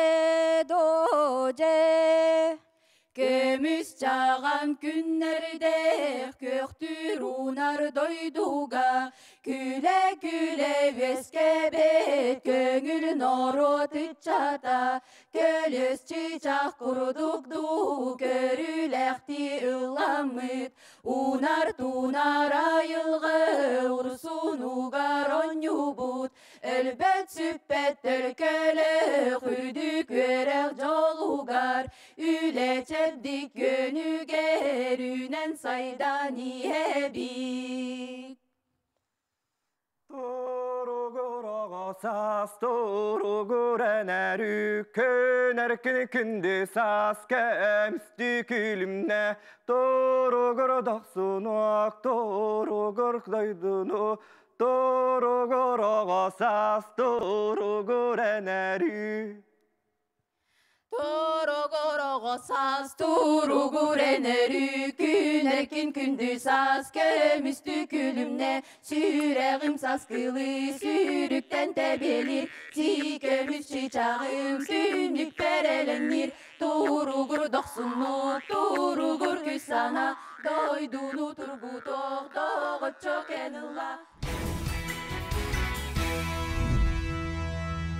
Kömüs çağan günlerde köktür unar doyduga Küle küle veskebet köngül noru tıçata Kölüs çiçak kuruduk du körülekti ıllamıt Unar tunar ayılgı ursun ugar onyubut Elbet süppet tölkölü hüdük verek jolugar Üle çebdik gönü gerünen saydan iyebik Torugur ağasas, torugur enerü Könerkini kündü sas kemstü külümne Torugur dağsunak, torugur kdaydunu Torugur ağasas, torugur enerü Torugur saz turugur enerü gün erkin kündü saz kömüstü külümne süreğim saz kılı sürükten tebelir si kömüs çiçağım sünnük perelenir turugur doksunlu turugur küsana doydunu turgu toq çok enilla